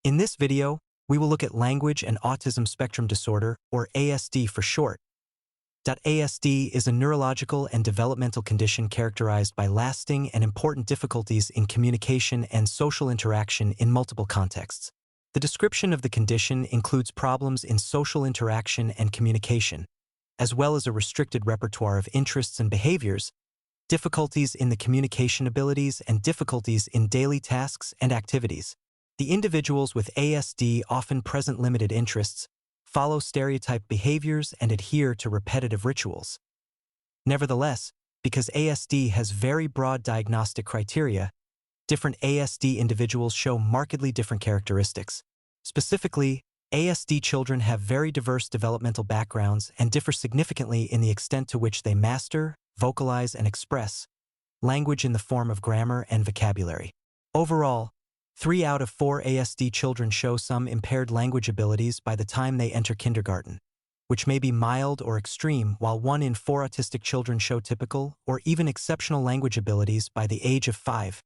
In this video, we will look at language and autism spectrum disorder, or ASD for short. ASD is a neurological and developmental condition characterized by lasting and important difficulties in communication and social interaction in multiple contexts. The description of the condition includes problems in social interaction and communication, as well as a restricted repertoire of interests and behaviors, difficulties in the communication abilities, and difficulties in daily tasks and activities. The individuals with ASD often present limited interests, follow stereotyped behaviors, and adhere to repetitive rituals. Nevertheless, because ASD has very broad diagnostic criteria, different ASD individuals show markedly different characteristics. Specifically, ASD children have very diverse developmental backgrounds and differ significantly in the extent to which they master, vocalize, and express language in the form of grammar and vocabulary. Overall, 3 out of 4 ASD children show some impaired language abilities by the time they enter kindergarten, which may be mild or extreme, while 1 in 4 autistic children show typical or even exceptional language abilities by the age of 5.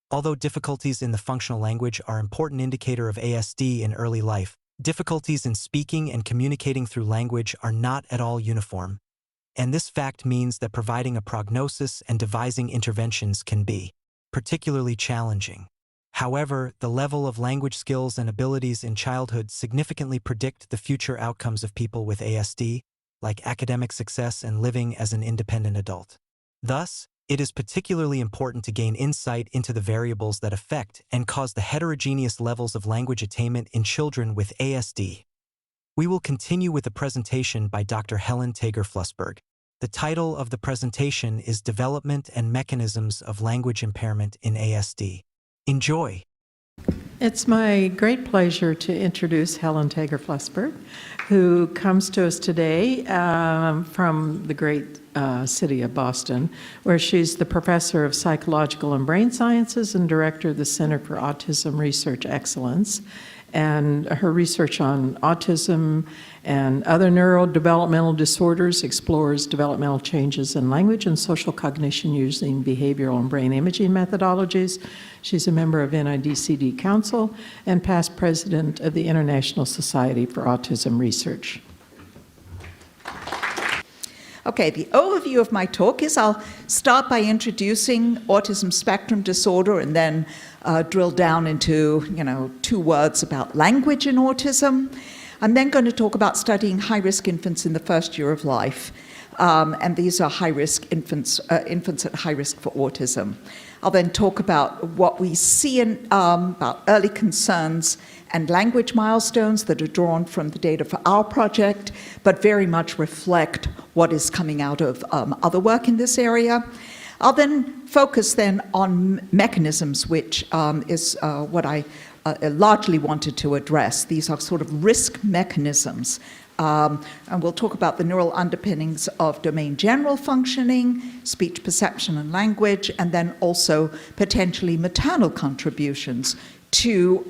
Although difficulties in the functional language are an important indicator of ASD in early life, difficulties in speaking and communicating through language are not at all uniform, and this fact means that providing a prognosis and devising interventions can be particularly challenging. However, the level of language skills and abilities in childhood significantly predict the future outcomes of people with ASD, like academic success and living as an independent adult. Thus, it is particularly important to gain insight into the variables that affect and cause the heterogeneous levels of language attainment in children with ASD. We will continue with a presentation by Dr. Helen Tager-Flusberg. The title of the presentation is Development and Mechanisms of Language Impairment in ASD. Enjoy. It's my great pleasure to introduce Helen Tager-Flusberg, who comes to us today from the great city of Boston, where she's the professor of psychological and brain sciences and director of the Center for Autism Research Excellence. And her research on autism and other neurodevelopmental disorders explores developmental changes in language and social cognition using behavioral and brain imaging methodologies. She's a member of NIDCD Council and past president of the International Society for Autism Research. Okay, the overview of my talk is I'll start by introducing autism spectrum disorder and then drill down into, 2 words about language in autism. I'm then going to talk about studying high-risk infants in the first year of life. And these are high-risk infants at high risk for autism. I'll then talk about what we see in about early concerns and language milestones that are drawn from the data for our project, but very much reflect what is coming out of other work in this area. I'll then focus then on mechanisms, which is what I largely wanted to address. These are sort of risk mechanisms. And we'll talk about the neural underpinnings of domain general functioning, speech perception and language, and then also potentially maternal contributions to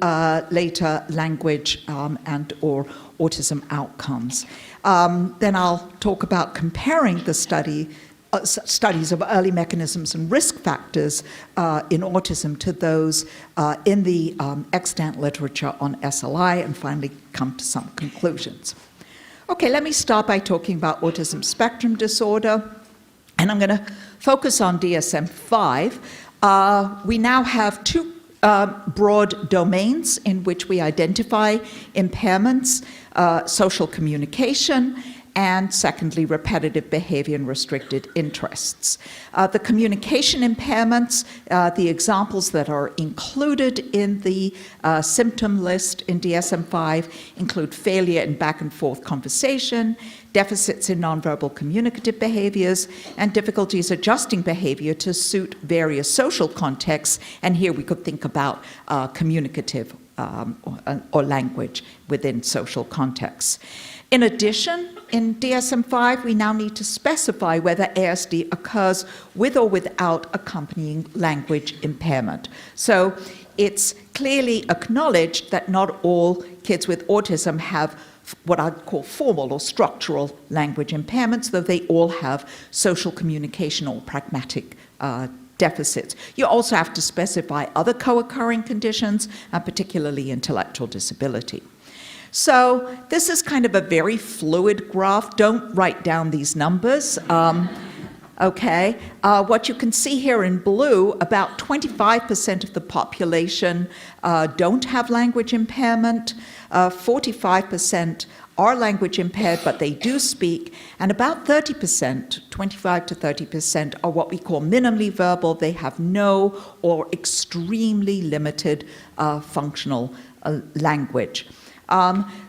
later language and or autism outcomes. Then I'll talk about comparing the studies of early mechanisms and risk factors in autism to those in the extant literature on SLI, and finally come to some conclusions. Okay, let me start by talking about autism spectrum disorder, and I'm going to focus on DSM-5. We now have 2 broad domains in which we identify impairments: social communication, and secondly, repetitive behavior and restricted interests. The communication impairments, the examples that are included in the symptom list in DSM-5 include failure in back and forth conversation, deficits in nonverbal communicative behaviors, and difficulties adjusting behavior to suit various social contexts. And here we could think about communicative or language within social contexts. In addition, in DSM-5, we now need to specify whether ASD occurs with or without accompanying language impairment. So it's clearly acknowledged that not all kids with autism have what I'd call formal or structural language impairments, though they all have social communication or pragmatic deficits. You also have to specify other co-occurring conditions, and particularly intellectual disability. So this is kind of a very fluid graph. Don't write down these numbers. Okay, what you can see here in blue, about 25% of the population don't have language impairment, 45% are language impaired, but they do speak, and about 30%, 25 to 30%, are what we call minimally verbal. They have no or extremely limited functional language.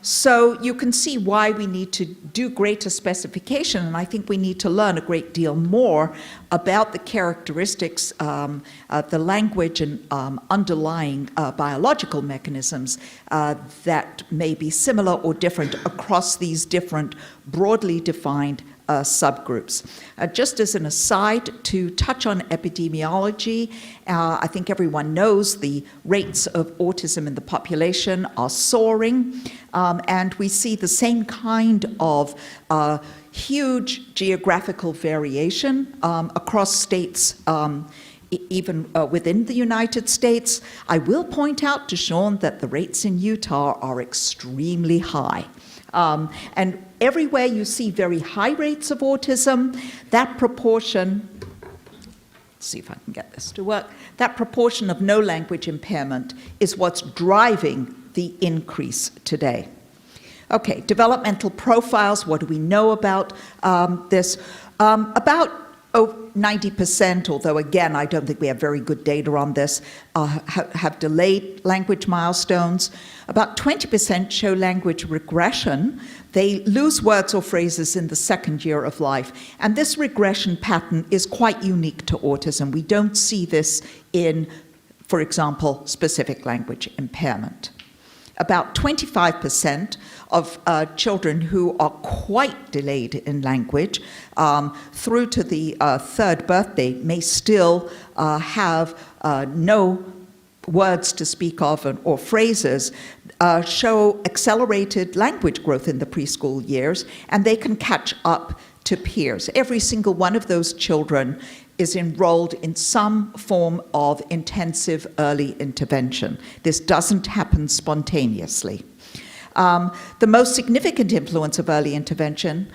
So you can see why we need to do greater specification, and I think we need to learn a great deal more about the characteristics, the language and underlying biological mechanisms that may be similar or different across these different broadly defined subgroups. Just as an aside, to touch on epidemiology, I think everyone knows the rates of autism in the population are soaring, and we see the same kind of huge geographical variation across states, even within the United States. I will point out to Sean that the rates in Utah are extremely high. And everywhere you see very high rates of autism, that proportion, let's see if I can get this to work, that proportion of no language impairment is what's driving the increase today. Okay, developmental profiles, what do we know about this? About 90%, although again, I don't think we have very good data on this, have delayed language milestones. About 20% show language regression. They lose words or phrases in the second year of life. And this regression pattern is quite unique to autism. We don't see this in, for example, specific language impairment. About 25% of children who are quite delayed in language through to the third birthday may still have no words to speak of or phrases, show accelerated language growth in the preschool years, and they can catch up to peers. Every single one of those children is enrolled in some form of intensive early intervention. This doesn't happen spontaneously. The most significant influence of early intervention,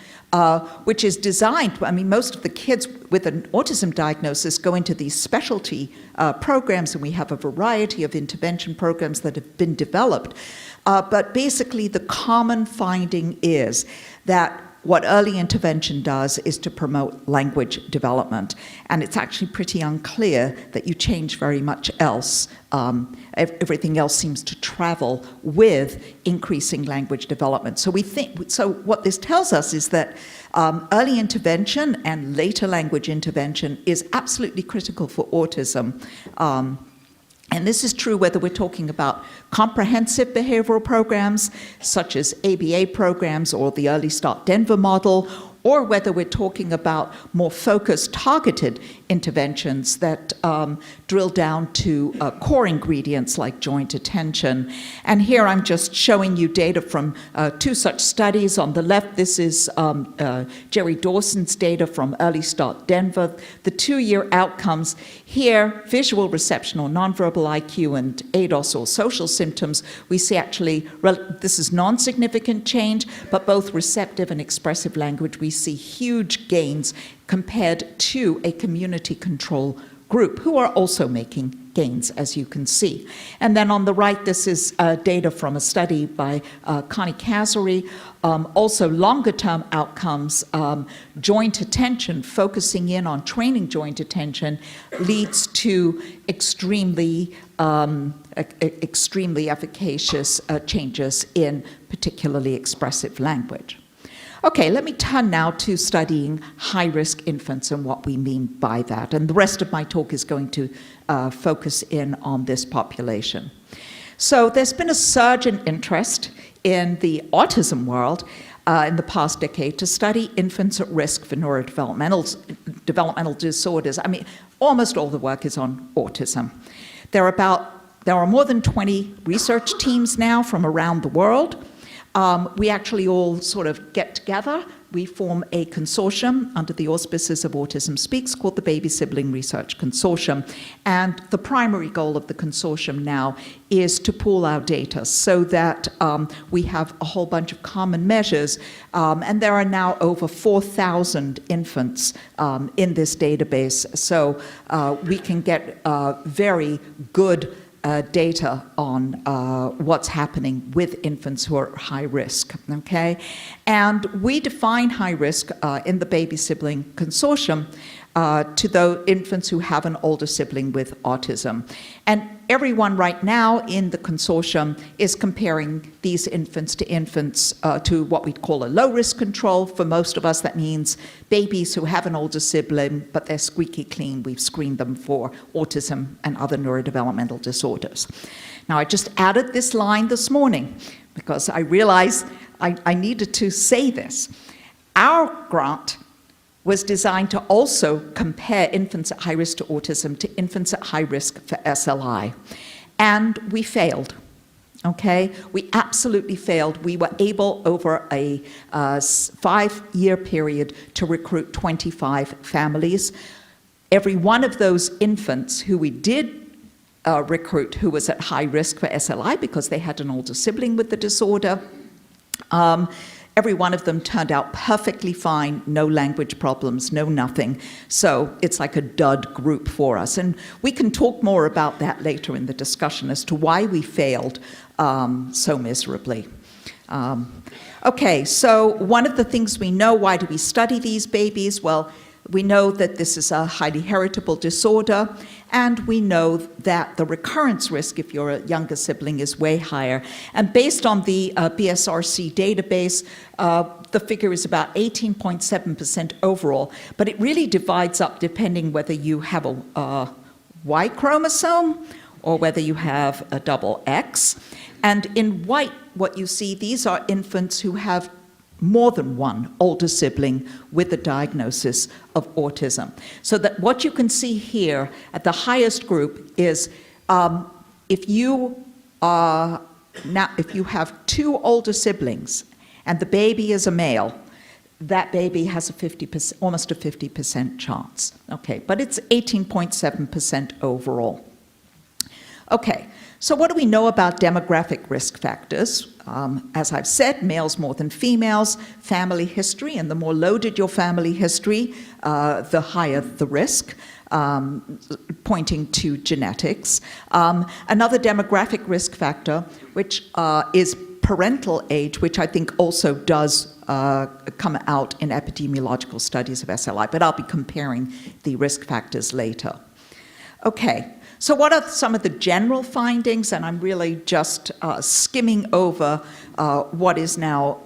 which is designed, I mean, most of the kids with an autism diagnosis go into these specialty programs, and we have a variety of intervention programs that have been developed. But basically, the common finding is that what early intervention does is to promote language development, and it's actually pretty unclear that you change very much else. Everything else seems to travel with increasing language development. So what this tells us is that early intervention and later language intervention is absolutely critical for autism. And this is true whether we're talking about comprehensive behavioral programs, such as ABA programs or the Early Start Denver model, or whether we're talking about more focused, targeted interventions that drill down to core ingredients like joint attention. And here I'm just showing you data from two such studies. On the left, this is Jerry Dawson's data from Early Start Denver. The 2-year outcomes here, visual reception or nonverbal IQ and ADOS or social symptoms, we see actually, this is non-significant change, but both receptive and expressive language, we see huge gains compared to a community control group who are also making gains, as you can see. And then on the right, this is data from a study by Connie Kazari, also longer-term outcomes, joint attention, focusing in on training joint attention, leads to extremely efficacious changes in particularly expressive language. Okay, let me turn now to studying high-risk infants and what we mean by that. And the rest of my talk is going to focus in on this population. So there's been a surge in interest in the autism world in the past decade to study infants at risk for neurodevelopmental disorders. I mean, almost all the work is on autism. There are more than 20 research teams now from around the world. We actually all sort of get together we form a consortium under the auspices of Autism Speaks called the Baby Sibling Research Consortium. And the primary goal of the consortium now is to pool our data so that we have a whole bunch of common measures. And there are now over 4,000 infants in this database. So we can get very good data on what's happening with infants who are high risk, okay? And we define high risk in the Baby Sibling Consortium to those infants who have an older sibling with autism. And everyone right now in the consortium is comparing these infants to what we call a low-risk control. For most of us, that means babies who have an older sibling, but they're squeaky clean. We've screened them for autism and other neurodevelopmental disorders. Now, I just added this line this morning because I realized I needed to say this. Our grant was designed to also compare infants at high risk to autism to infants at high risk for SLI. And we failed, okay? We absolutely failed. We were able, over a 5-year period, to recruit 25 families. Every one of those infants who we did recruit who was at high risk for SLI because they had an older sibling with the disorder, every one of them turned out perfectly fine, no language problems, no nothing. So it's like a dud group for us. And we can talk more about that later in the discussion as to why we failed so miserably. Okay, so one of the things we know, why do we study these babies? Well, we know that this is a highly heritable disorder, and we know that the recurrence risk if you're a younger sibling is way higher. And based on the BSRC database, the figure is about 18.7% overall, but it really divides up depending whether you have a Y chromosome or whether you have a double X. And in white, what you see, these are infants who have more than one older sibling with a diagnosis of autism. So that what you can see here at the highest group is if you have 2 older siblings and the baby is a male, that baby has a 50%, almost a 50% chance. Okay, but it's 18.7% overall. Okay, so what do we know about demographic risk factors? As I've said, males more than females, family history, and the more loaded your family history, the higher the risk, pointing to genetics. Another demographic risk factor, which is parental age, which I think also does come out in epidemiological studies of SLI, but I'll be comparing the risk factors later. Okay. So what are some of the general findings? And I'm really just skimming over what is now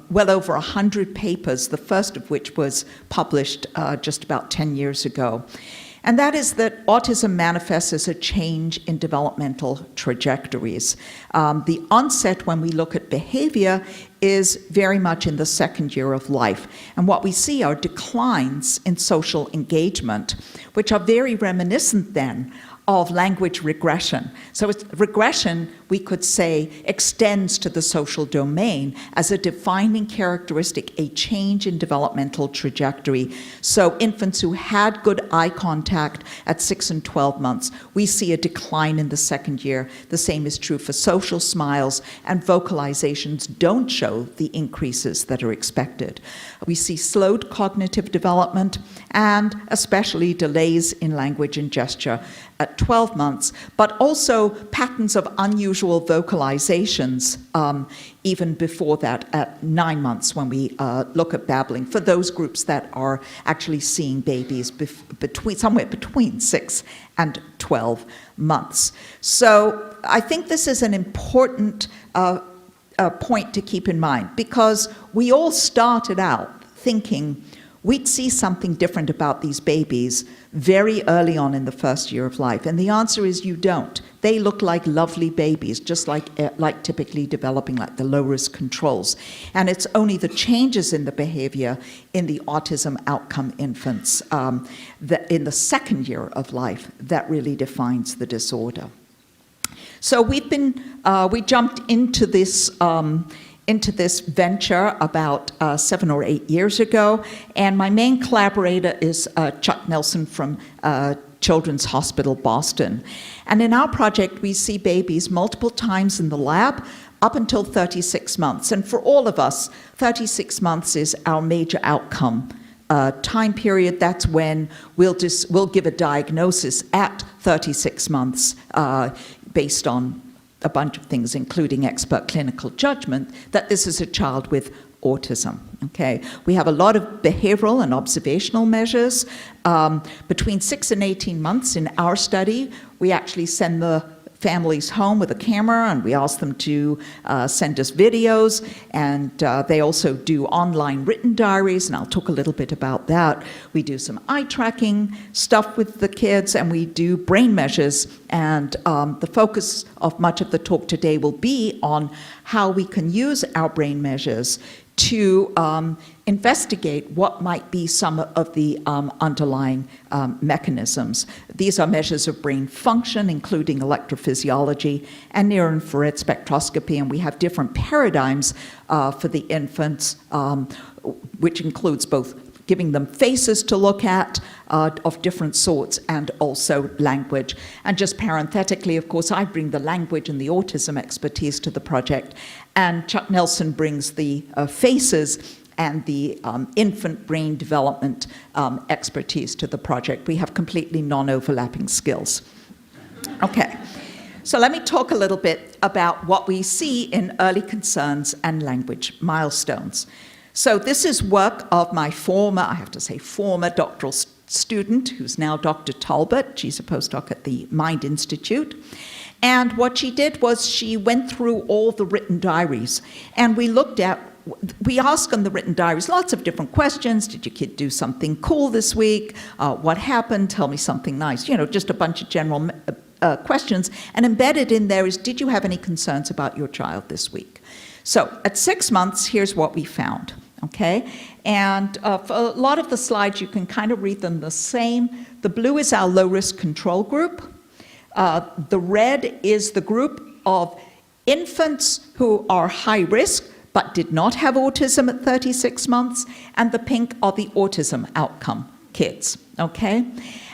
well over 100 papers, the first of which was published just about 10 years ago. And that is that autism manifests as a change in developmental trajectories. The onset, when we look at behavior, is very much in the second year of life. And what we see are declines in social engagement, which are very reminiscent then of language regression. So it's regression, we could say, extends to the social domain as a defining characteristic, a change in developmental trajectory. So infants who had good eye contact at 6 and 12 months, we see a decline in the second year. The same is true for social smiles, and vocalizations don't show the increases that are expected. We see slowed cognitive development and especially delays in language and gesture at 12 months, but also patterns of unusual vocalizations even before that at 9 months when we look at babbling, for those groups that are actually seeing babies somewhere between 6 and 12 months. So I think this is an important point to keep in mind, because we all started out thinking we'd see something different about these babies very early on in the first year of life. And the answer is you don't. They look like lovely babies, just like typically developing like the low-risk controls. And it's only the changes in the behavior in the autism outcome infants that in the second year of life that really defines the disorder. So we jumped into this into this venture about 7 or 8 years ago, and my main collaborator is Chuck Nelson from Children's Hospital Boston. And in our project, we see babies multiple times in the lab up until 36 months. And for all of us, 36 months is our major outcome time period. That's when we'll give a diagnosis at 36 months based on a bunch of things, including expert clinical judgment, that this is a child with autism. Okay, we have a lot of behavioral and observational measures. Between 6 and 18 months in our study, we actually send the families home with a camera, and we ask them to send us videos, and they also do online written diaries, and I'll talk a little bit about that. We do some eye tracking stuff with the kids, and we do brain measures, and the focus of much of the talk today will be on how we can use our brain measures to investigate what might be some of the underlying mechanisms. These are measures of brain function, including electrophysiology and near-infrared spectroscopy, and we have different paradigms for the infants, which includes both giving them faces to look at of different sorts, and also language. And just parenthetically, of course, I bring the language and the autism expertise to the project, and Chuck Nelson brings the faces and the infant brain development expertise to the project. We have completely non-overlapping skills. Okay, so let me talk a little bit about what we see in early concerns and language milestones. So this is work of my former doctoral student, who's now Dr. Talbot. She's a postdoc at the Mind Institute. And what she did was she went through all the written diaries, and we asked on the written diaries lots of different questions. Did your kid do something cool this week? What happened? Tell me something nice. You know, just a bunch of general questions. And embedded in there is, did you have any concerns about your child this week? So at 6 months, here's what we found, okay? And for a lot of the slides, you can kind of read them the same. The blue is our low-risk control group. The red is the group of infants who are high risk but did not have autism at 36 months, and the pink are the autism outcome kids, okay?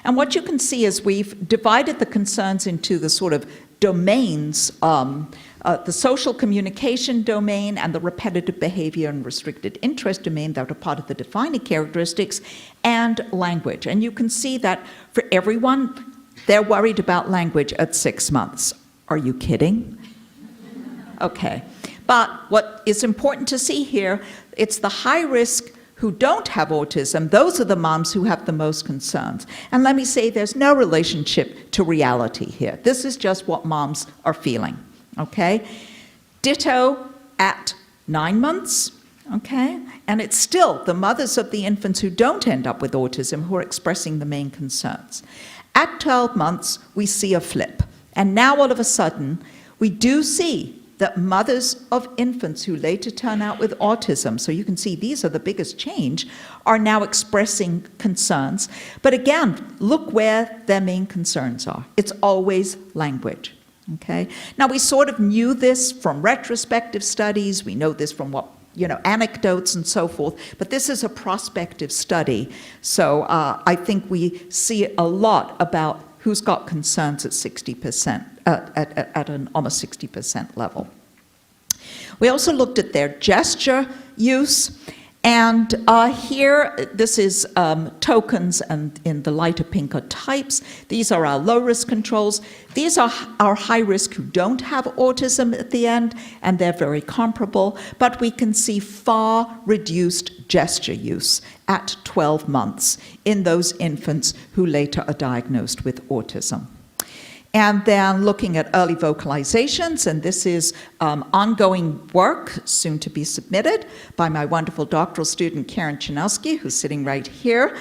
And what you can see is we've divided the concerns into the sort of domains, the social communication domain and the repetitive behavior and restricted interest domain that are part of the defining characteristics, and language. And you can see that for everyone, they're worried about language at 6 months. Are you kidding? Okay. But what is important to see here, it's the high risk who don't have autism. Those are the moms who have the most concerns. And let me say, there's no relationship to reality here. This is just what moms are feeling, okay? Ditto at 9 months, okay? And it's still the mothers of the infants who don't end up with autism who are expressing the main concerns. At 12 months, we see a flip. And now all of a sudden, we do see that mothers of infants who later turn out with autism, so you can see these are the biggest change, are now expressing concerns. But again, look where their main concerns are. It's always language, okay? Now, we sort of knew this from retrospective studies. We know this from anecdotes and so forth, but this is a prospective study. So I think we see a lot about who's got concerns at 60%, at an almost 60% level. We also looked at their gesture use, and here, this is tokens, and in the lighter pink are types. These are our low-risk controls. These are our high-risk who don't have autism at the end, and they're very comparable, but we can see far reduced gesture use at 12 months in those infants who later are diagnosed with autism. And then looking at early vocalizations, and this is ongoing work, soon to be submitted, by my wonderful doctoral student, Karen Chanowski, who's sitting right here.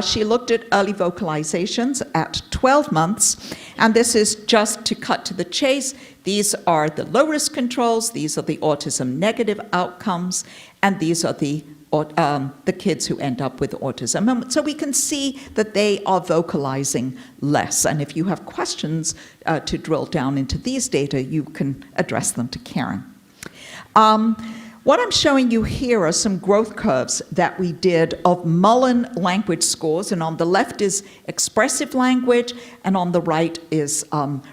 She looked at early vocalizations at 12 months, and this is just to cut to the chase. These are the low-risk controls, these are the autism negative outcomes, and these are the kids who end up with autism. And so we can see that they are vocalizing less. And if you have questions to drill down into these data, you can address them to Karen. What I'm showing you here are some growth curves that we did of Mullen language scores, and on the left is expressive language, and on the right is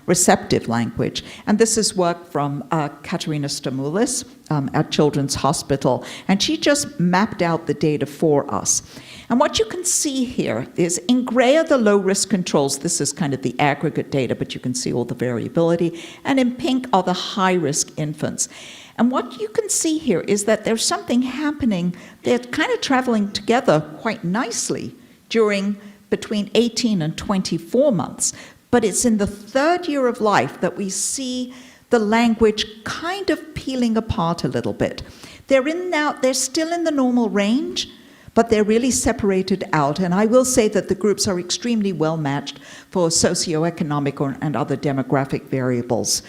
receptive language. And this is work from Katerina Stamoulis at Children's Hospital, and she just mapped out the data for us. And what you can see here is in gray are the low-risk controls. This is kind of the aggregate data, but you can see all the variability. And in pink are the high-risk infants. And what you can see here is that there's something happening. They're kind of traveling together quite nicely between 18 and 24 months. But it's in the third year of life that we see the language kind of peeling apart a little bit. They're still in the normal range, but they're really separated out. And I will say that the groups are extremely well matched for socioeconomic and other demographic variables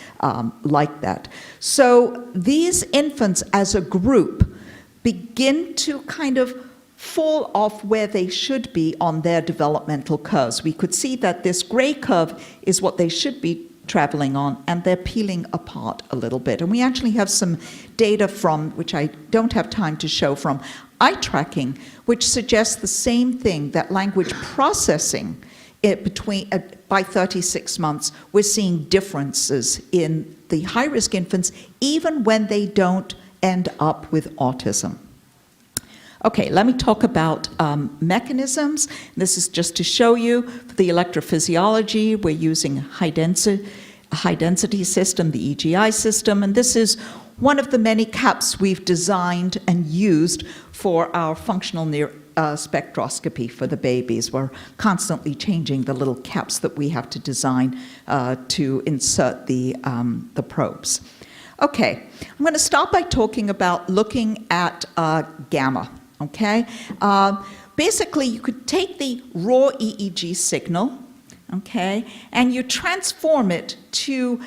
like that. So these infants as a group begin to kind of fall off where they should be on their developmental curves. We could see that this gray curve is what they should be traveling on, and they're peeling apart a little bit. And we actually have some data from, which I don't have time to show, from eye tracking, which suggests the same thing, that language processing by 36 months, we're seeing differences in the high-risk infants, even when they don't end up with autism. Okay, let me talk about mechanisms. This is just to show you for the electrophysiology, we're using a high-density system, the EGI system, and this is one of the many caps we've designed and used for our functional spectroscopy for the babies. We're constantly changing the little caps that we have to design to insert the probes. Okay, I'm going to start by talking about looking at gamma. Okay, basically you could take the raw EEG signal, okay, and you transform it to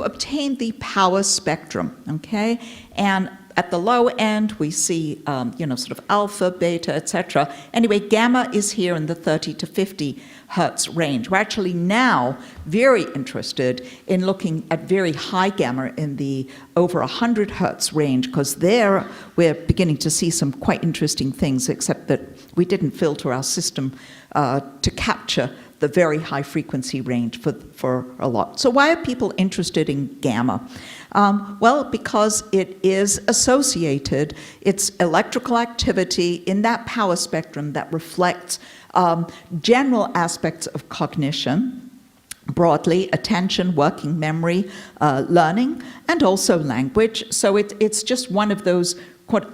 obtain the power spectrum, okay, and at the low end we see sort of alpha, beta, etc. Anyway, gamma is here in the 30 to 50 hertz range. We're actually now very interested in looking at very high gamma in the over 100 hertz range, because there we're beginning to see some quite interesting things, except that we didn't filter our system to capture the very high frequency range for a lot. So why are people interested in gamma? Well, because it is associated, it's electrical activity in that power spectrum that reflects general aspects of cognition, broadly, attention, working memory, learning, and also language. So it's just one of those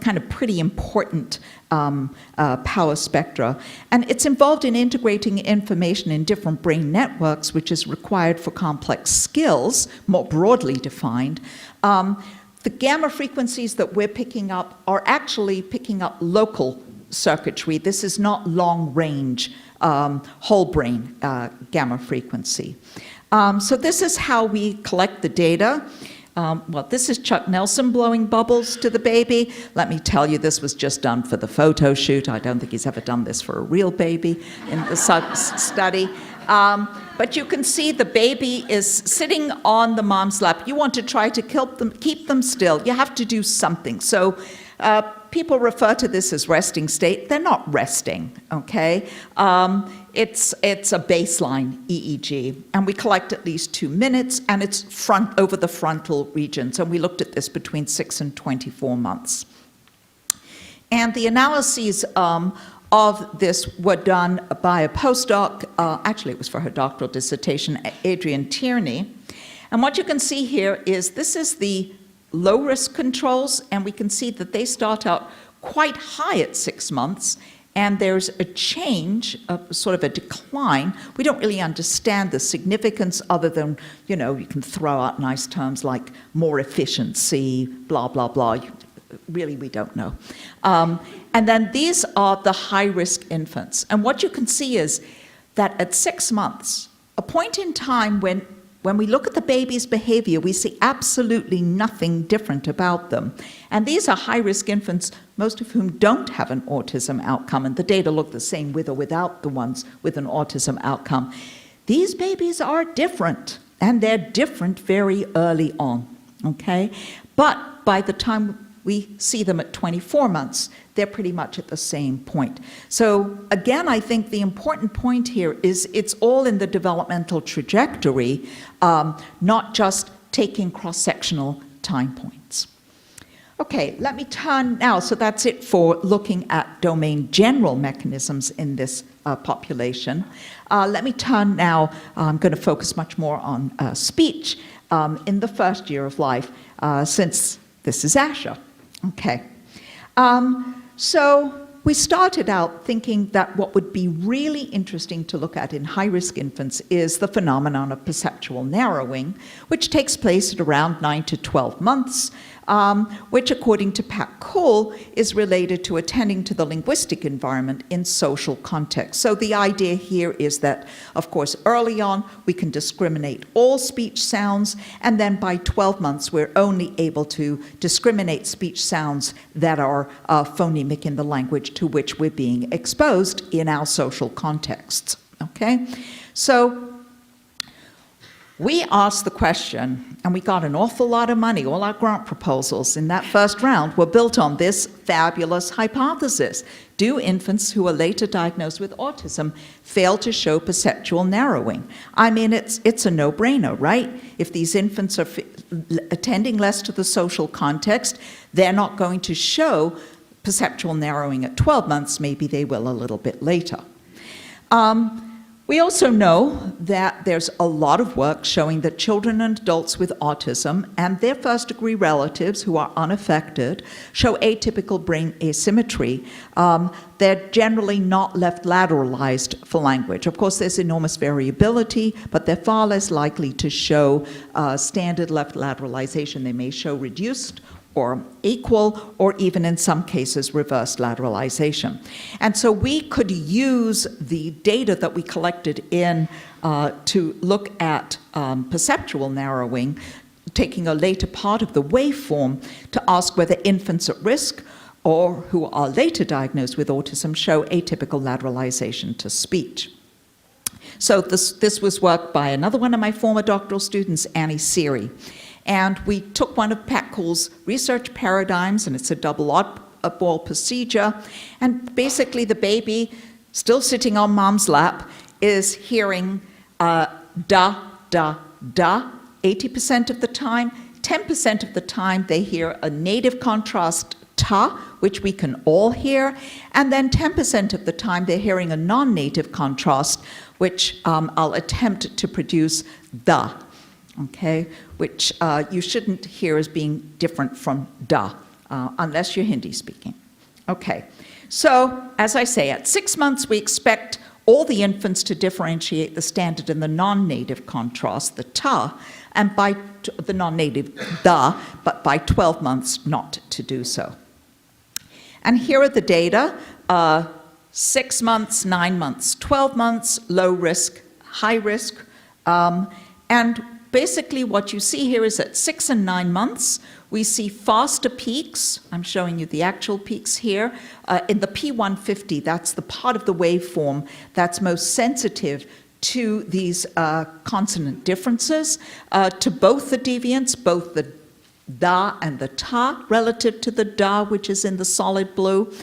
kind of pretty important power spectra. And it's involved in integrating information in different brain networks, which is required for complex skills, more broadly defined. The gamma frequencies that we're picking up are actually picking up local circuitry. This is not long-range whole brain gamma frequency. So this is how we collect the data. Well, this is Chuck Nelson blowing bubbles to the baby. Let me tell you, this was just done for the photo shoot. I don't think he's ever done this for a real baby in the study. But you can see the baby is sitting on the mom's lap. You want to try to keep them still. You have to do something. So people refer to this as resting state. They're not resting, okay? It's a baseline EEG, and we collect at least 2 minutes, and it's over the frontal regions, and we looked at this between 6 and 24 months. And the analyses of this were done by a postdoc, actually it was for her doctoral dissertation, Adrienne Tierney. And what you can see here is this is the low-risk controls, and we can see that they start out quite high at 6 months, and there's a change, sort of a decline. We don't really understand the significance other than, you can throw out nice terms like more efficiency, blah, blah, blah. Really, we don't know. And then these are the high-risk infants. And what you can see is that at 6 months, a point in time when we look at the baby's behavior, we see absolutely nothing different about them. And these are high-risk infants, most of whom don't have an autism outcome, and the data look the same with or without the ones with an autism outcome. These babies are different, and they're different very early on, okay? But by the time we see them at 24 months. They're pretty much at the same point. So again, I think the important point here is it's all in the developmental trajectory, not just taking cross-sectional time points. Okay, let me turn now, so that's it for looking at domain general mechanisms in this population. Let me turn now, I'm going to focus much more on speech in the first year of life, since this is Asher. Okay, so we started out thinking that what would be really interesting to look at in high-risk infants is the phenomenon of perceptual narrowing, which takes place at around 9 to 12 months, which, according to Pat Cole, is related to attending to the linguistic environment in social context. So the idea here is that, of course, early on, we can discriminate all speech sounds, and then by 12 months, we're only able to discriminate speech sounds that are phonemic in the language to which we're being exposed in our social contexts, okay? So we asked the question, and we got an awful lot of money. All our grant proposals in that first round were built on this fabulous hypothesis. Do infants who are later diagnosed with autism fail to show perceptual narrowing? I mean, it's a no-brainer, right? If these infants are attending less to the social context, they're not going to show perceptual narrowing at 12 months. Maybe they will a little bit later. We also know that there's a lot of work showing that children and adults with autism and their first-degree relatives who are unaffected show atypical brain asymmetry. They're generally not left lateralized for language. Of course, there's enormous variability, but they're far less likely to show standard left lateralization. They may show reduced or equal, or even in some cases, reversed lateralization. And so we could use the data that we collected in to look at perceptual narrowing, taking a later part of the waveform to ask whether infants at risk or who are later diagnosed with autism show atypical lateralization to speech. So this was work by another one of my former doctoral students, Annie Seary. And we took one of Pat Cole's research paradigms, and it's a double oddball procedure. And basically, the baby, still sitting on mom's lap, is hearing da, da, da 80% of the time. 10% of the time, they hear a native contrast ta, which we can all hear. And then 10% of the time, they're hearing a non-native contrast, which I'll attempt to produce da. Okay, which you shouldn't hear as being different from da, unless you're Hindi speaking. Okay, so as I say, at 6 months we expect all the infants to differentiate the standard and the non-native contrast, the ta, and by the non-native da, but by 12 months not to do so. And here are the data, 6 months, 9 months, 12 months, low risk, high risk, and basically, what you see here is at 6 and 9 months, we see faster peaks. I'm showing you the actual peaks here. In the P150, that's the part of the waveform that's most sensitive to these consonant differences, to both the deviants, both the da and the ta, relative to the da, which is in the solid blue.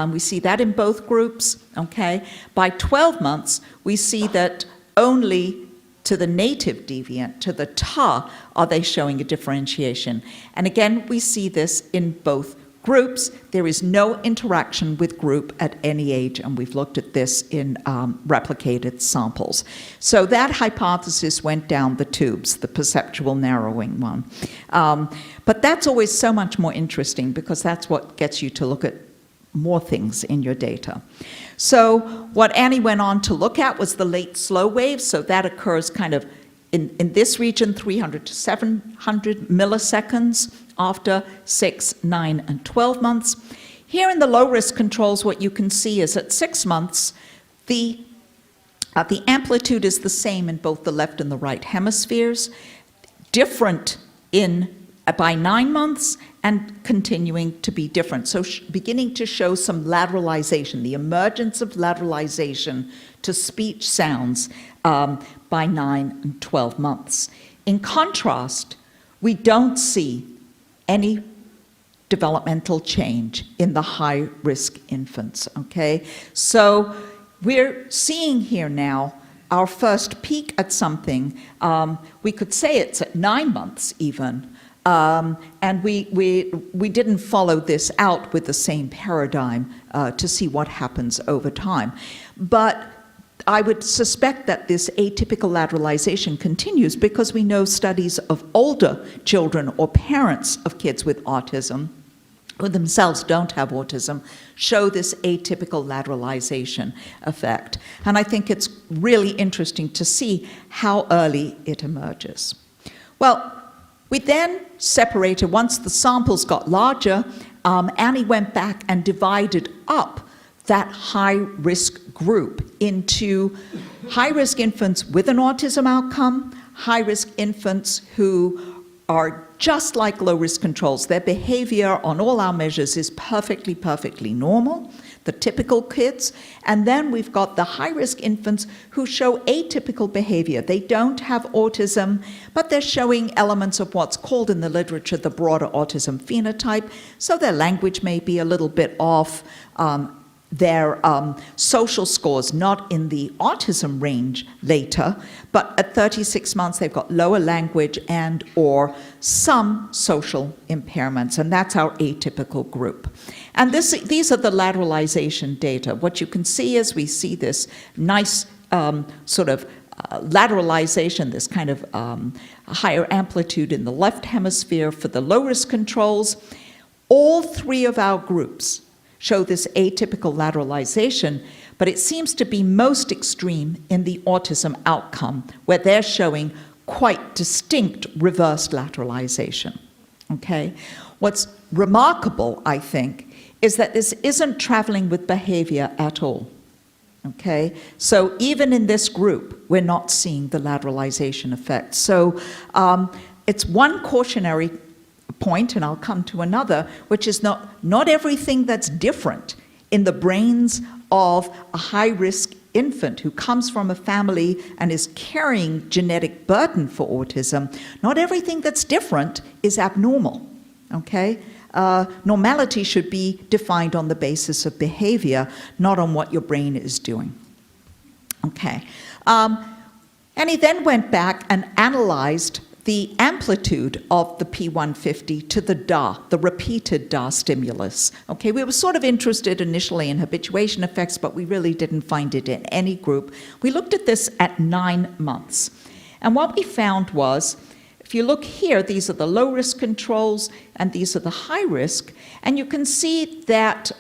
We see that in both groups, okay? By 12 months, we see that only to the native deviant, to the ta, are they showing a differentiation. And again, we see this in both groups. There is no interaction with group at any age, and we've looked at this in replicated samples. So that hypothesis went down the tubes, the perceptual narrowing one. But that's always so much more interesting because that's what gets you to look at more things in your data. So what Annie went on to look at was the late slow wave. So that occurs kind of in this region, 300 to 700 milliseconds after 6, 9, and 12 months. Here in the low-risk controls, what you can see is at 6 months, the amplitude is the same in both the left and the right hemispheres, different by 9 months, and continuing to be different. So beginning to show some lateralization, the emergence of lateralization to speech sounds by 9 and 12 months. In contrast, we don't see any developmental change in the high-risk infants, okay? So we're seeing here now our first peek at something. We could say it's at 9 months even, and we didn't follow this out with the same paradigm to see what happens over time. But I would suspect that this atypical lateralization continues because we know studies of older children or parents of kids with autism who themselves don't have autism show this atypical lateralization effect. And I think it's really interesting to see how early it emerges. Well, we then separated, once the samples got larger, Annie went back and divided up that high-risk group into high-risk infants with an autism outcome, high-risk infants who are just like low-risk controls. Their behavior on all our measures is perfectly normal, the typical kids. And then we've got the high-risk infants who show atypical behavior. They don't have autism, but they're showing elements of what's called in the literature the broader autism phenotype. So their language may be a little bit off. Their social scores not in the autism range later, but at 36 months they've got lower language and or some social impairments, and that's our atypical group. And these are the lateralization data. What you can see is we see this nice lateralization, this kind of higher amplitude in the left hemisphere for the low-risk controls. All three of our groups show this atypical lateralization, but it seems to be most extreme in the autism outcome, where they're showing quite distinct reversed lateralization, okay? What's remarkable, I think, is that this isn't traveling with behavior at all, okay? So even in this group, we're not seeing the lateralization effect. So it's one cautionary point, and I'll come to another, which is not everything that's different in the brains of a high-risk infant who comes from a family and is carrying genetic burden for autism, not everything that's different is abnormal, okay? Normality should be defined on the basis of behavior, not on what your brain is doing, okay? And he then went back and analyzed the amplitude of the P150 to the DA, the repeated DA stimulus. Okay, we were sort of interested initially in habituation effects, but we really didn't find it in any group. We looked at this at 9 months. And what we found was, if you look here, these are the low-risk controls, and these are the high-risk, and you can see that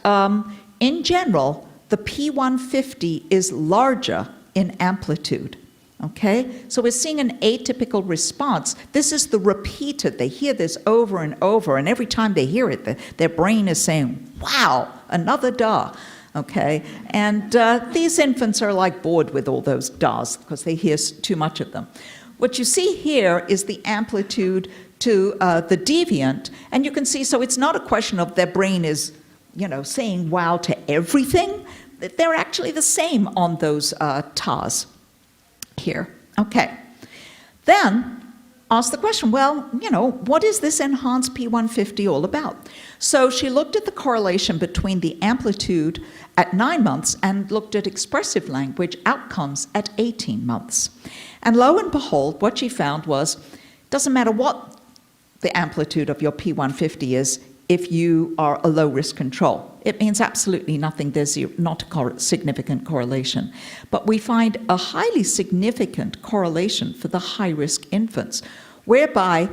in general, the P150 is larger in amplitude. Okay, so we're seeing an atypical response. This is the repeated. They hear this over and over, and every time they hear it, their brain is saying, wow, another DA. Okay, and these infants are like bored with all those DAs because they hear too much of them. What you see here is the amplitude to the deviant, and you can see, so it's not a question of their brain is, saying wow to everything. They're actually the same on those TAs. Here. Okay. Then ask the question, well, what is this enhanced P150 all about? So she looked at the correlation between the amplitude at 9 months and looked at expressive language outcomes at 18 months. And lo and behold, what she found was, it doesn't matter what the amplitude of your P150 is if you are a low-risk control. It means absolutely nothing. There's not a significant correlation. But we find a highly significant correlation for the high-risk infants, whereby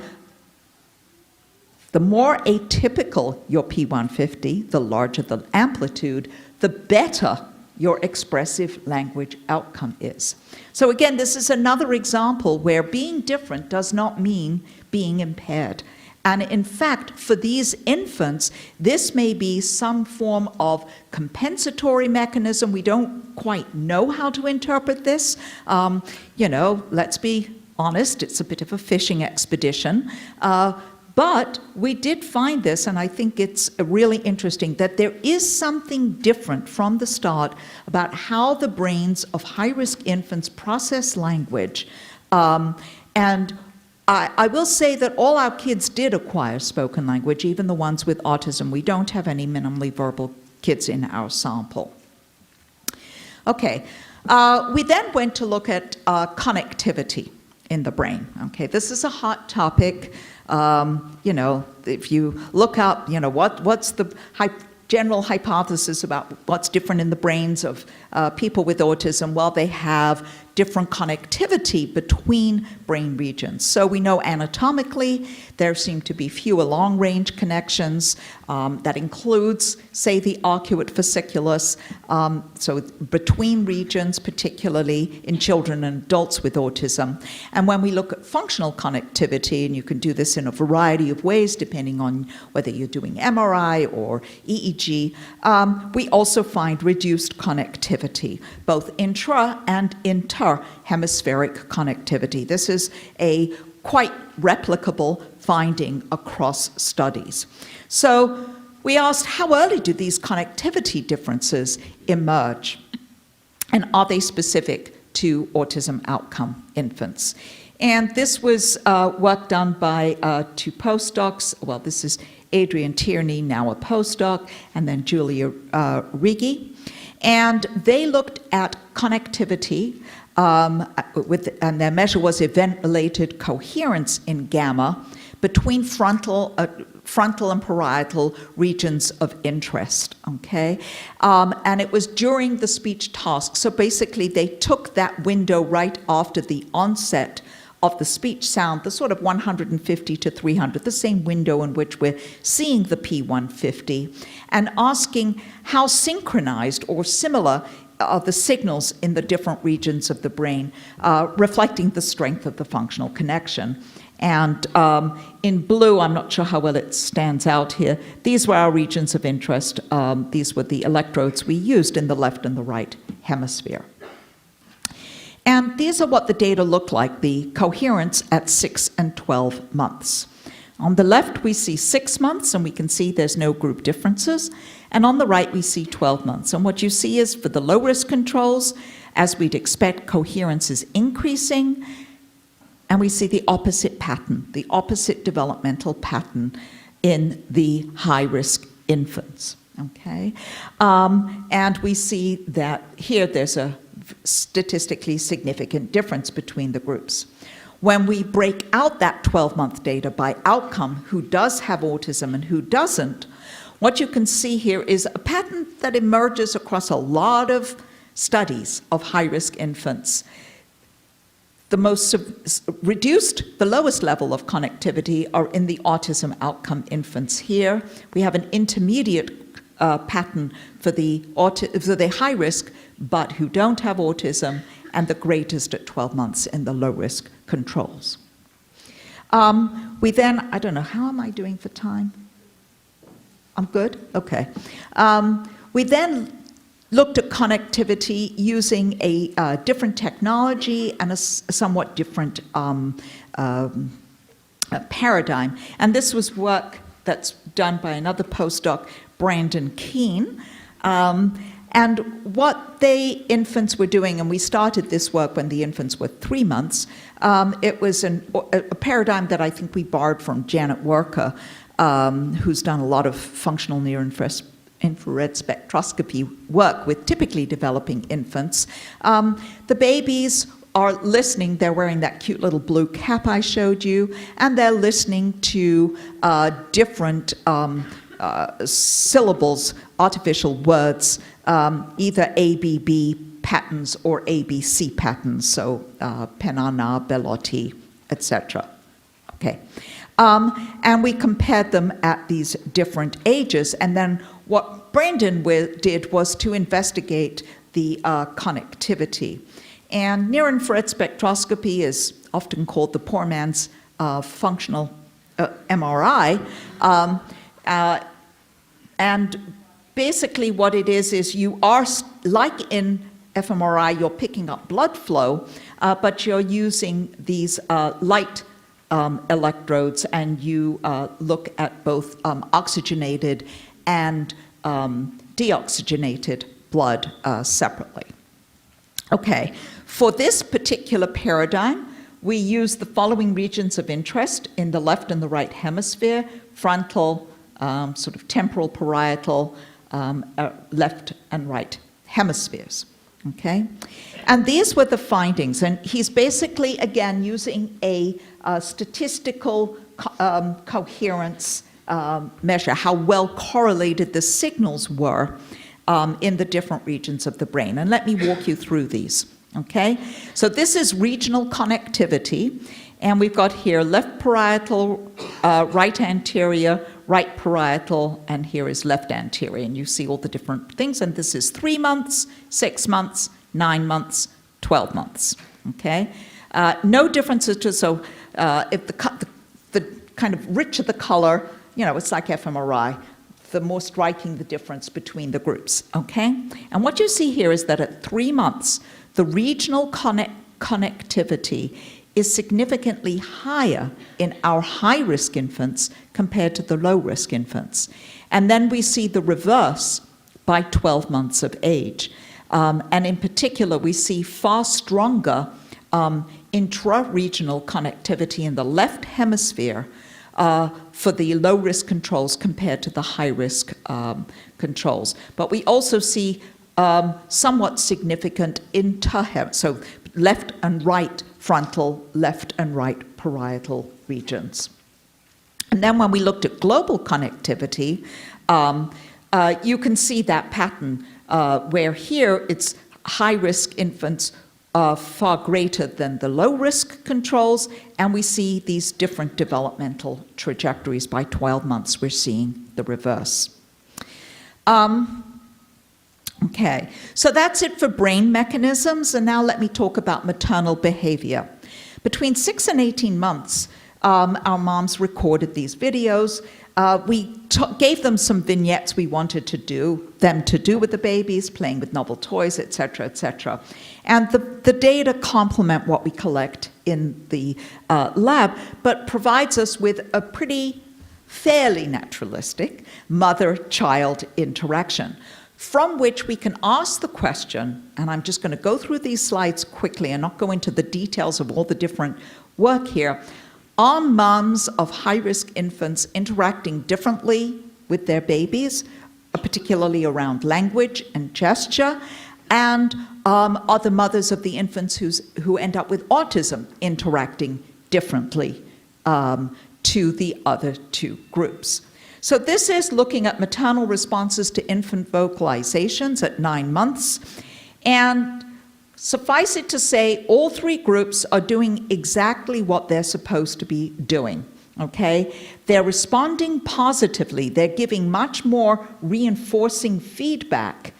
the more atypical your P150, the larger the amplitude, the better your expressive language outcome is. So again, this is another example where being different does not mean being impaired. And in fact, for these infants, this may be some form of compensatory mechanism. We don't quite know how to interpret this. Let's be honest, it's a bit of a fishing expedition. But we did find this, and I think it's really interesting, that there is something different from the start about how the brains of high-risk infants process language, and I will say that all our kids did acquire spoken language, even the ones with autism. We don't have any minimally verbal kids in our sample. Okay, we then went to look at connectivity in the brain. Okay, this is a hot topic. You know, if you look up, you know, what's the general hypothesis about what's different in the brains of people with autism? Well, they have different connectivity between brain regions. So we know anatomically there seem to be fewer long-range connections. That includes, say, the arcuate fasciculus, so between regions, particularly in children and adults with autism. And when we look at functional connectivity, and you can do this in a variety of ways depending on whether you're doing MRI or EEG, we also find reduced connectivity, both intra and inter-hemispheric connectivity. This is a quite replicable finding across studies. So we asked, how early do these connectivity differences emerge? And are they specific to autism outcome infants? And this was work done by two postdocs. Well, this is Adrian Tierney, now a postdoc, and then Julia Riggi. And they looked at connectivity, and their measure was event-related coherence in gamma between frontal and parietal regions of interest, okay? And it was during the speech task. So basically, they took that window right after the onset of the speech sound, the sort of 150 to 300, the same window in which we're seeing the P150, and asking how synchronized or similar are the signals in the different regions of the brain, reflecting the strength of the functional connection. And in blue, I'm not sure how well it stands out here, these were our regions of interest. These were the electrodes we used in the left and the right hemisphere. And these are what the data look like, the coherence at 6 and 12 months. On the left, we see 6 months, and we can see there's no group differences. And on the right, we see 12 months. And what you see is for the low-risk controls, as we'd expect, coherence is increasing. And we see the opposite pattern, the opposite developmental pattern in the high-risk infants. Okay? And we see that here there's a statistically significant difference between the groups. When we break out that 12-month data by outcome, who does have autism and who doesn't, what you can see here is a pattern that emerges across a lot of studies of high-risk infants. The most reduced, the lowest level of connectivity are in the autism outcome infants. Here, we have an intermediate pattern for the high risk, but who don't have autism, and the greatest at 12 months in the low-risk controls. We then, I don't know, how am I doing for time? I'm good? Okay. We then looked at connectivity using a different technology and a somewhat different paradigm. And this was work that's done by another postdoc, Brandon Keene. And what the infants were doing, and we started this work when the infants were 3 months, it was a paradigm that I think we borrowed from Janet Worker, who's done a lot of functional near-infrared spectroscopy work with typically developing infants. The babies are listening, they're wearing that cute little blue cap I showed you, and they're listening to different syllables, artificial words, either ABB patterns or ABC patterns, so penana, belotti, etc. Okay. And we compared them at these different ages, and then what Brandon did was to investigate the connectivity. And near-infrared spectroscopy is often called the poor man's functional MRI. And basically what it is you are, like in fMRI, you're picking up blood flow, but you're using these light electrodes, and you look at both oxygenated and deoxygenated blood separately. Okay, for this particular paradigm, we use the following regions of interest in the left and the right hemisphere: frontal, sort of temporal, parietal, left and right hemispheres. Okay? And these were the findings. And he's basically, again, using a statistical coherence measure, how well correlated the signals were in the different regions of the brain. And let me walk you through these. Okay? So this is regional connectivity. And we've got here left parietal, right anterior, right parietal, and here is left anterior. And you see all the different things. And this is 3 months, 6 months, 9 months, 12 months. Okay? No differences. So if the kind of richer the color, you know, it's like fMRI, the more striking the difference between the groups. Okay? And what you see here is that at 3 months, the regional connectivity is significantly higher in our high-risk infants compared to the low-risk infants. And then we see the reverse by 12 months of age. And in particular, we see far stronger intra-regional connectivity in the left hemisphere for the low-risk controls compared to the high-risk controls. But we also see somewhat significant so left and right frontal, left and right parietal regions. And then when we looked at global connectivity, you can see that pattern where here it's high-risk infants far greater than the low-risk controls, and we see these different developmental trajectories. By 12 months, we're seeing the reverse. Okay, so that's it for brain mechanisms, and now let me talk about maternal behavior. Between 6 and 18 months, our moms recorded these videos. We gave them some vignettes we wanted them to do with the babies, playing with novel toys, etc., etc. And the data complement what we collect in the lab, but provides us with a fairly naturalistic mother-child interaction, from which we can ask the question, and I'm just going to go through these slides quickly and not go into the details of all the different work here. Are moms of high-risk infants interacting differently with their babies, particularly around language and gesture? And are the mothers of the infants who end up with autism interacting differently to the other two groups? So this is looking at maternal responses to infant vocalizations at 9 months. And suffice it to say, all three groups are doing exactly what they're supposed to be doing, okay? They're responding positively. They're giving much more reinforcing feedback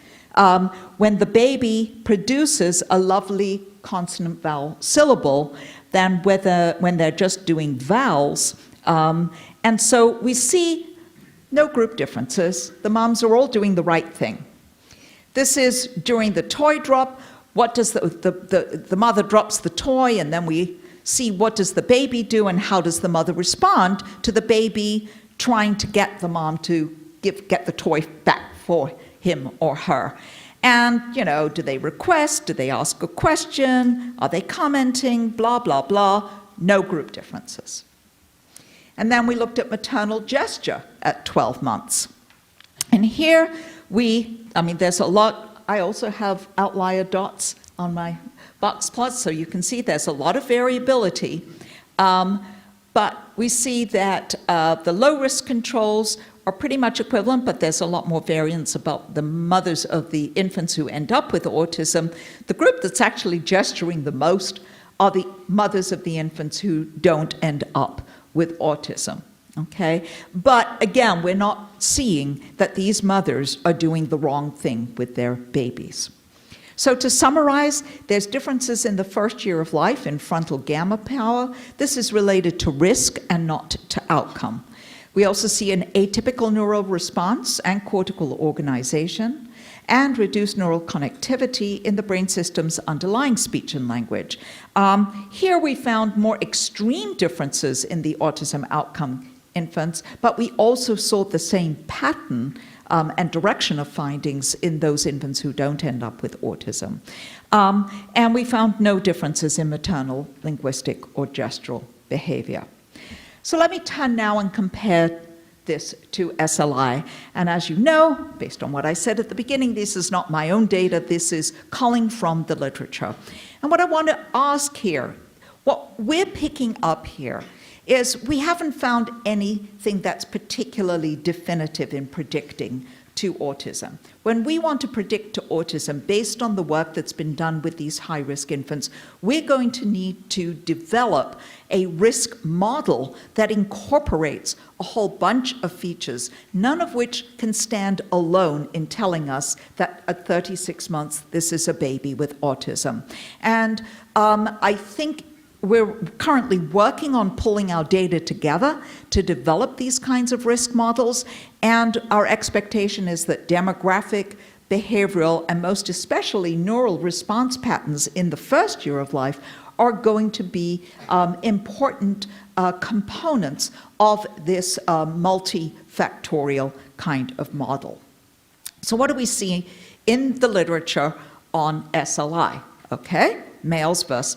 when the baby produces a lovely consonant vowel syllable than when they're just doing vowels. And so we see no group differences. The moms are all doing the right thing. This is during the toy drop. What does the mother drops the toy, and then we see what does the baby do and how does the mother respond to the baby trying to get the mom to get the toy back for him or her. And, you know, do they request? Do they ask a question? Are they commenting? Blah, blah, blah. No group differences. And then we looked at maternal gesture at 12 months. And here there's a lot. I also have outlier dots on my box plots, so you can see there's a lot of variability. But we see that the low-risk controls are pretty much equivalent, but there's a lot more variance about the mothers of the infants who end up with autism. The group that's actually gesturing the most are the mothers of the infants who don't end up with autism, okay? But again, we're not seeing that these mothers are doing the wrong thing with their babies. So to summarize, there's differences in the first year of life in frontal gamma power. This is related to risk and not to outcome. We also see an atypical neural response and cortical organization, and reduced neural connectivity in the brain systems underlying speech and language. Here we found more extreme differences in the autism outcome infants, but we also saw the same pattern and direction of findings in those infants who don't end up with autism. And we found no differences in maternal, linguistic, or gestural behavior. So let me turn now and compare this to SLI. And as you know, based on what I said at the beginning, this is not my own data, this is culling from the literature. And what I want to ask here, what we're picking up here is we haven't found anything that's particularly definitive in predicting to autism. When we want to predict to autism based on the work that's been done with these high-risk infants, we're going to need to develop a risk model that incorporates a whole bunch of features, none of which can stand alone in telling us that at 36 months, this is a baby with autism. And I think we're currently working on pulling our data together to develop these kinds of risk models, and our expectation is that demographic, behavioral, and most especially neural response patterns in the first year of life are going to be important components of this multifactorial kind of model. So what do we see in the literature on SLI? Okay, males versus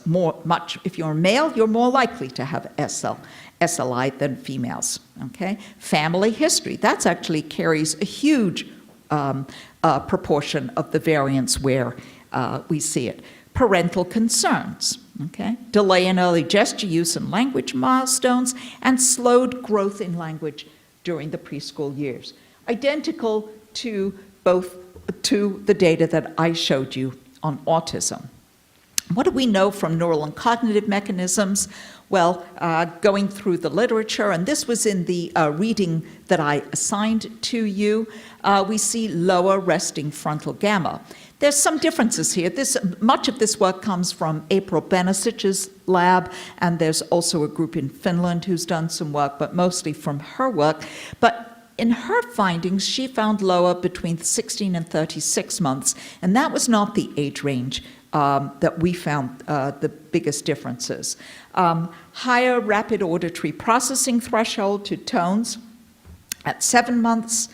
if you're a male, you're more likely to have SLI than females, okay? Family history, that's actually carries a huge proportion of the variance where we see it. Parental concerns, okay? Delay in early gesture use and language milestones, and slowed growth in language during the preschool years. Identical to the data that I showed you on autism. What do we know from neural and cognitive mechanisms? Well, going through the literature, and this was in the reading that I assigned to you, we see lower resting frontal gamma. There's some differences here. Much of this work comes from April Benesic's lab, and there's also a group in Finland who's done some work, but mostly from her work. But in her findings, she found lower between 16 and 36 months, and that was not the age range that we found the biggest differences. Higher rapid auditory processing threshold to tones at 7 months,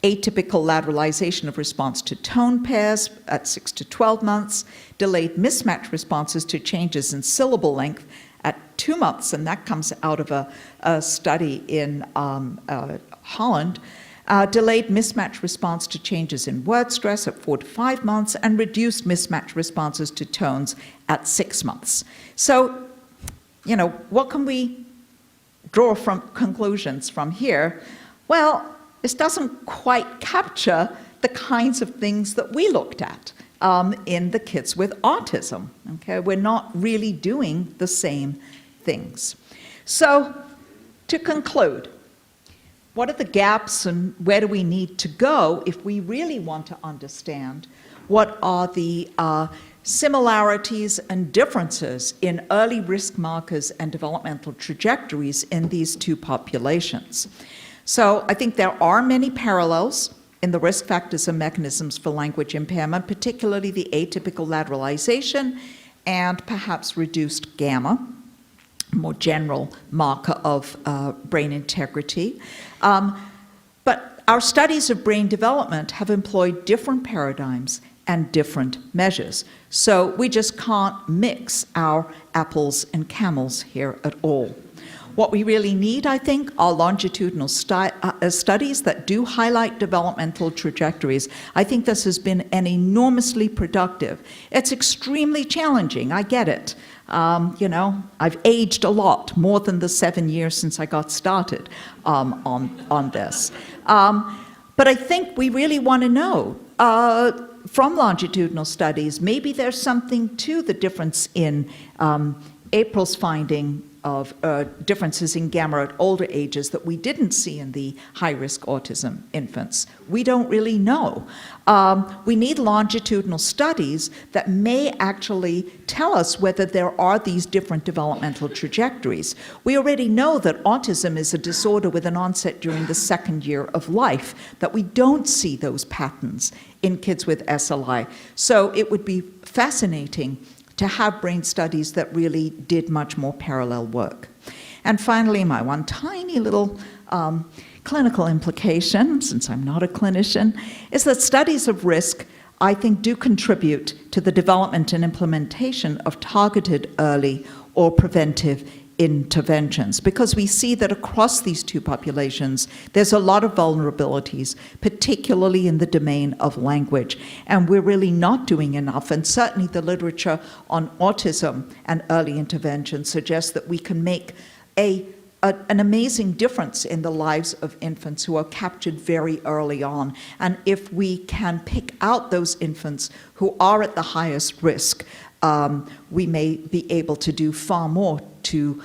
atypical lateralization of response to tone pairs at 6 to 12 months, delayed mismatch responses to changes in syllable length at 2 months, and that comes out of a study in Holland, delayed mismatch response to changes in word stress at 4 to 5 months, and reduced mismatch responses to tones at 6 months. So, you know, what can we draw from conclusions from here? Well, this doesn't quite capture the kinds of things that we looked at in the kids with autism. Okay, we're not really doing the same things. So, to conclude, what are the gaps and where do we need to go if we really want to understand what are the similarities and differences in early risk markers and developmental trajectories in these two populations? So I think there are many parallels in the risk factors and mechanisms for language impairment, particularly the atypical lateralization and perhaps reduced gamma, more general marker of brain integrity. But our studies of brain development have employed different paradigms and different measures. So we just can't mix our apples and camels here at all. What we really need, I think, are longitudinal studies that do highlight developmental trajectories. I think this has been an enormously productive. It's extremely challenging, I get it. You know, I've aged a lot, more than the 7 years since I got started on this. But I think we really want to know from longitudinal studies, maybe there's something to the difference in April's finding of differences in gamma at older ages that we didn't see in the high-risk autism infants. We don't really know. We need longitudinal studies that may actually tell us whether there are these different developmental trajectories. We already know that autism is a disorder with an onset during the 2nd year of life, that we don't see those patterns in kids with SLI. So it would be fascinating to have brain studies that really did much more parallel work. And finally, my one tiny little clinical implication, since I'm not a clinician, is that studies of risk, I think, do contribute to the development and implementation of targeted early or preventive interventions, because we see that across these two populations, there's a lot of vulnerabilities, particularly in the domain of language, and we're really not doing enough. And certainly the literature on autism and early intervention suggests that we can make an amazing difference in the lives of infants who are captured very early on. And if we can pick out those infants who are at the highest risk, we may be able to do far more to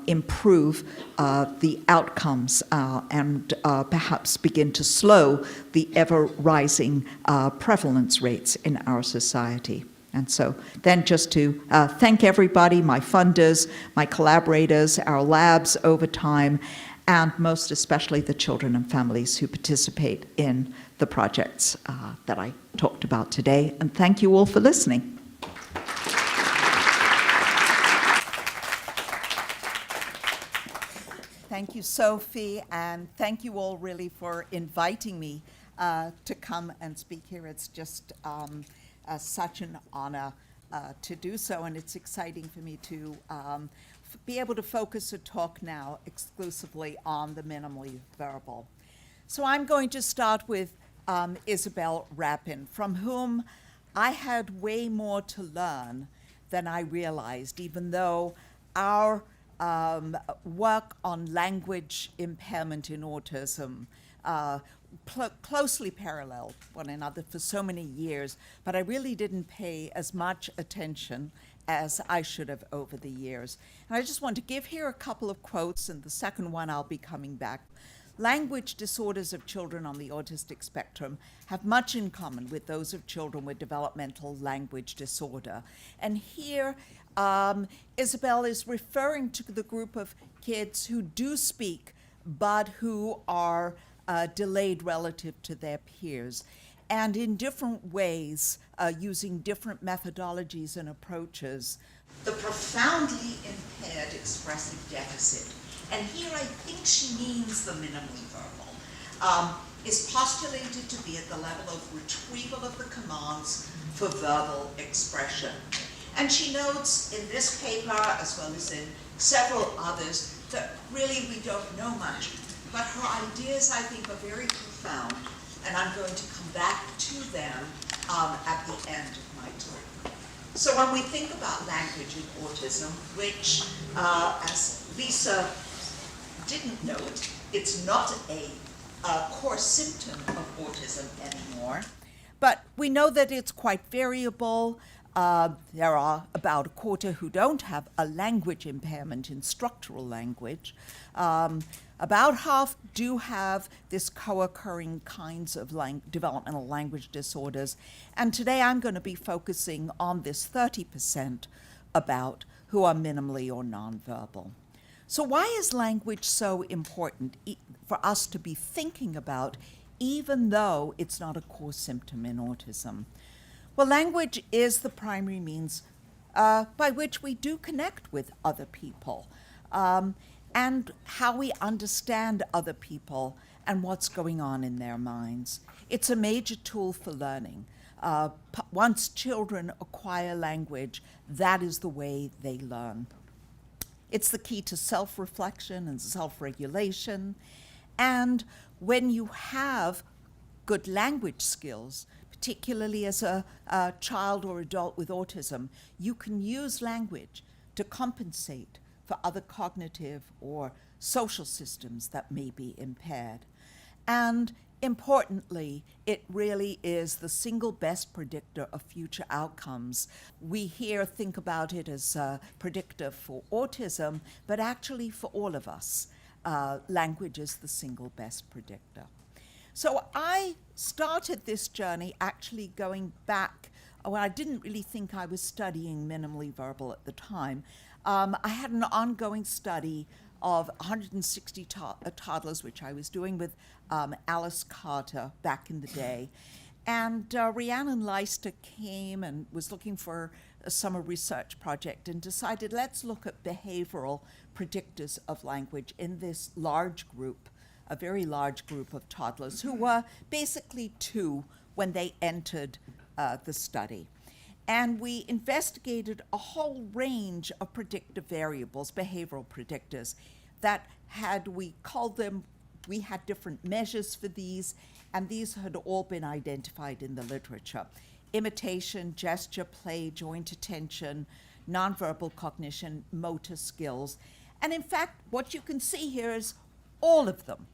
improve the outcomes and perhaps begin to slow the ever-rising prevalence rates in our society. And so then just to thank everybody, my funders, my collaborators, our labs over time, and most especially the children and families who participate in the projects that I talked about today. And thank you all for listening. Thank you, Sophie, and thank you all really for inviting me to come and speak here. It's just such an honor to do so, and it's exciting for me to be able to focus a talk now exclusively on the minimally verbal. So I'm going to start with Isabel Rapin, from whom I had way more to learn than I realized, even though our work on language impairment in autism closely paralleled one another for so many years, but I really didn't pay as much attention as I should have over the years. And I just want to give here a couple of quotes, and the second one I'll be coming back. Language disorders of children on the autistic spectrum have much in common with those of children with developmental language disorder. And here, Isabel is referring to the group of kids who do speak, but who are delayed relative to their peers, and in different ways, using different methodologies and approaches. The profoundly impaired expressive deficit, and here I think she means the minimally verbal, is postulated to be at the level of retrieval of the commands for verbal expression. And she notes in this paper, as well as in several others, that really we don't know much, but her ideas, I think, are very profound, and I'm going to come back to them at the end of my talk. So when we think about language in autism, which, as Lisa didn't note, it's not a core symptom of autism anymore, but we know that it's quite variable. There are about a quarter who don't have a language impairment in structural language. About half do have this co-occurring kinds of developmental language disorders. And today I'm going to be focusing on this 30% about who are minimally or nonverbal. So why is language so important for us to be thinking about, even though it's not a core symptom in autism? Well, language is the primary means by which we do connect with other people, and how we understand other people and what's going on in their minds. It's a major tool for learning. Once children acquire language, that is the way they learn. It's the key to self-reflection and self-regulation. And when you have good language skills, particularly as a child or adult with autism, you can use language to compensate for other cognitive or social systems that may be impaired. And importantly, it really is the single best predictor of future outcomes. We here think about it as a predictor for autism, but actually for all of us, language is the single best predictor. So I started this journey actually going back when I didn't really think I was studying minimally verbal at the time. I had an ongoing study of 160 toddlers, which I was doing with Alice Carter back in the day. And Rhiannon Leister came and was looking for a summer research project and decided, let's look at behavioral predictors of language in this large group a very large group of toddlers who were basically 2 when they entered the study. And we investigated a whole range of predictive variables, behavioral predictors, that we had different measures for these, and these had all been identified in the literature. Imitation, gesture, play, joint attention, nonverbal cognition, motor skills. And in fact, what you can see here is all of them.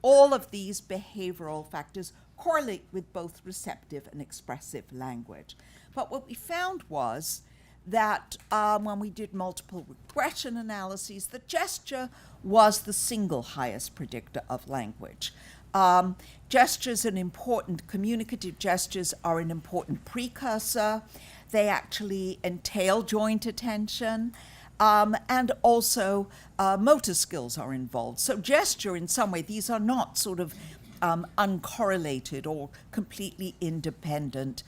All of these behavioral factors correlate with both receptive and expressive language. But what we found was that when we did multiple regression analyses, the gesture was the single highest predictor of language. Gestures and important communicative gestures are an important precursor. They actually entail joint attention, and also motor skills are involved. So gesture, in some way, these are not sort of uncorrelated or completely independent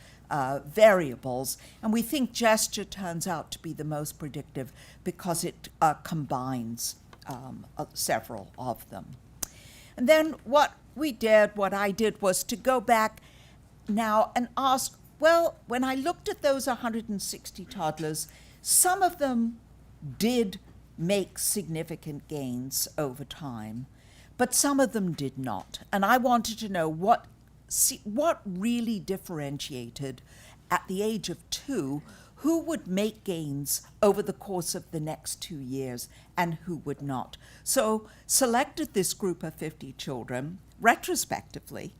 variables. And we think gesture turns out to be the most predictive because it combines several of them. And then what I did was to go back now and ask, well, when I looked at those 160 toddlers, some of them did make significant gains over time, but some of them did not. And I wanted to know what really differentiated at the age of 2 who would make gains over the course of the next 2 years and who would not. So selected this group of 50 children retrospectively,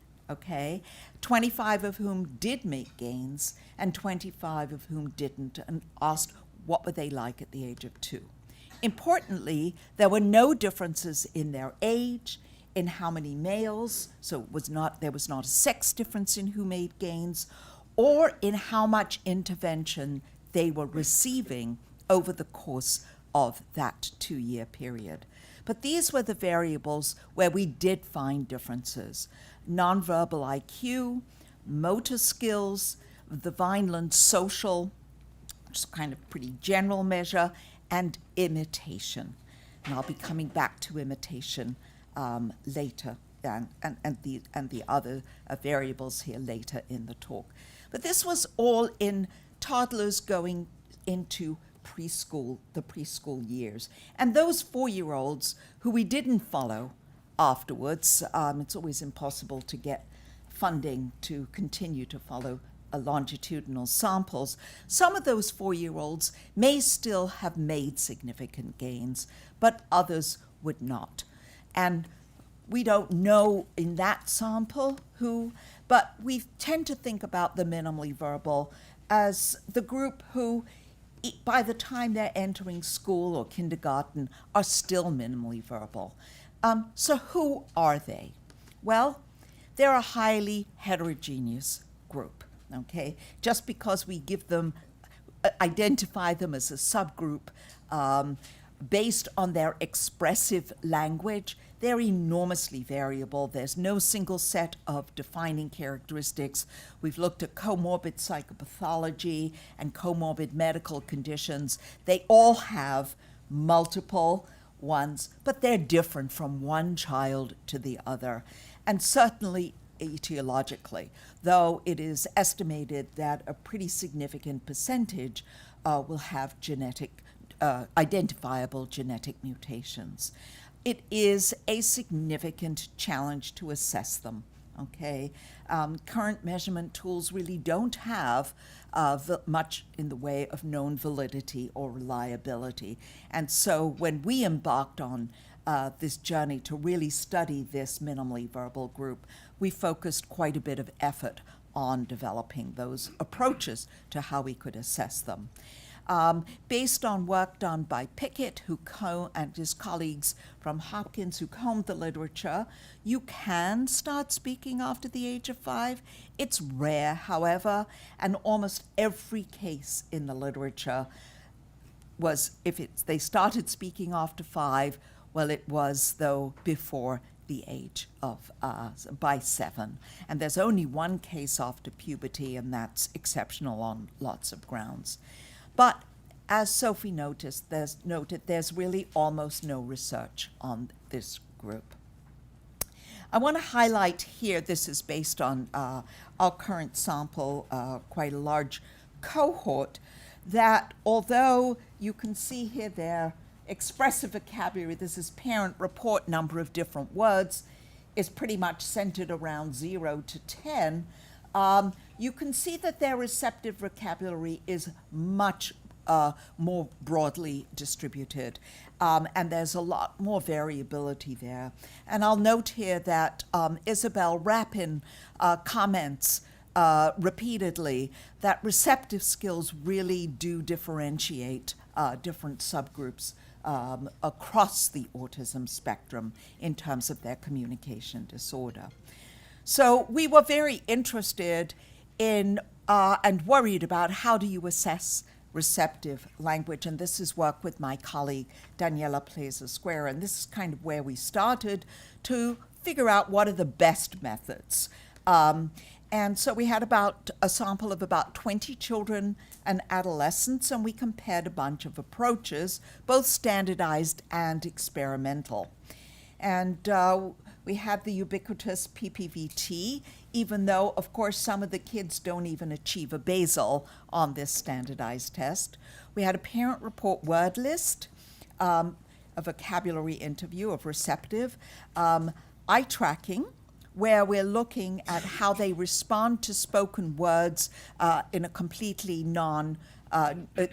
25 of whom did make gains and 25 of whom didn't, and asked what were they like at the age of 2. Importantly, there were no differences in their age, in how many males, so there was not a sex difference in who made gains, or in how much intervention they were receiving over the course of that 2-year period. But these were the variables where we did find differences: nonverbal IQ, motor skills, the Vineland social, which is kind of pretty general measure, and imitation. And I'll be coming back to imitation later, and the other variables here later in the talk. But this was all in toddlers going into preschool, the preschool years. And those 4-year-olds who we didn't follow afterwards, it's always impossible to get funding to continue to follow longitudinal samples. Some of those 4-year-olds may still have made significant gains, but others would not. And we don't know in that sample who, but we tend to think about the minimally verbal as the group who, by the time they're entering school or kindergarten, are still minimally verbal. So who are they? Well, they're a highly heterogeneous group, Just because we identify them as a subgroup based on their expressive language, they're enormously variable. There's no single set of defining characteristics. We've looked at comorbid psychopathology and comorbid medical conditions. They all have multiple ones, but they're different from one child to the other, and certainly etiologically, though it is estimated that a pretty significant percentage will have identifiable genetic mutations. It is a significant challenge to assess them, Current measurement tools really don't have much in the way of known validity or reliability. And so when we embarked on this journey to really study this minimally verbal group, we focused quite a bit of effort on developing those approaches to how we could assess them. Based on work done by Pickett and his colleagues from Hopkins who combed the literature, you can start speaking after the age of 5. It's rare, however, and almost every case in the literature was, they started speaking after 5, well, it was, though, before the age of, by 7. And there's only one case after puberty, and that's exceptional on lots of grounds. But as Sophie noted, there's really almost no research on this group. I want to highlight here, this is based on our current sample, quite a large cohort, that although you can see here their expressive vocabulary, this is parent report number of different words, is pretty much centered around 0 to 10, you can see that their receptive vocabulary is much more broadly distributed. And there's a lot more variability there. And I'll note here that Isabel Rappin comments repeatedly that receptive skills really do differentiate different subgroups across the autism spectrum in terms of their communication disorder. So we were very interested in and worried about how do you assess receptive language, and this is work with my colleague Daniela Plaza-Square, and this is kind of where we started to figure out what are the best methods. And so we had about a sample of about 20 children and adolescents, and we compared a bunch of approaches, both standardized and experimental. And we had the ubiquitous PPVT, even though, of course, some of the kids don't even achieve a basal on this standardized test. We had a parent report word list, a vocabulary interview of receptive, eye tracking, where we're looking at how they respond to spoken words in a completely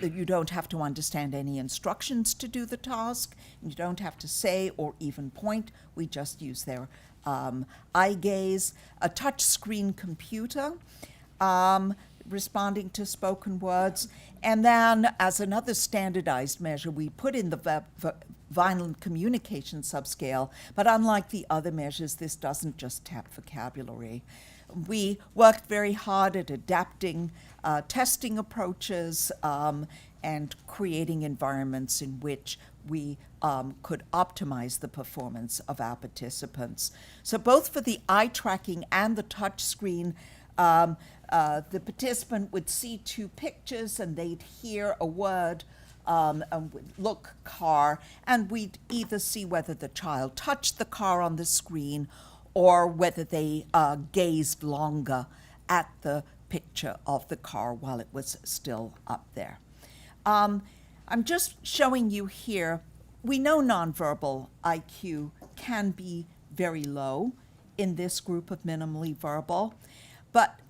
you don't have to understand any instructions to do the task. You don't have to say or even point. We just use their eye gaze. A touch screen computer responding to spoken words. And then as another standardized measure, we put in the Vineland communication subscale, but unlike the other measures, this doesn't just tap vocabulary. We worked very hard at adapting testing approaches and creating environments in which we could optimize the performance of our participants. So both for the eye tracking and the touch screen, the participant would see two pictures and they'd hear a word, look car, and we'd either see whether the child touched the car on the screen or whether they gazed longer at the picture of the car while it was still up there. I'm just showing you here, we know nonverbal IQ can be very low in this group of minimally verbal,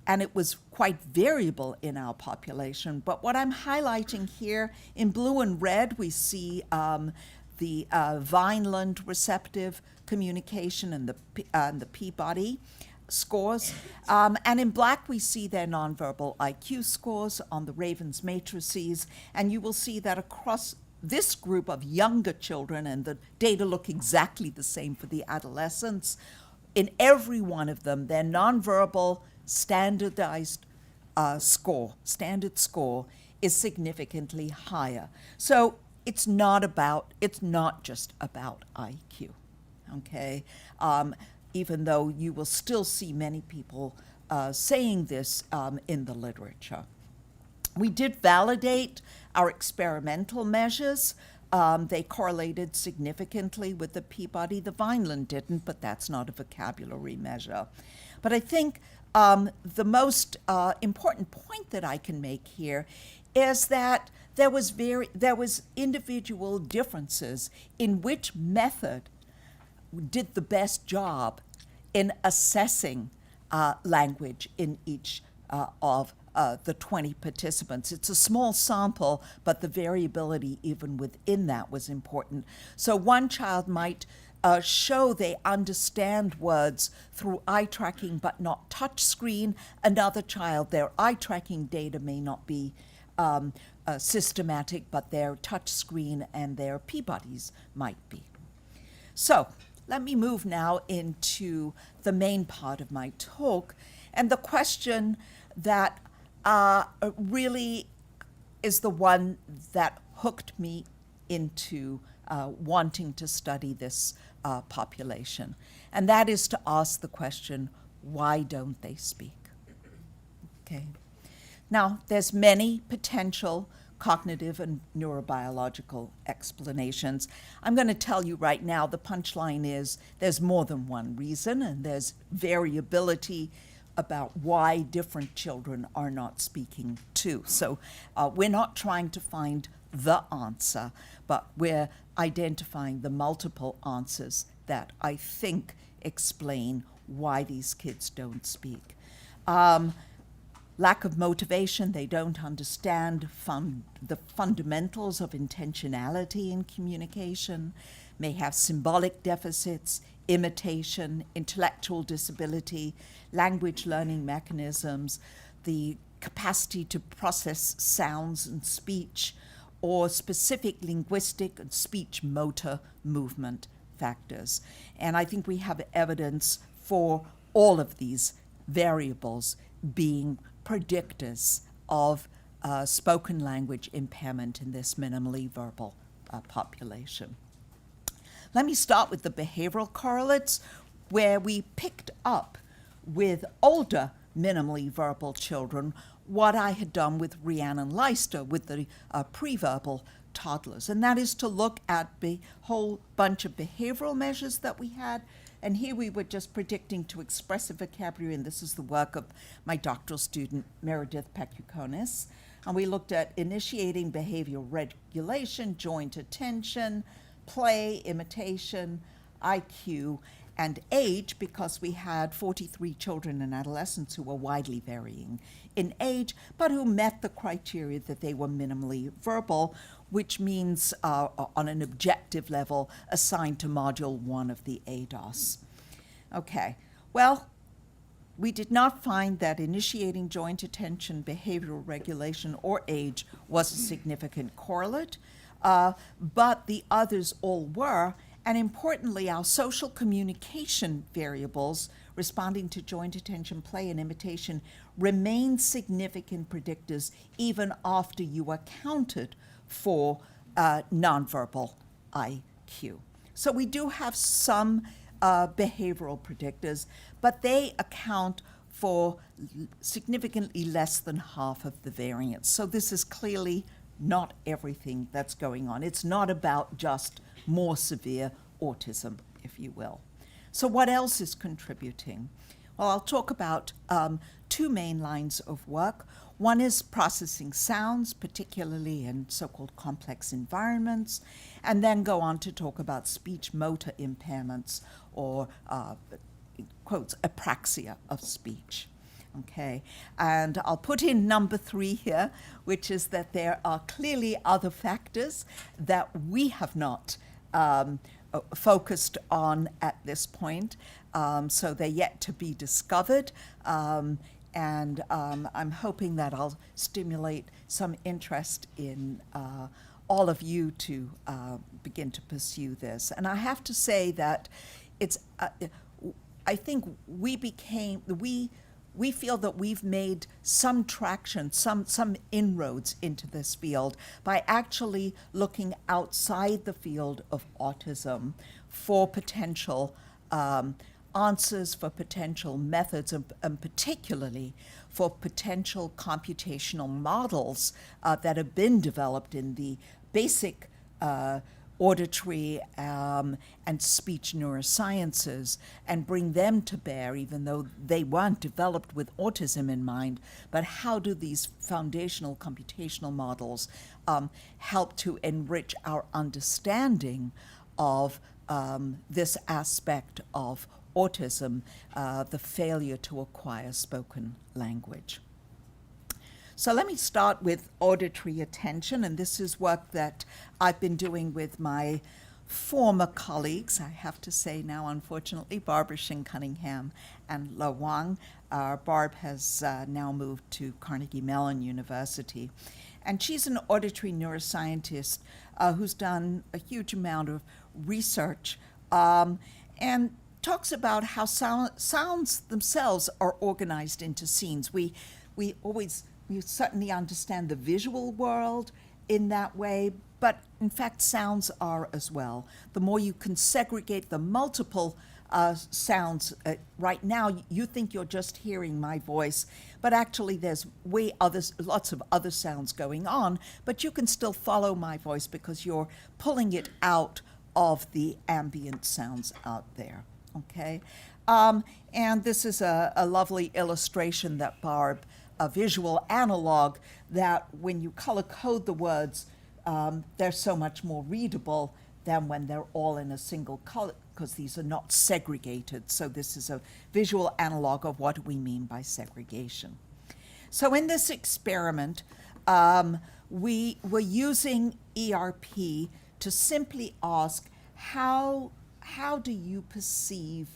and it was quite variable in our population. But what I'm highlighting here in blue and red, we see the Vineland receptive communication and the Peabody scores. And in black, we see their nonverbal IQ scores on the Raven's matrices. And you will see that across this group of younger children, and the data look exactly the same for the adolescents, in every one of them, their nonverbal standardized standard score is significantly higher. So it's not just about IQ, okay? Even though you will still see many people saying this in the literature. We did validate our experimental measures. They correlated significantly with the Peabody. The Vineland didn't, but that's not a vocabulary measure. But I think the most important point that I can make here is that there was individual differences in which method did the best job in assessing language in each of the 20 participants. It's a small sample, but the variability even within that was important. So one child might show they understand words through eye tracking but not touch screen. Another child, their eye tracking data may not be systematic, but their touch screen and their Peabodys might be. So let me move now into the main part of my talk, and the question that really is the one that hooked me into wanting to study this population, and that is to ask the question, why don't they speak? Okay. Now, there's many potential cognitive and neurobiological explanations. I'm going to tell you right now, the punchline is there's more than one reason, and there's variability about why different children are not speaking too. So we're not trying to find the answer, but we're identifying the multiple answers that I think explain why these kids don't speak. Lack of motivation, they don't understand the fundamentals of intentionality in communication, may have symbolic deficits, imitation, intellectual disability, language learning mechanisms, the capacity to process sounds and speech, or specific linguistic and speech motor movement factors. And I think we have evidence for all of these variables being predictors of spoken language impairment in this minimally verbal population. Let me start with the behavioral correlates, where we picked up with older minimally verbal children what I had done with Rhiannon Leister with the pre-verbal toddlers, and that is to look at the whole bunch of behavioral measures that we had. And here we were just predicting to expressive vocabulary, and this is the work of my doctoral student, Meredith Pekukonis. And we looked at initiating behavioral regulation, joint attention, play, imitation, IQ, and age, because we had 43 children and adolescents who were widely varying in age, but who met the criteria that they were minimally verbal, which means on an objective level assigned to Module 1 of the ADOS. Okay, well, we did not find that initiating joint attention, behavioral regulation, or age was a significant correlate, but the others all were. And importantly, our social communication variables responding to joint attention, play, and imitation remain significant predictors even after you accounted for nonverbal IQ. So we do have some behavioral predictors, but they account for significantly less than half of the variance. So this is clearly not everything that's going on. It's not about just more severe autism, if you will. So what else is contributing? Well, I'll talk about two main lines of work. One is processing sounds, particularly in so-called complex environments, and then go on to talk about speech motor impairments, or quotes, apraxia of speech. Okay, and I'll put in number 3 here, which is that there are clearly other factors that we have not focused on at this point, so they're yet to be discovered, and I'm hoping that I'll stimulate some interest in all of you to begin to pursue this. And I have to say that it's, I think we feel that we've made some traction, some inroads into this field by actually looking outside the field of autism for potential answers, for potential methods, and particularly for potential computational models that have been developed in the basic auditory and speech neurosciences, and bring them to bear, even though they weren't developed with autism in mind. But how do these foundational computational models help to enrich our understanding of this aspect of autism, the failure to acquire spoken language? So let me start with auditory attention, and this is work that I've been doing with my former colleagues, I have to say now, unfortunately, Barbara Shing Cunningham and La Wang. Barb has now moved to Carnegie Mellon University, and she's an auditory neuroscientist who's done a huge amount of research and talks about how sounds themselves are organized into scenes. We certainly understand the visual world in that way, but in fact sounds are as well. The more you can segregate the multiple sounds. Right now, you think you're just hearing my voice, but actually there's lots of other sounds going on, but you can still follow my voice because you're pulling it out of the ambient sounds out there, okay? And this is a lovely illustration that Barb, a visual analog, that when you color code the words, they're so much more readable than when they're all in a single color, because these are not segregated. So this is a visual analog of what we mean by segregation. So in this experiment, we were using ERP to simply ask, how do you perceive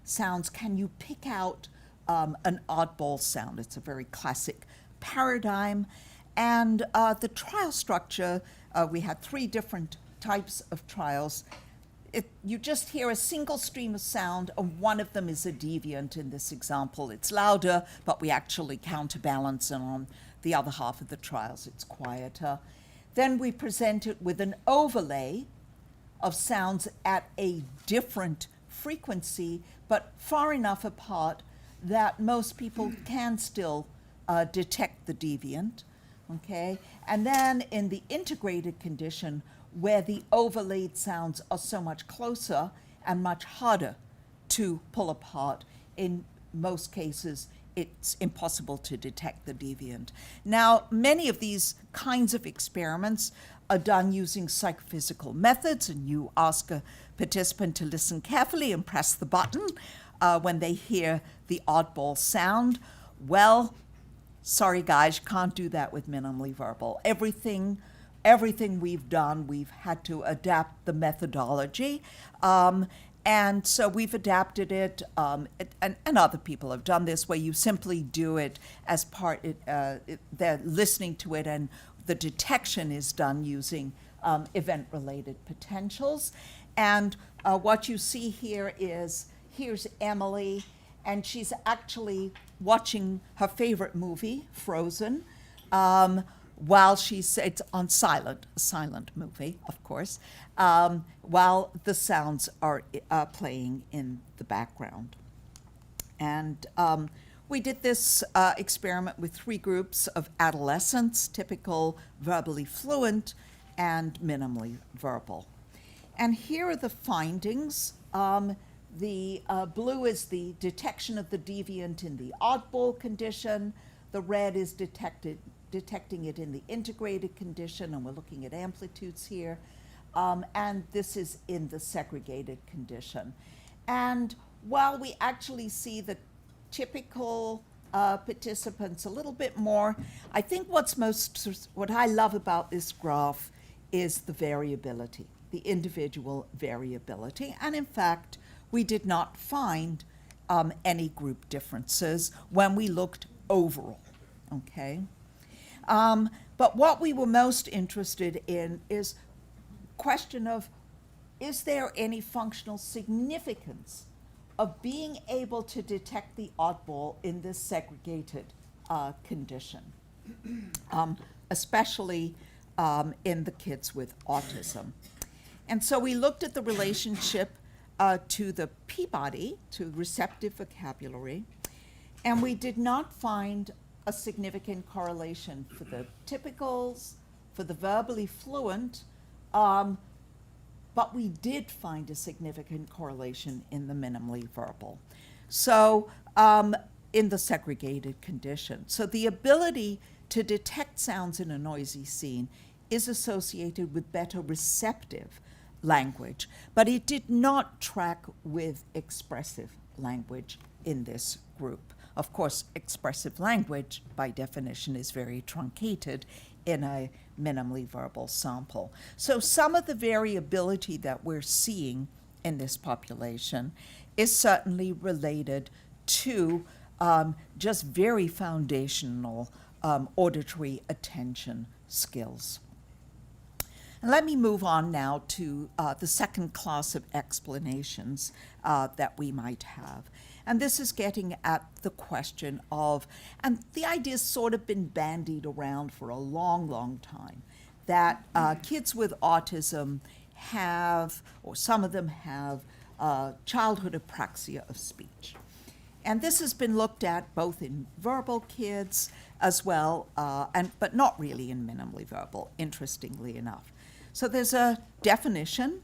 sounds? Can you pick out an oddball sound? It's a very classic paradigm. And the trial structure, we had 3 different types of trials. You just hear a single stream of sound, and one of them is a deviant. In this example, it's louder, but we actually counterbalance, and on the other half of the trials, it's quieter. Then we present it with an overlay of sounds at a different frequency, but far enough apart that most people can still detect the deviant, okay? And then in the integrated condition, where the overlaid sounds are so much closer and much harder to pull apart, in most cases, it's impossible to detect the deviant. Now, many of these kinds of experiments are done using psychophysical methods, and you ask a participant to listen carefully and press the button when they hear the oddball sound. Well, sorry guys, you can't do that with minimally verbal. Everything we've done, we've had to adapt the methodology. And so we've adapted it, and other people have done this, where you simply do it as they're listening to it, and the detection is done using event-related potentials. And what you see here here's Emily, and she's actually watching her favorite movie, Frozen, while it's on a silent movie, of course, while the sounds are playing in the background. And we did this experiment with 3 groups of adolescents, typical verbally fluent and minimally verbal. And here are the findings. The blue is the detection of the deviant in the oddball condition. The red is detecting it in the integrated condition, and we're looking at amplitudes here. And this is in the segregated condition. And while we actually see the typical participants a little bit more, I think what I love about this graph is the variability, the individual variability. And in fact, we did not find any group differences when we looked overall, okay? But what we were most interested in is question of, is there any functional significance of being able to detect the oddball in this segregated condition, especially in the kids with autism. And so we looked at the relationship to the Peabody, to receptive vocabulary, and we did not find a significant correlation for the typicals, for the verbally fluent, but we did find a significant correlation in the minimally verbal. So in the segregated condition. So the ability to detect sounds in a noisy scene is associated with better receptive language, but it did not track with expressive language in this group. Of course, expressive language, by definition, is very truncated in a minimally verbal sample. So some of the variability that we're seeing in this population is certainly related to just very foundational auditory attention skills. And let me move on now to the second class of explanations that we might have. And this is getting at the question of, and the idea's sort of been bandied around for a long, long time, that kids with autism have, or some of them have, childhood apraxia of speech. And this has been looked at both in verbal kids as well, but not really in minimally verbal, interestingly enough. So there's a definition,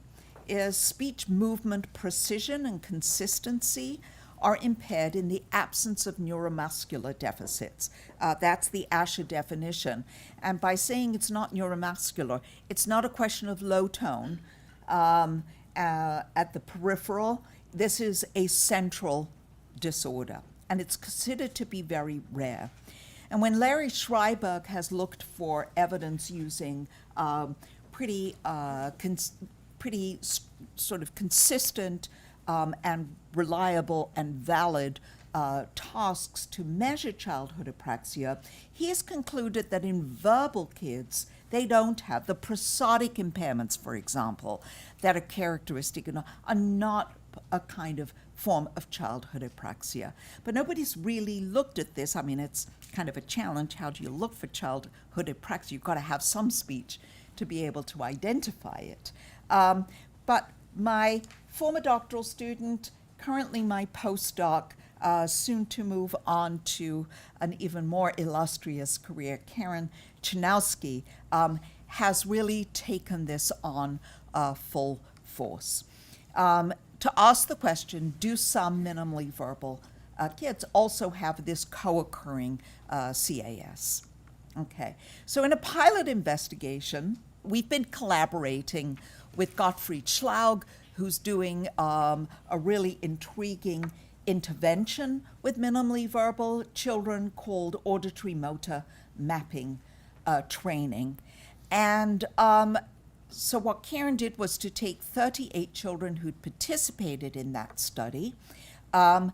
is speech movement precision and consistency are impaired in the absence of neuromuscular deficits. That's the ASHA definition. And by saying it's not neuromuscular, it's not a question of low tone at the peripheral. This is a central disorder, and it's considered to be very rare. And when Larry Schreiberg has looked for evidence using pretty sort of consistent and reliable and valid tasks to measure childhood apraxia, he has concluded that in verbal kids, they don't have the prosodic impairments, for example, that are characteristic and are not a kind of form of childhood apraxia. But nobody's really looked at this. I mean, it's kind of a challenge. How do you look for childhood apraxia? You've got to have some speech to be able to identify it. But my former doctoral student, currently my postdoc, soon to move on to an even more illustrious career, Karen Chinowski, has really taken this on full force. To ask the question, do some minimally verbal kids also have this co-occurring CAS? Okay, so in a pilot investigation, we've been collaborating with Gottfried Schlaug, who's doing a really intriguing intervention with minimally verbal children called auditory motor mapping training. And so what Karen did was to take 38 children who'd participated in that study, and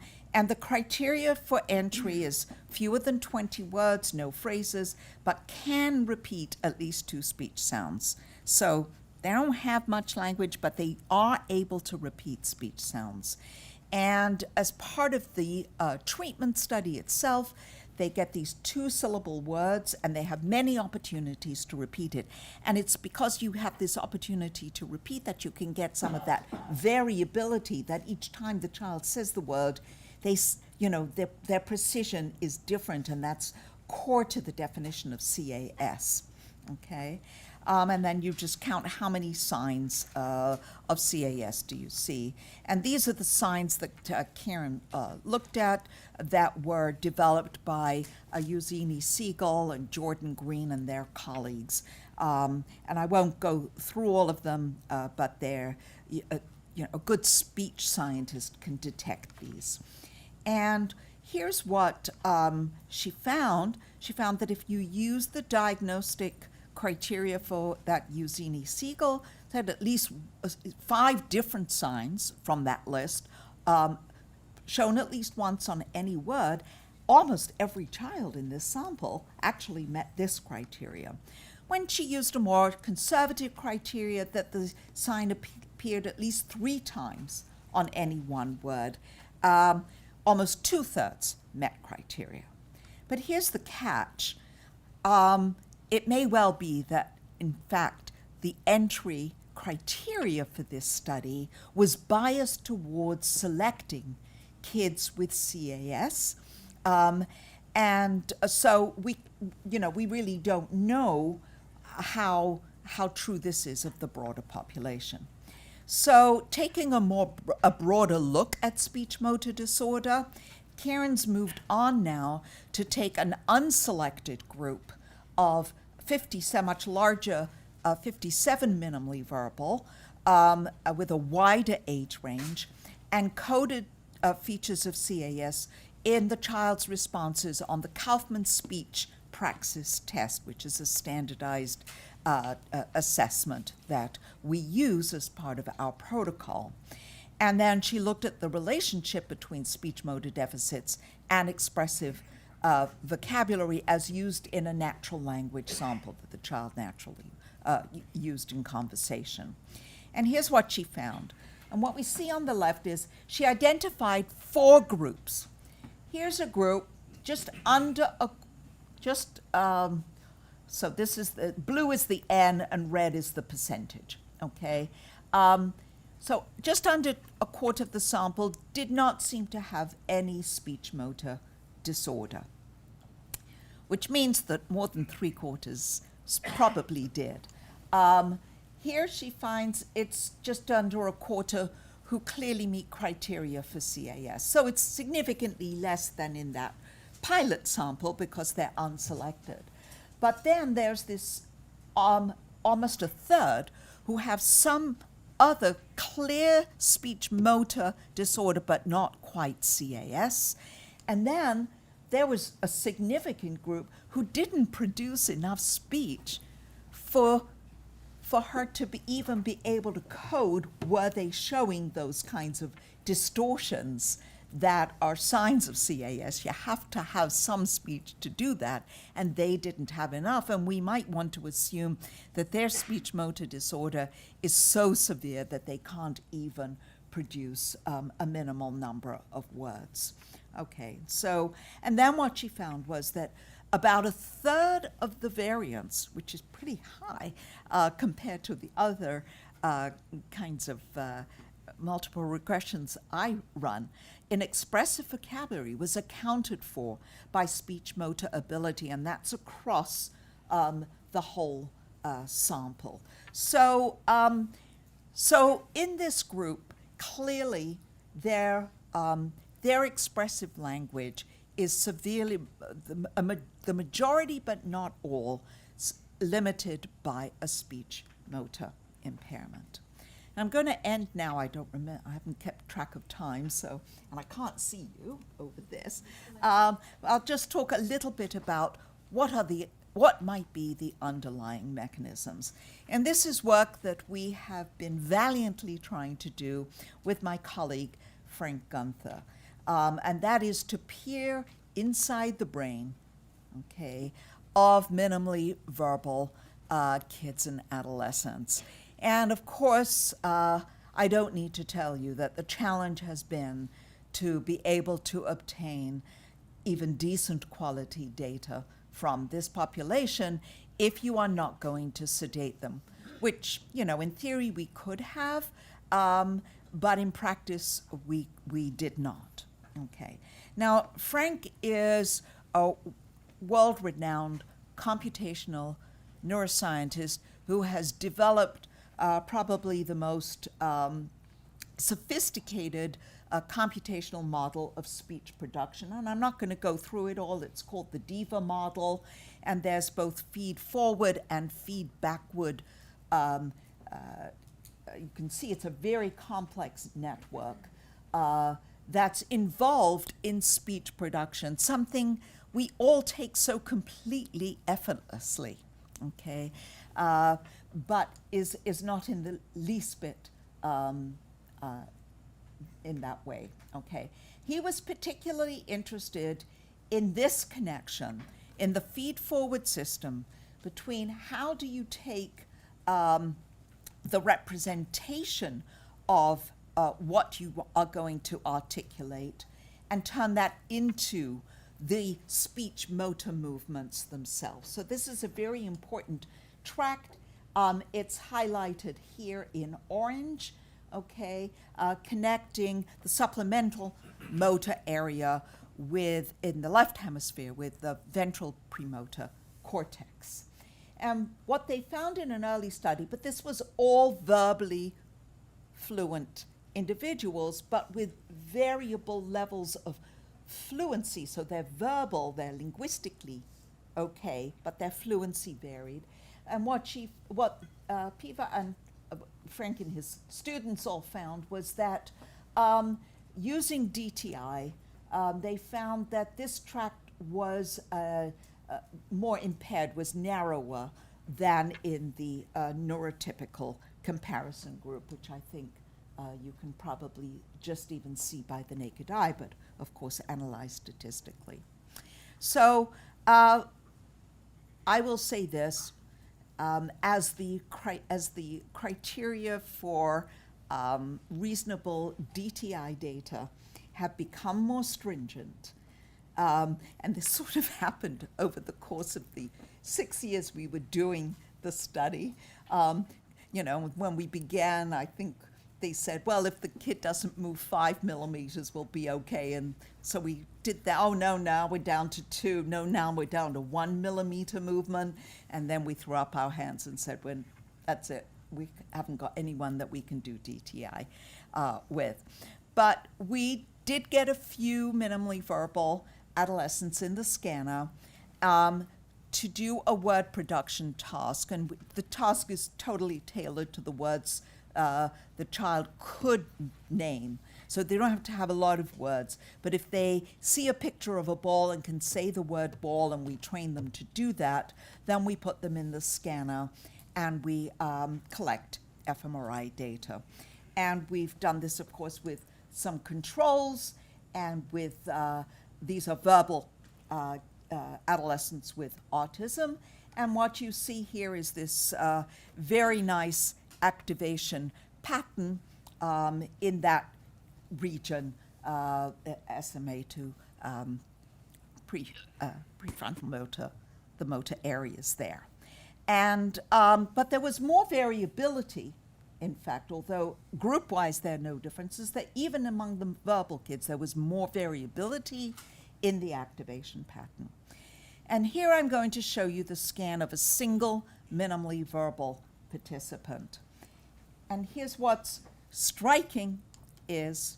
the criteria for entry is fewer than 20 words, no phrases, but can repeat at least 2 speech sounds. So they don't have much language, but they are able to repeat speech sounds. And as part of the treatment study itself, they get these 2-syllable words, and they have many opportunities to repeat it. And it's because you have this opportunity to repeat that you can get some of that variability, that each time the child says the word, their precision is different, and that's core to the definition of CAS, okay? And then you just count how many signs of CAS do you see. And these are the signs that Karen looked at that were developed by Eugenie Siegel and Jordan Green and their colleagues. And I won't go through all of them, but they're, a good speech scientist can detect these. And here's what she found. She found that if you use the diagnostic criteria for that Eugenie Siegel, had at least 5 different signs from that list, shown at least once on any word. Almost every child in this sample actually met this criteria. When she used a more conservative criteria, that the sign appeared at least 3 times on any one word, almost 2/3 met criteria. But here's the catch. It may well be that, in fact, the entry criteria for this study was biased towards selecting kids with CAS. And so we really don't know how true this is of the broader population. So taking a broader look at speech motor disorder, Karen's moved on now to take an unselected group of 50, so much larger, 57 minimally verbal, with a wider age range, and coded features of CAS in the child's responses on the Kaufman Speech Praxis Test, which is a standardized assessment that we use as part of our protocol. And then she looked at the relationship between speech motor deficits and expressive vocabulary as used in a natural language sample that the child naturally used in conversation. And here's what she found. And what we see on the left is she identified 4 groups. Here's a group just under so this is the blue is the N and red is the percentage, okay? So just under a quarter of the sample did not seem to have any speech motor disorder, which means that more than 3/4 probably did. Here she finds it's just under a quarter who clearly meet criteria for CAS. So it's significantly less than in that pilot sample because they're unselected. But then there's this almost a third who have some other clear speech motor disorder, but not quite CAS. And then there was a significant group who didn't produce enough speech for her to even be able to code, were they showing those kinds of distortions that are signs of CAS. You have to have some speech to do that, and they didn't have enough. And we might want to assume that their speech motor disorder is so severe that they can't even produce a minimal number of words. Okay, so, and then what she found was that about a third of the variance, which is pretty high compared to the other kinds of multiple regressions I run, in expressive vocabulary was accounted for by speech motor ability, and that's across the whole sample. So, so in this group, clearly their expressive language is severely, the majority but not all, limited by a speech motor impairment. And I'm going to end now. I don't remember, I haven't kept track of time, so, and I can't see you over this. I'll just talk a little bit about what might be the underlying mechanisms. And this is work that we have been valiantly trying to do with my colleague, Frank Gunther. And that is to peer inside the brain, okay, of minimally verbal kids and adolescents. And of course, I don't need to tell you that the challenge has been to be able to obtain even decent quality data from this population if you are not going to sedate them, which, you know, in theory we could have, but in practice we did not. Okay. Now, Frank is a world-renowned computational neuroscientist who has developed probably the most sophisticated computational model of speech production. And I'm not going to go through it all. It's called the DIVA model. And there's both feed-forward and feed-backward. You can see it's a very complex network that's involved in speech production, something we all take so completely effortlessly, okay, but is not in the least bit in that way, okay. He was particularly interested in this connection, in the feed-forward system between how do you take the representation of what you are going to articulate and turn that into the speech motor movements themselves. So this is a very important tract. It's highlighted here in orange, okay, connecting the supplemental motor area with, in the left hemisphere, with the ventral premotor cortex. And what they found in an early study, but this was all verbally fluent individuals, but with variable levels of fluency. So they're verbal, they're linguistically okay, but their fluency varied. And what Piva and Frank and his students all found was that using DTI, they found that this tract was more impaired, was narrower than in the neurotypical comparison group, which I think you can probably just even see by the naked eye, but of course analyze statistically. So I will say this, as the criteria for reasonable DTI data have become more stringent, and this sort of happened over the course of the 6 years we were doing the study. You know, when we began, I think they said, well, if the kid doesn't move 5 millimeters, we'll be okay. And so we did that. Oh, no, now we're down to 2. No, now we're down to 1 millimeter movement. And then we threw up our hands and said, well, that's it. We haven't got anyone that we can do DTI with. But we did get a few minimally verbal adolescents in the scanner to do a word production task. And the task is totally tailored to the words the child could name. So they don't have to have a lot of words. But if they see a picture of a ball and can say the word ball, and we train them to do that, then we put them in the scanner and we collect fMRI data. And we've done this, of course, with some controls and with, these are verbal adolescents with autism. And what you see here is this very nice activation pattern in that region, SMA to prefrontal motor, the motor areas there. And, but there was more variability, in fact, although group-wise there are no differences, that even among the verbal kids there was more variability in the activation pattern. And here I'm going to show you the scan of a single minimally verbal participant. And here's what's striking is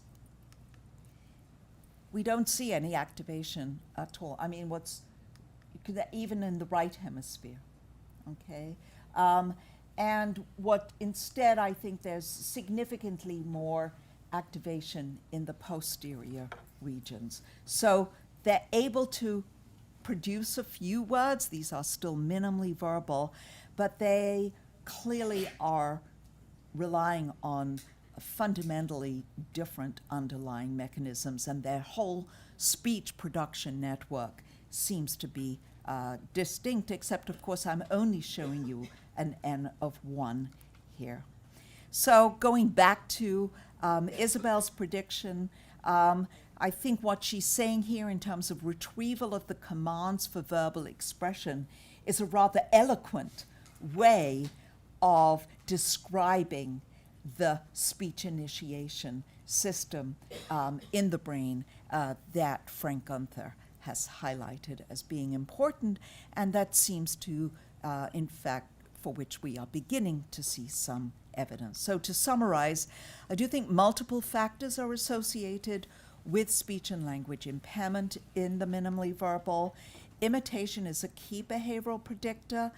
we don't see any activation at all. I mean, even in the right hemisphere, okay? And what instead, I think there's significantly more activation in the posterior regions. So they're able to produce a few words. These are still minimally verbal, but they clearly are relying on fundamentally different underlying mechanisms, and their whole speech production network seems to be distinct, except, of course, I'm only showing you an N of 1 here. So going back to Isabel's prediction, I think what she's saying here in terms of retrieval of the commands for verbal expression is a rather eloquent way of describing the speech initiation system in the brain that Frank Gunther has highlighted as being important, and that seems to, in fact, for which we are beginning to see some evidence. So to summarize, I do think multiple factors are associated with speech and language impairment in the minimally verbal. Imitation is a key behavioral predictor,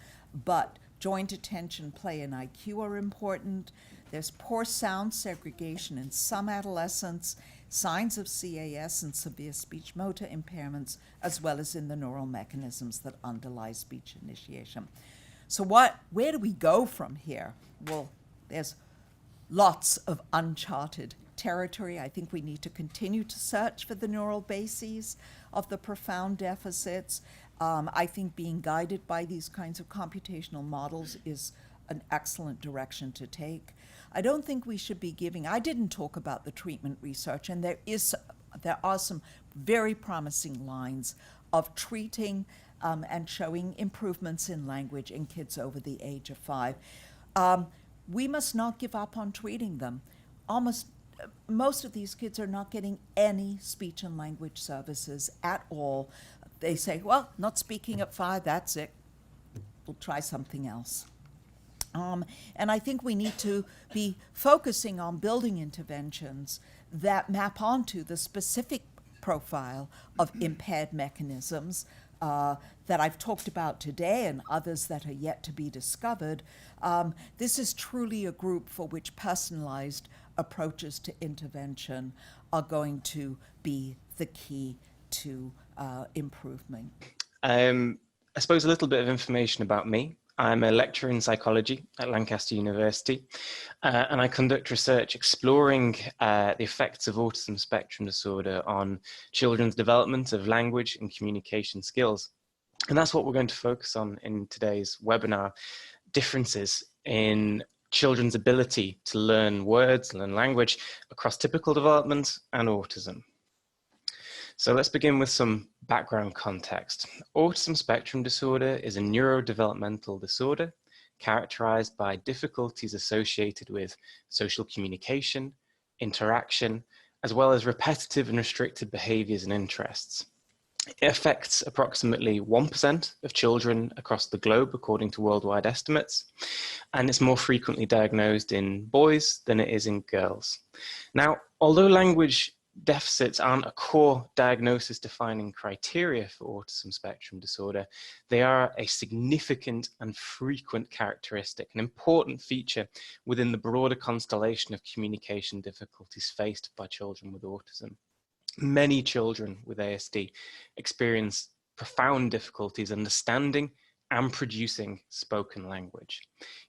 but joint attention, play, and IQ are important. There's poor sound segregation in some adolescents, signs of CAS and severe speech motor impairments, as well as in the neural mechanisms that underlie speech initiation. So where do we go from here? Well, there's lots of uncharted territory. I think we need to continue to search for the neural bases of the profound deficits. I think being guided by these kinds of computational models is an excellent direction to take. I don't think we should be giving, I didn't talk about the treatment research, and there are some very promising lines of treating and showing improvements in language in kids over the age of 5. We must not give up on treating them. Most of these kids are not getting any speech and language services at all. They say, well, not speaking at 5, that's it. We'll try something else. And I think we need to be focusing on building interventions that map onto the specific profile of impaired mechanisms that I've talked about today and others that are yet to be discovered. This is truly a group for which personalized approaches to intervention are going to be the key to improvement. I suppose a little bit of information about me. I'm a lecturer in psychology at Lancaster University, and I conduct research exploring the effects of autism spectrum disorder on children's development of language and communication skills. And that's what we're going to focus on in today's webinar, differences in children's ability to learn words, learn language across typical development and autism. So let's begin with some background context. Autism spectrum disorder is a neurodevelopmental disorder characterized by difficulties associated with social communication, interaction, as well as repetitive and restricted behaviors and interests. It affects approximately 1% of children across the globe, according to worldwide estimates, and it's more frequently diagnosed in boys than it is in girls. Now, although language deficits aren't a core diagnosis defining criteria for autism spectrum disorder, they are a significant and frequent characteristic, an important feature within the broader constellation of communication difficulties faced by children with autism. Many children with ASD experience profound difficulties understanding and producing spoken language.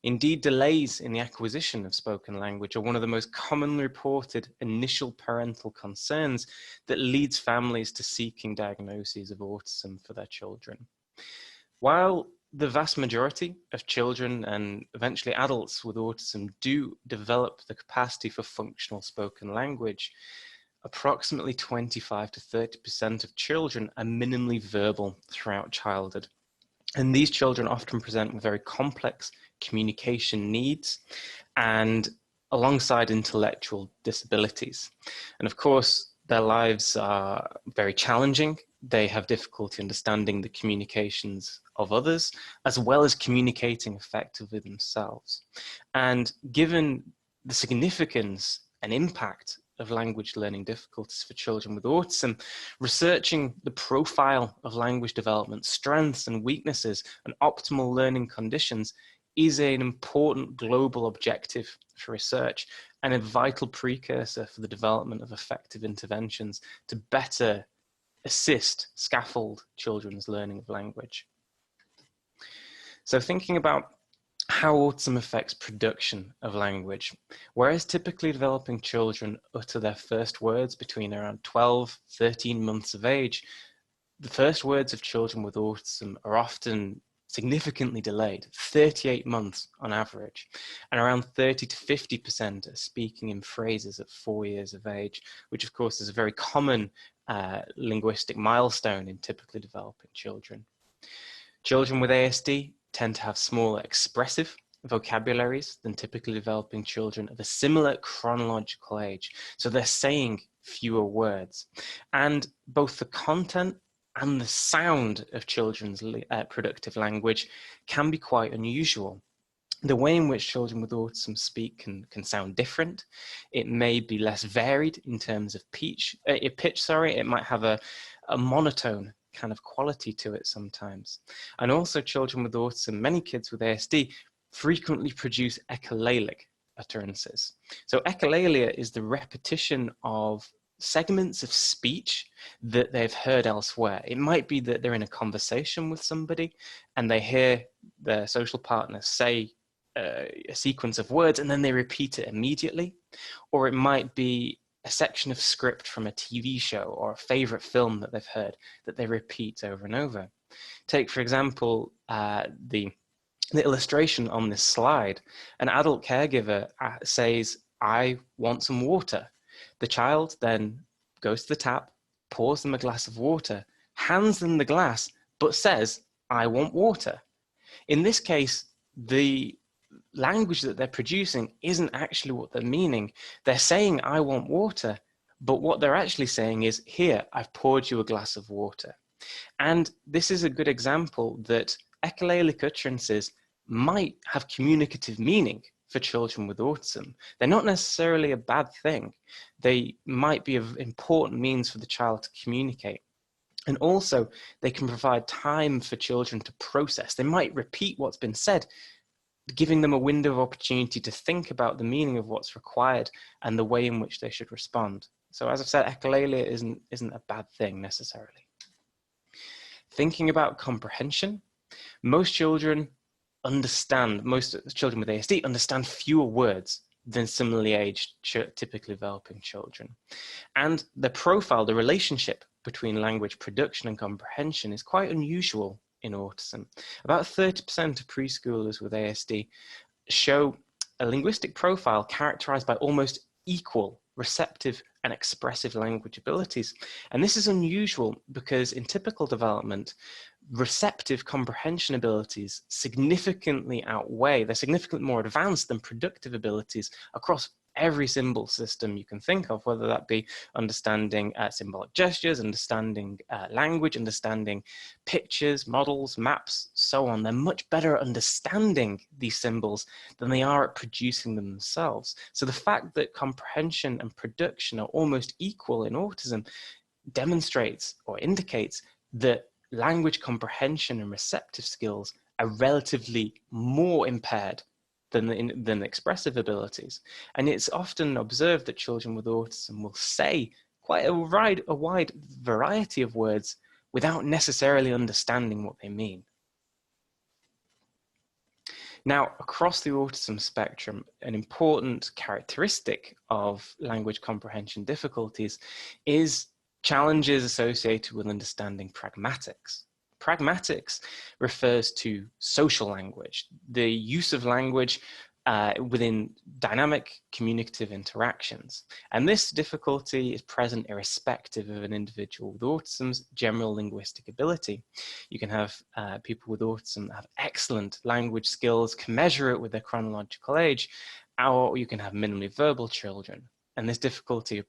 Indeed, delays in the acquisition of spoken language are one of the most commonly reported initial parental concerns that leads families to seeking diagnoses of autism for their children. While the vast majority of children and eventually adults with autism do develop the capacity for functional spoken language, approximately 25 to 30% of children are minimally verbal throughout childhood. And these children often present with very complex communication needs and alongside intellectual disabilities. And of course, their lives are very challenging. They have difficulty understanding the communications of others, as well as communicating effectively themselves. And given the significance and impact of language learning difficulties for children with autism, researching the profile of language development, strengths and weaknesses, and optimal learning conditions is an important global objective for research and a vital precursor for the development of effective interventions to better assist, scaffold children's learning of language. So thinking about how autism affects production of language. Whereas typically developing children utter their first words between around 12, 13 months of age, the first words of children with autism are often significantly delayed, 38 months on average, and around 30 to 50% are speaking in phrases at 4 years of age, which of course is a very common linguistic milestone in typically developing children. Children with ASD tend to have smaller expressive vocabularies than typically developing children of a similar chronological age. So they're saying fewer words. And both the content and the sound of children's productive language can be quite unusual. The way in which children with autism speak can sound different. It may be less varied in terms of pitch. It might have a monotone kind of quality to it sometimes. And also children with autism, many kids with ASD frequently produce echolalic utterances. So echolalia is the repetition of segments of speech that they've heard elsewhere. It might be that they're in a conversation with somebody and they hear their social partner say a sequence of words and then they repeat it immediately. Or it might be a section of script from a TV show or a favorite film that they've heard that they repeat over and over. Take, for example, the illustration on this slide. An adult caregiver says, "I want some water." The child then goes to the tap, pours them a glass of water, hands them the glass, but says, "I want water." In this case, the language that they're producing isn't actually what they're meaning. They're saying, "I want water," but what they're actually saying is, "Here, I've poured you a glass of water." And this is a good example that echolalic utterances might have communicative meaning for children with autism. They're not necessarily a bad thing. They might be an important means for the child to communicate. And also, they can provide time for children to process. They might repeat what's been said, giving them a window of opportunity to think about the meaning of what's required and the way in which they should respond. So as I've said, echolalia isn't a bad thing necessarily. Thinking about comprehension, most children with ASD understand fewer words than similarly aged, typically developing children. And the profile, the relationship between language production and comprehension is quite unusual in autism. About 30% of preschoolers with ASD show a linguistic profile characterized by almost equal receptive and expressive language abilities. And this is unusual because in typical development, receptive comprehension abilities significantly outweigh, they're significantly more advanced than productive abilities across every symbol system you can think of, whether that be understanding symbolic gestures, understanding language, understanding pictures, models, maps, so on. They're much better at understanding these symbols than they are at producing them themselves. So the fact that comprehension and production are almost equal in autism demonstrates or indicates that language comprehension and receptive skills are relatively more impaired than expressive abilities. And it's often observed that children with autism will say quite a wide variety of words without necessarily understanding what they mean. Now, across the autism spectrum, an important characteristic of language comprehension difficulties is challenges associated with understanding pragmatics. Pragmatics refers to social language, the use of language within dynamic communicative interactions. And this difficulty is present irrespective of an individual with autism's general linguistic ability. You can have people with autism that have excellent language skills, commensurate with their chronological age, or you can have minimally verbal children. And this difficulty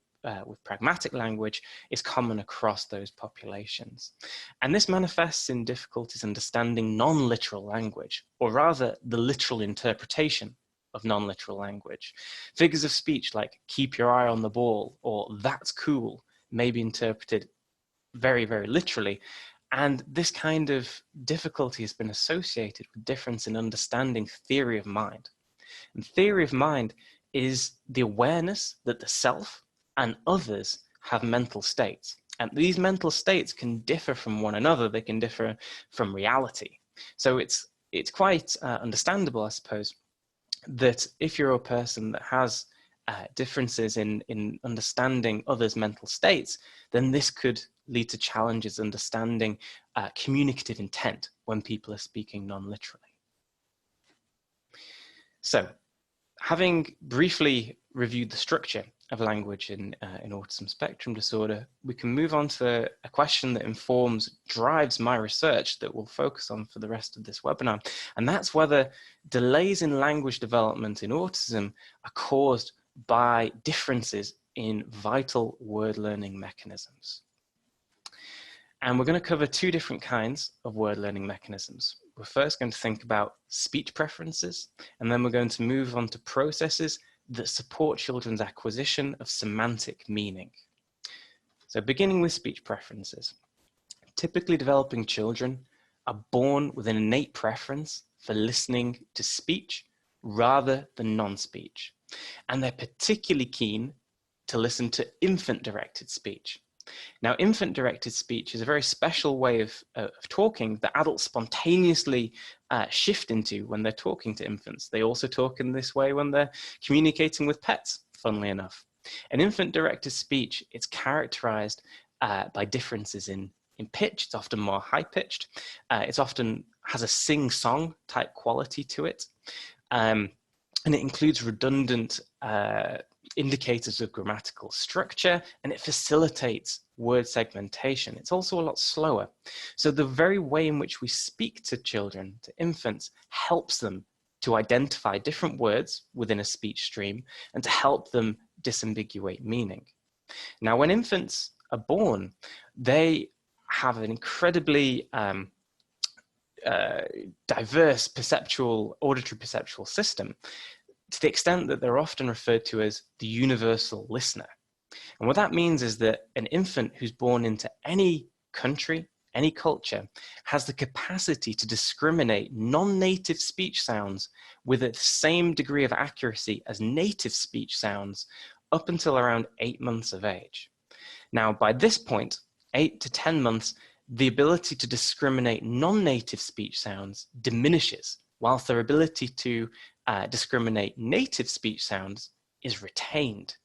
with pragmatic language is common across those populations. And this manifests in difficulties understanding non-literal language, or rather the literal interpretation of non-literal language. Figures of speech like keep your eye on the ball or that's cool may be interpreted very, very literally. And this kind of difficulty has been associated with difference in understanding theory of mind. And theory of mind is the awareness that the self and others have mental states. And these mental states can differ from one another. They can differ from reality. So it's quite understandable, I suppose, that if you're a person that has differences in understanding others' mental states, then this could lead to challenges understanding communicative intent when people are speaking non-literally. So, having briefly reviewed the structure of language in autism spectrum disorder, we can move on to a question that drives my research that we'll focus on for the rest of this webinar. And that's whether delays in language development in autism are caused by differences in vital word learning mechanisms. And we're going to cover two different kinds of word learning mechanisms. We're first going to think about speech preferences, and then we're going to move on to processes that support children's acquisition of semantic meaning. So beginning with speech preferences. Typically developing children are born with an innate preference for listening to speech rather than non-speech. And they're particularly keen to listen to infant-directed speech. Now, infant-directed speech is a very special way of talking that adults spontaneously shift into when they're talking to infants. They also talk in this way when they're communicating with pets, funnily enough. And infant-directed speech, it's characterized by differences in pitch. It's often more high-pitched. It often has a sing-song type quality to it. And it includes redundant indicators of grammatical structure, and it facilitates word segmentation. It's also a lot slower. So the very way in which we speak to children, to infants, helps them to identify different words within a speech stream and to help them disambiguate meaning. Now, when infants are born, they have an incredibly diverse auditory perceptual system, to the extent that they're often referred to as the universal listener. And what that means is that an infant who's born into any country, any culture, has the capacity to discriminate non-native speech sounds with the same degree of accuracy as native speech sounds up until around 8 months of age. Now, by this point, 8 to 10 months, the ability to discriminate non-native speech sounds diminishes, whilst their ability to discriminate native speech sounds is retained.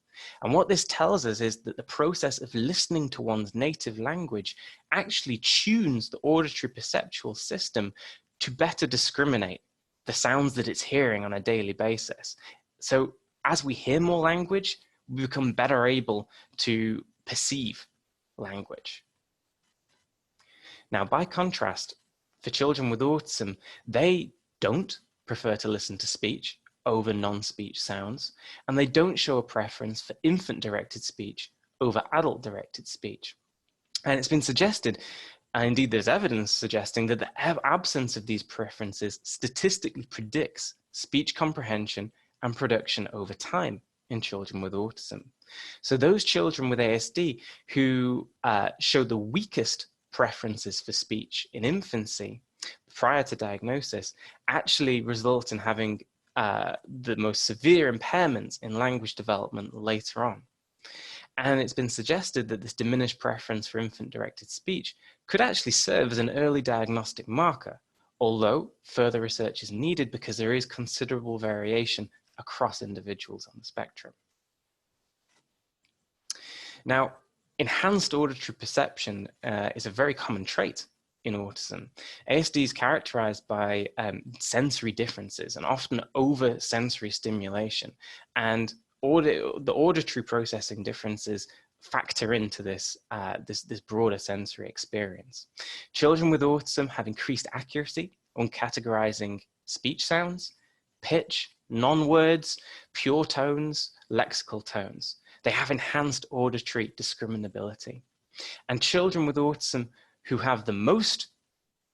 And what this tells us is that the process of listening to one's native language actually tunes the auditory perceptual system to better discriminate the sounds that it's hearing on a daily basis. So as we hear more language, we become better able to perceive language. Now, by contrast, for children with autism, they don't prefer to listen to speech over non-speech sounds, and they don't show a preference for infant-directed speech over adult-directed speech. And it's been suggested, and indeed there's evidence suggesting, that the absence of these preferences statistically predicts speech comprehension and production over time in children with autism. So those children with ASD who show the weakest preferences for speech in infancy prior to diagnosis actually result in having the most severe impairments in language development later on. And it's been suggested that this diminished preference for infant-directed speech could actually serve as an early diagnostic marker, although further research is needed because there is considerable variation across individuals on the spectrum. Now, enhanced auditory perception is a very common trait in autism. ASD is characterized by sensory differences and often over sensory stimulation, and the auditory processing differences factor into this, this broader sensory experience. Children with autism have increased accuracy on categorizing speech sounds, pitch, non-words, pure tones, lexical tones. They have enhanced auditory discriminability. And children with autism who have the most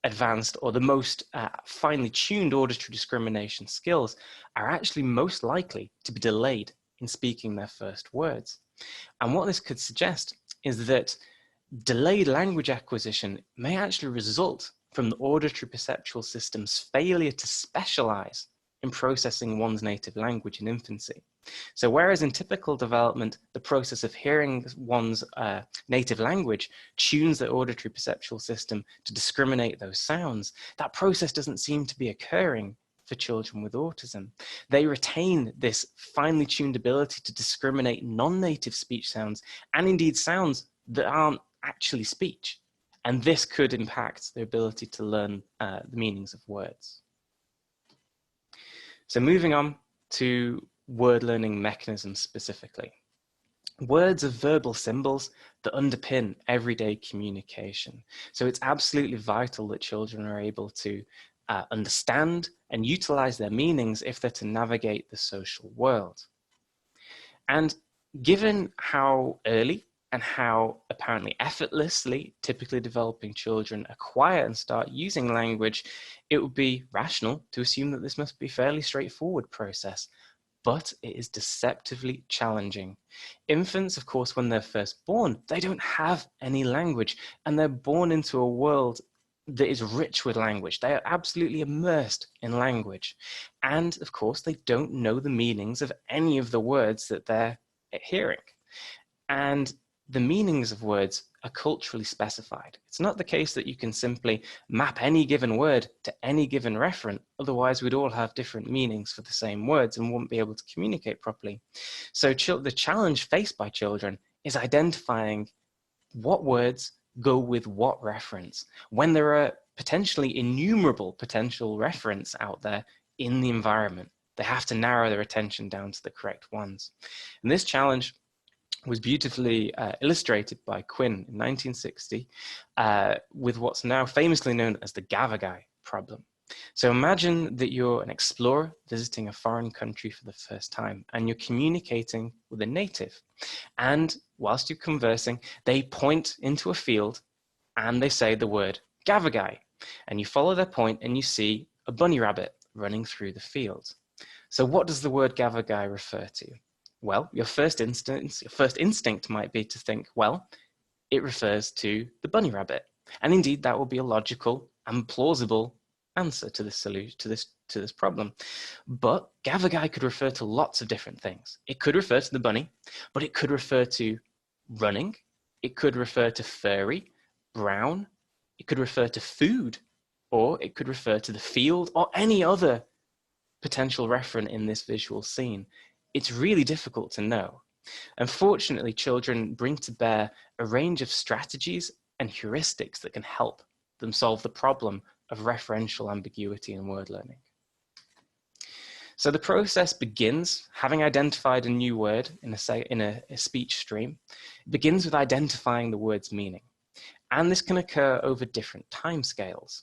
advanced or the most finely tuned auditory discrimination skills are actually most likely to be delayed in speaking their first words. And what this could suggest is that delayed language acquisition may actually result from the auditory perceptual system's failure to specialize in processing one's native language in infancy. So whereas in typical development, the process of hearing one's native language tunes the auditory perceptual system to discriminate those sounds, that process doesn't seem to be occurring for children with autism. They retain this finely tuned ability to discriminate non-native speech sounds and indeed sounds that aren't actually speech. And this could impact their ability to learn the meanings of words. So moving on to word learning mechanisms specifically. Words are verbal symbols that underpin everyday communication. So it's absolutely vital that children are able to understand and utilize their meanings if they're to navigate the social world. And given how early and how apparently effortlessly typically developing children acquire and start using language, it would be rational to assume that this must be a fairly straightforward process, but it is deceptively challenging. Infants, of course, when they're first born, they don't have any language, and they're born into a world that is rich with language. They are absolutely immersed in language. And of course, they don't know the meanings of any of the words that they're hearing. And the meanings of words are culturally specified. It's not the case that you can simply map any given word to any given referent. Otherwise, we'd all have different meanings for the same words and wouldn't be able to communicate properly. So the challenge faced by children is identifying what words go with what reference when there are potentially innumerable potential referents out there in the environment. They have to narrow their attention down to the correct ones. And this challenge was beautifully illustrated by Quinn in 1960 with what's now famously known as the Gavagai problem. So imagine that you're an explorer visiting a foreign country for the first time, and you're communicating with a native. And whilst you're conversing, they point into a field and they say the word Gavagai. And you follow their point and you see a bunny rabbit running through the field. So what does the word Gavagai refer to? Well, your first instinct might be to think, well, it refers to the bunny rabbit. And indeed, that will be a logical and plausible answer to this solution, to this problem. But Gavagai could refer to lots of different things. It could refer to the bunny, but it could refer to running. It could refer to furry, brown. It could refer to food, or it could refer to the field or any other potential referent in this visual scene. It's really difficult to know. Unfortunately, children bring to bear a range of strategies and heuristics that can help them solve the problem of referential ambiguity in word learning. So the process begins, having identified a new word in a speech stream, it begins with identifying the word's meaning. And this can occur over different timescales.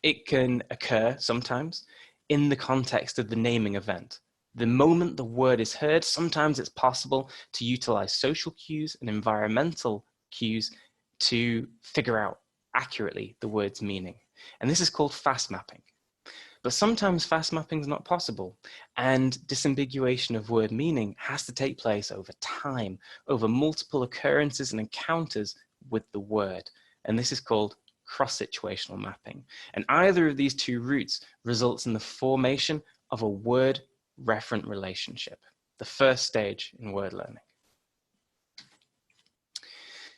It can occur sometimes in the context of the naming event. The moment the word is heard, sometimes it's possible to utilize social cues and environmental cues to figure out accurately the word's meaning. And this is called fast mapping. But sometimes fast mapping is not possible, and disambiguation of word meaning has to take place over time, over multiple occurrences and encounters with the word. And this is called cross-situational mapping. And either of these two routes results in the formation of a word-referent relationship, the first stage in word learning.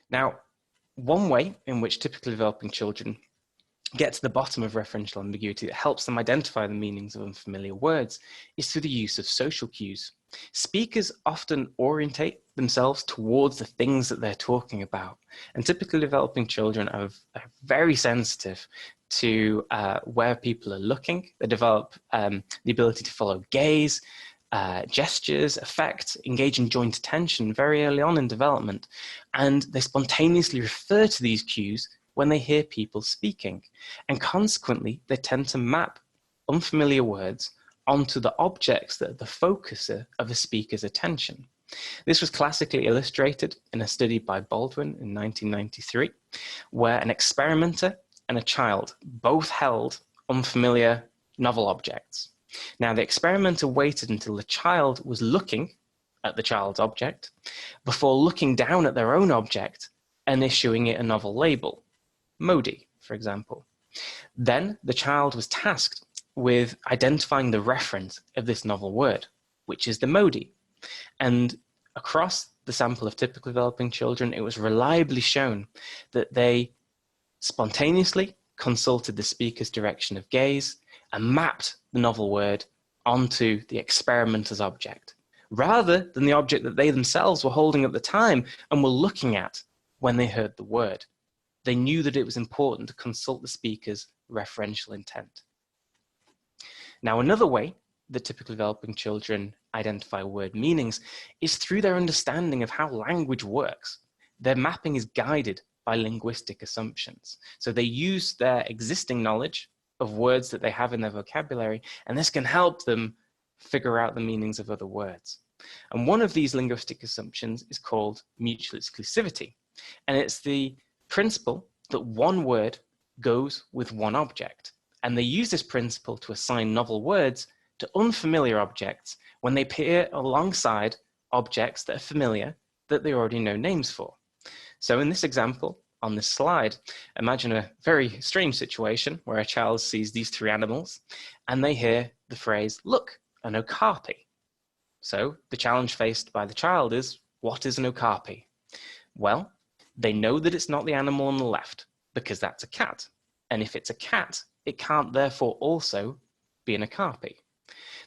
Now, one way in which typically developing children get to the bottom of referential ambiguity that helps them identify the meanings of unfamiliar words is through the use of social cues. Speakers often orientate themselves towards the things that they're talking about, and typically developing children are very sensitive to where people are looking. They develop the ability to follow gaze, gestures, effect, engage in joint attention very early on in development, and they spontaneously refer to these cues when they hear people speaking, and consequently they tend to map unfamiliar words onto the objects that are the focuser of a speaker's attention. This was classically illustrated in a study by Baldwin in 1993, where an experimenter and a child both held unfamiliar novel objects. Now, the experimenter waited until the child was looking at the child's object before looking down at their own object and issuing it a novel label. Modi, for example. Then the child was tasked with identifying the reference of this novel word, which is the Modi. And across the sample of typically developing children, it was reliably shown that they spontaneously consulted the speaker's direction of gaze and mapped the novel word onto the experimenter's object, rather than the object that they themselves were holding at the time and were looking at when they heard the word. They knew that it was important to consult the speaker's referential intent. Now, another way that typically developing children identify word meanings is through their understanding of how language works. Their mapping is guided by linguistic assumptions. So they use their existing knowledge of words that they have in their vocabulary, and this can help them figure out the meanings of other words. And one of these linguistic assumptions is called mutual exclusivity. And it's the principle that one word goes with one object. And they use this principle to assign novel words to unfamiliar objects when they appear alongside objects that are familiar that they already know names for. So in this example, on this slide, imagine a very strange situation where a child sees these three animals and they hear the phrase, "Look, an okapi." So the challenge faced by the child is, what is an okapi? Well, they know that it's not the animal on the left because that's a cat. And if it's a cat, it can't therefore also be an okapi.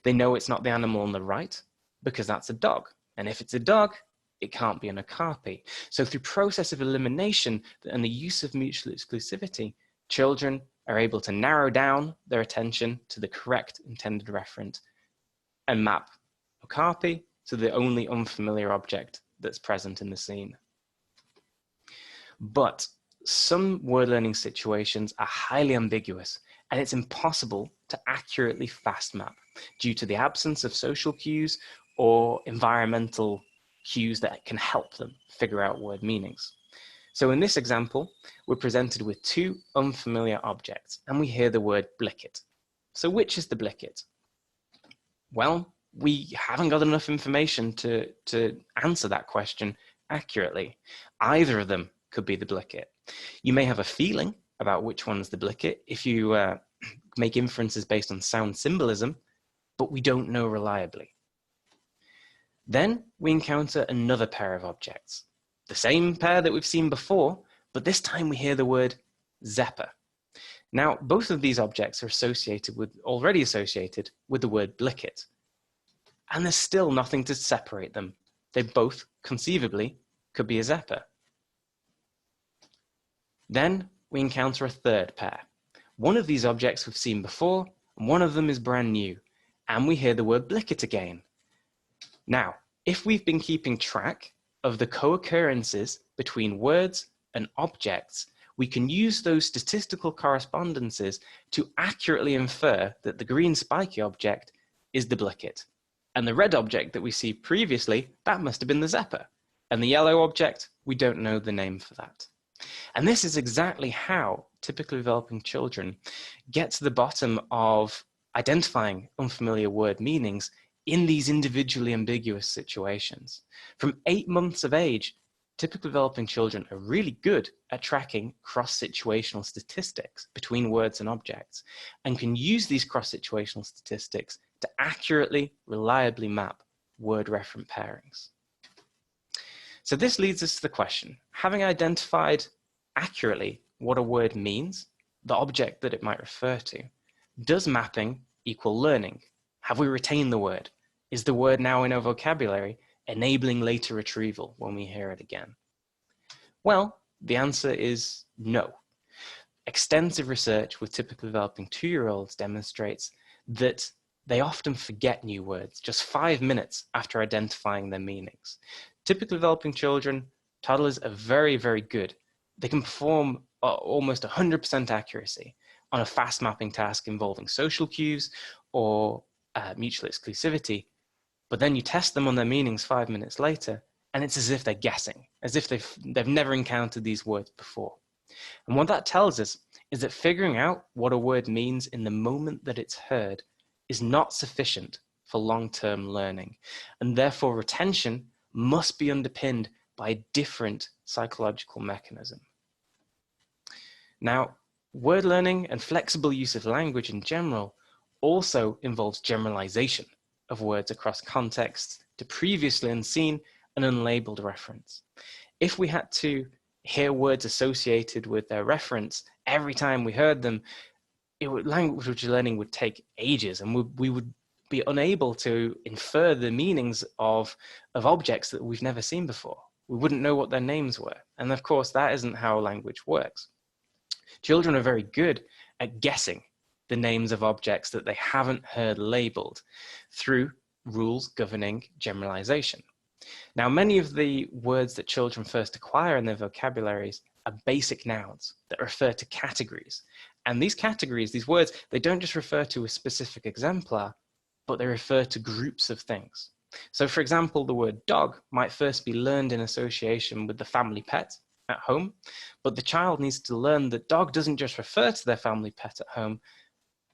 They know it's not the animal on the right because that's a dog. And if it's a dog, it can't be an okapi. So through process of elimination and the use of mutual exclusivity, children are able to narrow down their attention to the correct intended referent and map okapi to the only unfamiliar object that's present in the scene. But some word learning situations are highly ambiguous, and it's impossible to accurately fast map due to the absence of social cues or environmental cues that can help them figure out word meanings. So in this example, we're presented with two unfamiliar objects, and we hear the word blicket. So which is the blicket? Well, we haven't got enough information to answer that question accurately. Either of them could be the blicket. You may have a feeling about which one's the blicket if you make inferences based on sound symbolism, but we don't know reliably. Then we encounter another pair of objects, the same pair that we've seen before, but this time we hear the word zepper. Now, both of these objects are already associated with the word blicket, and there's still nothing to separate them. They both conceivably could be a zepper. Then we encounter a third pair. One of these objects we've seen before, and one of them is brand new. and we hear the word blicket again. Now, if we've been keeping track of the co-occurrences between words and objects, we can use those statistical correspondences to accurately infer that the green spiky object is the blicket. And the red object that we see previously, that must have been the zephyr. And the yellow object, we don't know the name for that. And this is exactly how typically developing children get to the bottom of identifying unfamiliar word meanings in these individually ambiguous situations. From 8 months of age, typically developing children are really good at tracking cross-situational statistics between words and objects, and can use these cross-situational statistics to accurately, reliably map word-referent pairings. So this leads us to the question, having identified accurately what a word means, the object that it might refer to, does mapping equal learning? Have we retained the word? Is the word now in our vocabulary, enabling later retrieval when we hear it again? Well, the answer is no. Extensive research with typically developing 2-year-olds demonstrates that they often forget new words just 5 minutes after identifying their meanings. Typically developing children, toddlers, are very, very good. They can perform almost 100% accuracy on a fast mapping task involving social cues or mutual exclusivity. But then you test them on their meanings 5 minutes later, and it's as if they're guessing, as if they've never encountered these words before. And what that tells us is that figuring out what a word means in the moment that it's heard is not sufficient for long-term learning, and therefore retention must be underpinned by a different psychological mechanism. Now, word learning and flexible use of language in general also involves generalization of words across contexts to previously unseen and unlabeled reference. If we had to hear words associated with their reference every time we heard them, language learning would take ages, and we would be unable to infer the meanings of objects that we've never seen before. We wouldn't know what their names were. And of course, that isn't how language works. Children are very good at guessing the names of objects that they haven't heard labeled through rules governing generalization. Now, many of the words that children first acquire in their vocabularies are basic nouns that refer to categories. And these categories, these words, they don't just refer to a specific exemplar, but they refer to groups of things. So for example, the word dog might first be learned in association with the family pet at home, but the child needs to learn that dog doesn't just refer to their family pet at home,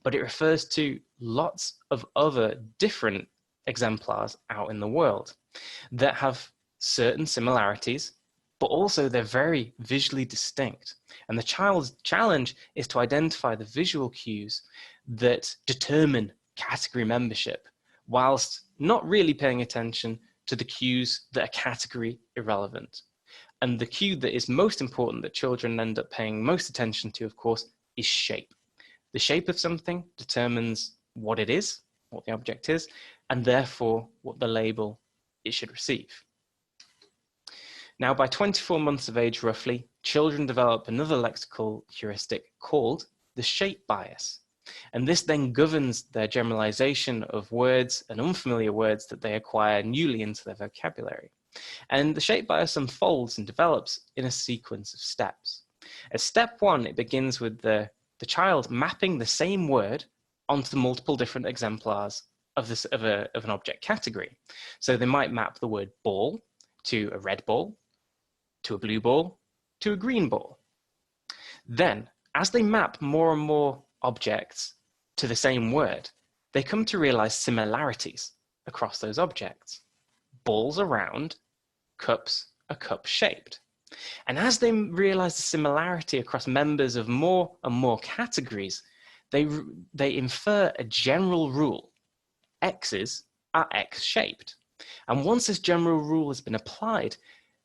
but it refers to lots of other different exemplars out in the world that have certain similarities, but also they're very visually distinct. And the child's challenge is to identify the visual cues that determine category membership, whilst not really paying attention to the cues that are category irrelevant. And the cue that is most important that children end up paying most attention to, of course, is shape. The shape of something determines what it is, what the object is, and therefore what the label it should receive. Now, by 24 months of age, roughly, children develop another lexical heuristic called the shape bias. And this then governs their generalization of words and unfamiliar words that they acquire newly into their vocabulary. And the shape bias unfolds and develops in a sequence of steps. At step 1, it begins with the child mapping the same word onto multiple different exemplars of an object category. So they might map the word ball to a red ball, to a blue ball, to a green ball. Then, as they map more and more objects to the same word, they come to realize similarities across those objects. Balls are round, cups are cup-shaped. And as they realize the similarity across members of more and more categories, they infer a general rule. X's are X-shaped. And once this general rule has been applied,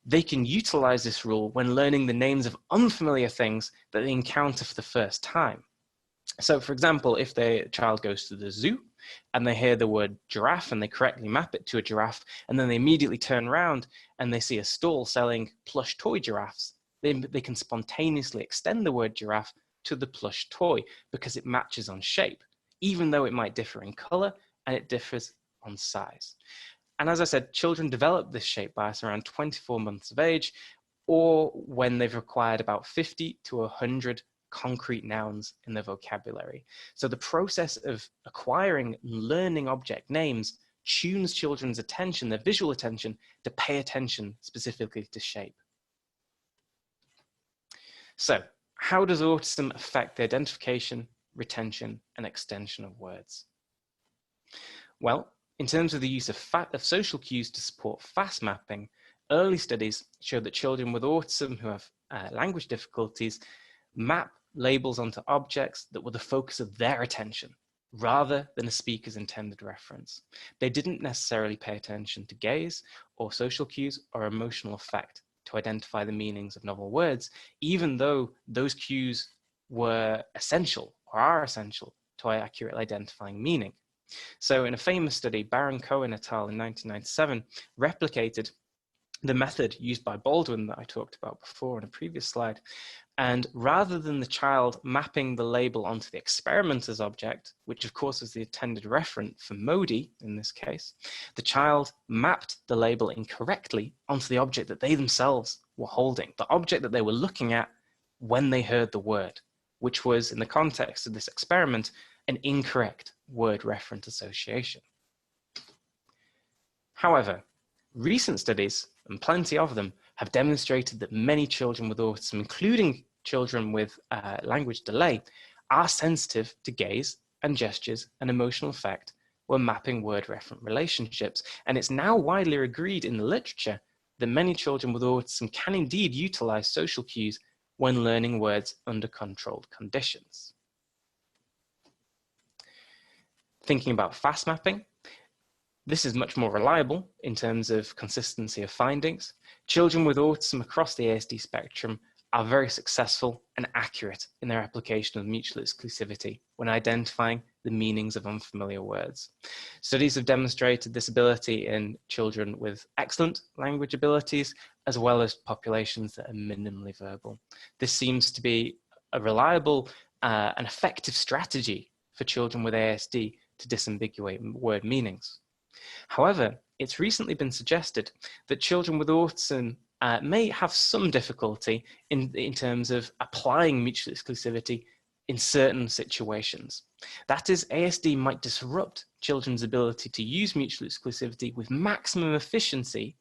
they can utilize this rule when learning the names of unfamiliar things that they encounter for the first time. So for example, if the child goes to the zoo and they hear the word giraffe and they correctly map it to a giraffe, and then they immediately turn around and they see a stall selling plush toy giraffes, they can spontaneously extend the word giraffe to the plush toy because it matches on shape, even though it might differ in color and it differs on size. And as I said, children develop this shape bias around 24 months of age, or when they've acquired about 50 to 100 concrete nouns in their vocabulary. So the process of acquiring and learning object names tunes children's attention, their visual attention, to pay attention specifically to shape. So how does autism affect the identification, retention, and extension of words? Well, in terms of the use of social cues to support fast mapping, early studies show that children with autism who have language difficulties map labels onto objects that were the focus of their attention, rather than a speaker's intended reference. They didn't necessarily pay attention to gaze or social cues or emotional effect to identify the meanings of novel words, even though those cues were essential or are essential to accurately identifying meaning. So in a famous study, Baron Cohen et al. In 1997 replicated the method used by Baldwin that I talked about before in a previous slide. And rather than the child mapping the label onto the experimenter's object, which of course was the intended referent for Modi in this case, the child mapped the label incorrectly onto the object that they themselves were holding, the object that they were looking at when they heard the word, which was, in the context of this experiment, an incorrect word referent association. However, recent studies, and plenty of them, have demonstrated that many children with autism, including children with language delay, are sensitive to gaze and gestures and emotional effect when mapping word referent relationships. And it's now widely agreed in the literature that many children with autism can indeed utilize social cues when learning words under controlled conditions. Thinking about fast mapping, this is much more reliable in terms of consistency of findings. Children with autism across the ASD spectrum are very successful and accurate in their application of mutual exclusivity when identifying the meanings of unfamiliar words. Studies have demonstrated this ability in children with excellent language abilities, as well as populations that are minimally verbal. This seems to be a reliable and effective strategy for children with ASD to disambiguate word meanings. However, it's recently been suggested that children with autism may have some difficulty in terms of applying mutual exclusivity in certain situations. That is, ASD might disrupt children's ability to use mutual exclusivity with maximum efficiency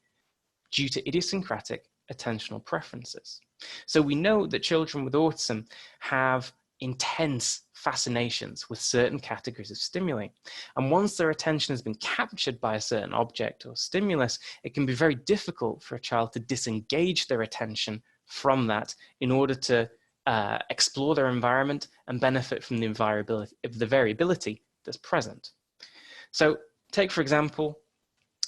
due to idiosyncratic attentional preferences. So we know that children with autism have intense fascinations with certain categories of stimuli. And once their attention has been captured by a certain object or stimulus, it can be very difficult for a child to disengage their attention from that in order to explore their environment and benefit from the variability that's present. So take, for example,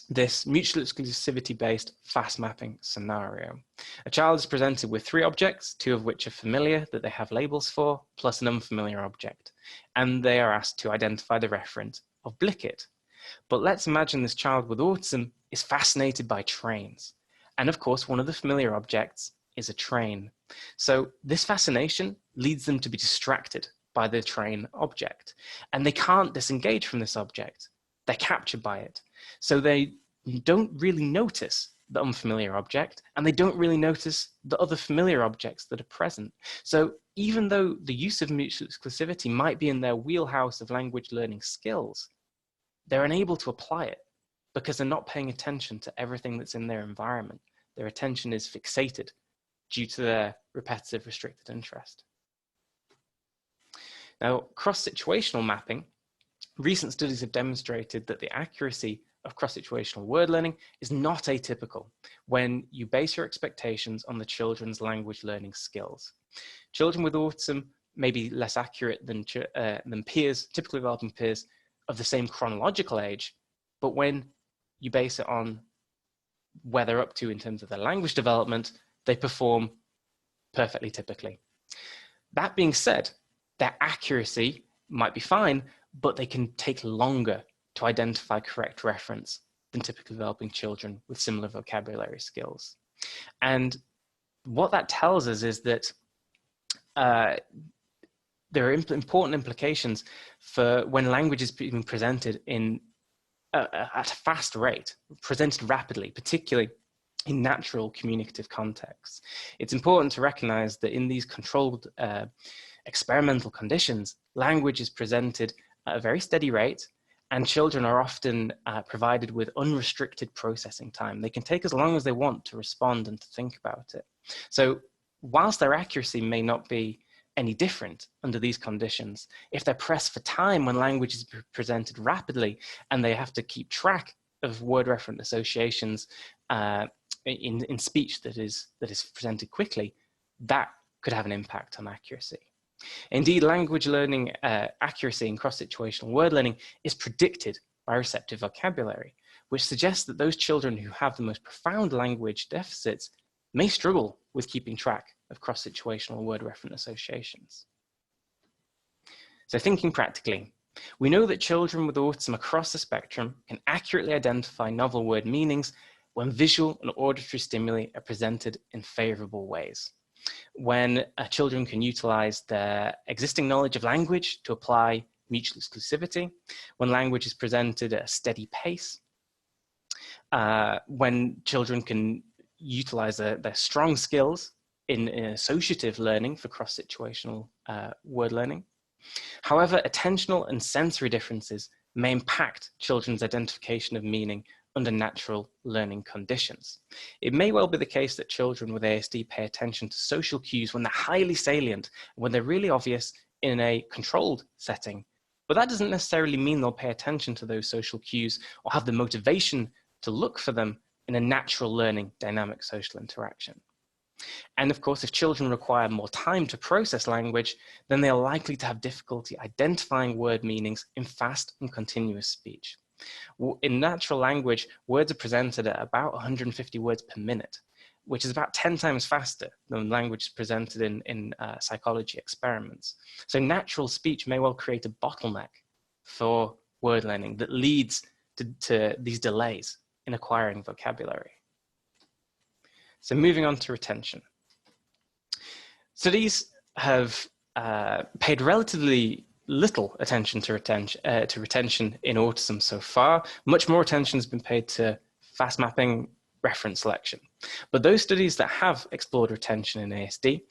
this mutual exclusivity-based fast mapping scenario. A child is presented with 3 objects, 2 of which are familiar that they have labels for, plus an unfamiliar object, and they are asked to identify the referent of Blicket. But let's imagine this child with autism is fascinated by trains. And of course, one of the familiar objects is a train. So this fascination leads them to be distracted by the train object, and they can't disengage from this object. They're captured by it. So they don't really notice the unfamiliar object, and they don't really notice the other familiar objects that are present. So even though the use of mutual exclusivity might be in their wheelhouse of language learning skills, they're unable to apply it because they're not paying attention to everything that's in their environment. Their attention is fixated due to their repetitive restricted interest. Now, cross-situational mapping, recent studies have demonstrated that the accuracy of cross-situational word learning is not atypical when you base your expectations on the children's language learning skills. Children with autism may be less accurate than peers, typically developing peers of the same chronological age, but when you base it on where they're up to in terms of their language development, they perform perfectly typically. That being said, their accuracy might be fine, but they can take longer to identify correct reference than typically developing children with similar vocabulary skills. And what that tells us is that there are important implications for when language is being presented at a fast rate, presented rapidly, particularly in natural communicative contexts. It's important to recognize that in these controlled experimental conditions, language is presented at a very steady rate, and children are often provided with unrestricted processing time. They can take as long as they want to respond and to think about it. So whilst their accuracy may not be any different under these conditions, if they're pressed for time when language is presented rapidly and they have to keep track of word referent associations in speech that is presented quickly, that could have an impact on accuracy. Indeed, language learning accuracy in cross-situational word learning is predicted by receptive vocabulary, which suggests that those children who have the most profound language deficits may struggle with keeping track of cross-situational word referent associations. So thinking practically, we know that children with autism across the spectrum can accurately identify novel word meanings when visual and auditory stimuli are presented in favorable ways. When children can utilize their existing knowledge of language to apply mutual exclusivity, when language is presented at a steady pace, when children can utilize their strong skills in associative learning for cross-situational word learning. However, attentional and sensory differences may impact children's identification of meaning under natural learning conditions. It may well be the case that children with ASD pay attention to social cues when they're highly salient, when they're really obvious in a controlled setting, but that doesn't necessarily mean they'll pay attention to those social cues or have the motivation to look for them in a natural learning dynamic social interaction. And of course, if children require more time to process language, then they are likely to have difficulty identifying word meanings in fast and continuous speech. In natural language, words are presented at about 150 words per minute, which is about 10 times faster than language is presented in psychology experiments. So natural speech may well create a bottleneck for word learning that leads to these delays in acquiring vocabulary. So moving on to retention. Studies have paid relatively little attention to retention in autism so far. Much more attention has been paid to fast mapping, reference selection. But those studies that have explored retention in ASD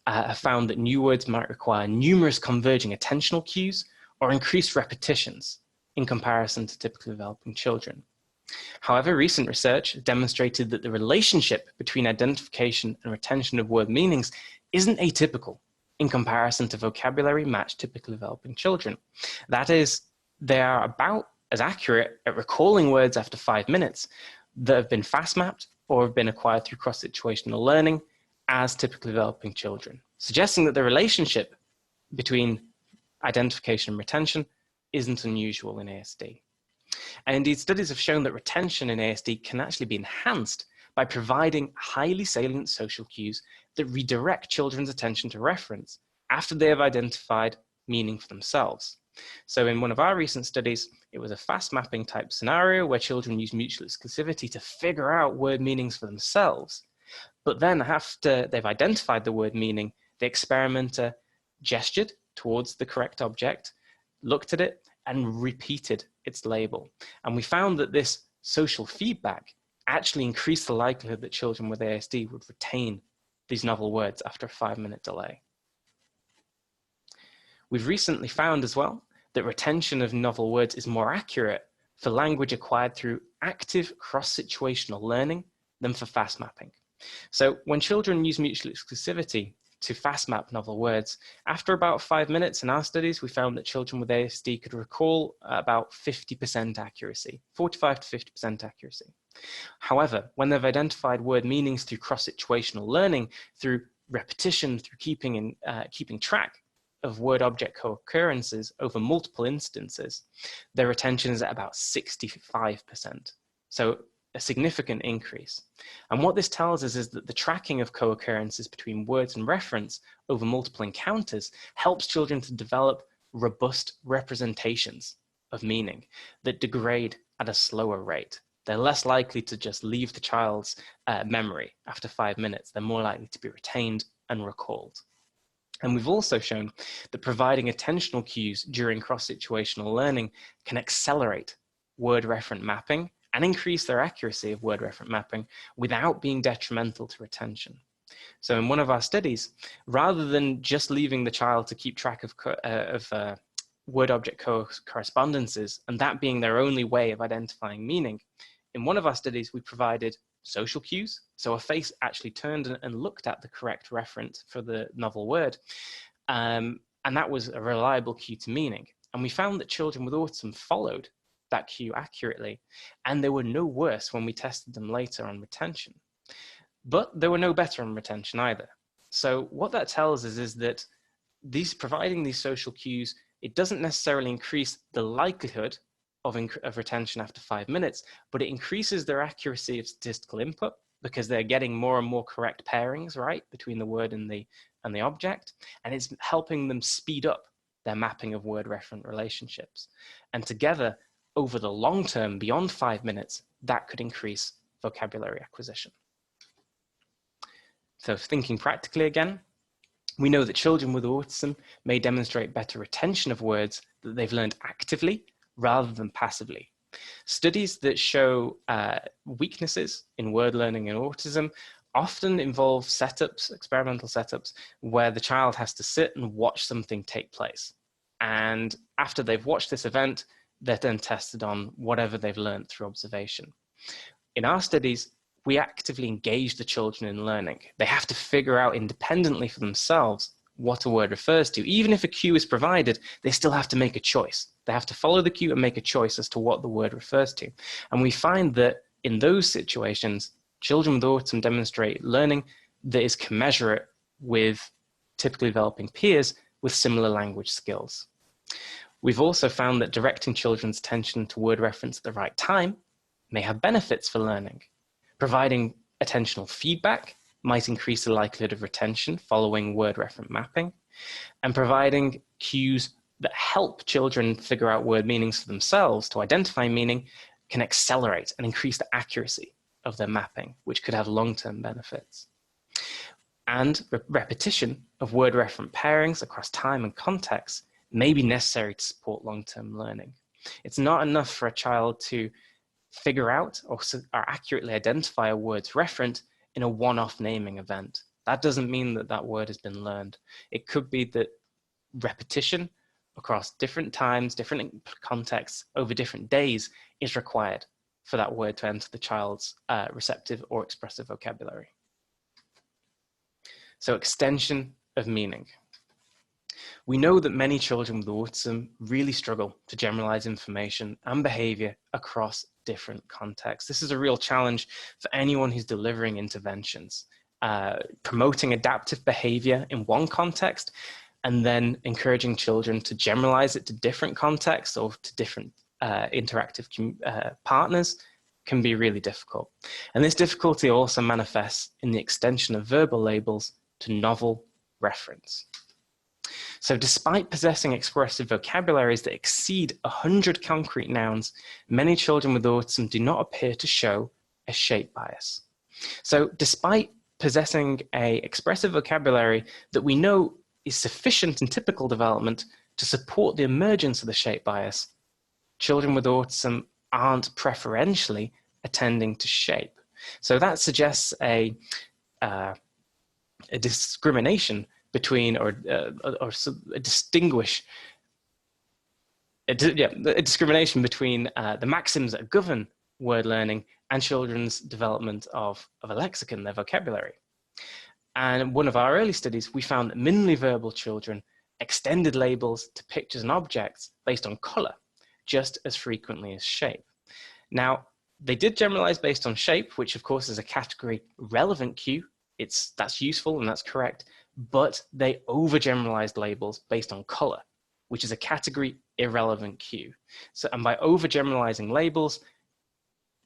have found that new words might require numerous converging attentional cues or increased repetitions in comparison to typically developing children. However, recent research demonstrated that the relationship between identification and retention of word meanings isn't atypical in comparison to vocabulary matched typically developing children. That is, they are about as accurate at recalling words after 5 minutes that have been fast mapped or have been acquired through cross-situational learning as typically developing children, suggesting that the relationship between identification and retention isn't unusual in ASD. And indeed, studies have shown that retention in ASD can actually be enhanced by providing highly salient social cues that redirect children's attention to reference after they have identified meaning for themselves. So in one of our recent studies, it was a fast mapping type scenario where children use mutual exclusivity to figure out word meanings for themselves. But then after they've identified the word meaning, the experimenter gestured towards the correct object, looked at it, and repeated its label. And we found that this social feedback actually increased the likelihood that children with ASD would retain these novel words after a 5-minute delay. We've recently found as well that retention of novel words is more accurate for language acquired through active cross-situational learning than for fast mapping. So when children use mutual exclusivity to fast map novel words, after about 5 minutes in our studies, we found that children with ASD could recall about 50% accuracy, 45 to 50% accuracy. However, when they've identified word meanings through cross-situational learning, through repetition, through keeping track of word-object co-occurrences over multiple instances, their retention is at about 65%. So a significant increase. And what this tells us is that the tracking of co-occurrences between words and reference over multiple encounters helps children to develop robust representations of meaning that degrade at a slower rate. They're less likely to just leave the child's memory after 5 minutes. They're more likely to be retained and recalled. And we've also shown that providing attentional cues during cross-situational learning can accelerate word-referent mapping and increase their accuracy of word-referent mapping without being detrimental to retention. So in one of our studies, rather than just leaving the child to keep track of word-object correspondences and that being their only way of identifying meaning, in one of our studies, we provided social cues. So a face actually turned and looked at the correct referent for the novel word. And that was a reliable cue to meaning. And we found that children with autism followed that cue accurately, and they were no worse when we tested them later on retention. But they were no better on retention either. So what that tells us is that providing these social cues, it doesn't necessarily increase the likelihood of retention after 5 minutes, but it increases their accuracy of statistical input because they're getting more and more correct pairings, right, between the word and the object, and it's helping them speed up their mapping of word-referent relationships. And together, over the long term, beyond 5 minutes, that could increase vocabulary acquisition. So thinking practically again, we know that children with autism may demonstrate better retention of words that they've learned actively rather than passively. Studies that show weaknesses in word learning in autism often involve experimental setups, where the child has to sit and watch something take place. And after they've watched this event, they're then tested on whatever they've learned through observation. In our studies, we actively engage the children in learning. They have to figure out independently for themselves what a word refers to. Even if a cue is provided, they still have to make a choice. They have to follow the cue and make a choice as to what the word refers to. And we find that in those situations, children with autism demonstrate learning that is commensurate with typically developing peers with similar language skills. We've also found that directing children's attention to word reference at the right time may have benefits for learning. Providing attentional feedback might increase the likelihood of retention following word referent mapping, and providing cues that help children figure out word meanings for themselves to identify meaning can accelerate and increase the accuracy of their mapping, which could have long-term benefits. And repetition of word referent pairings across time and context may be necessary to support long-term learning. It's not enough for a child to figure out or accurately identify a word's referent in a one-off naming event. That doesn't mean that that word has been learned. It could be that repetition across different times, different contexts, over different days is required for that word to enter the child's receptive or expressive vocabulary. So extension of meaning. We know that many children with autism really struggle to generalize information and behavior across different contexts. This is a real challenge for anyone who's delivering interventions. Promoting adaptive behavior in one context and then encouraging children to generalize it to different contexts or to different interactive partners can be really difficult. And this difficulty also manifests in the extension of verbal labels to novel reference. So despite possessing expressive vocabularies that exceed 100 concrete nouns, many children with autism do not appear to show a shape bias. So despite possessing an expressive vocabulary that we know is sufficient in typical development to support the emergence of the shape bias, children with autism aren't preferentially attending to shape. So that suggests a discrimination between, a discrimination between the maxims that govern word learning and children's development of a lexicon, their vocabulary. And in one of our early studies, we found that minimally verbal children extended labels to pictures and objects based on color just as frequently as shape. Now, they did generalize based on shape, which of course is a category relevant cue. That's useful and that's correct, but they overgeneralized labels based on color, which is a category irrelevant cue. So, and by overgeneralizing labels,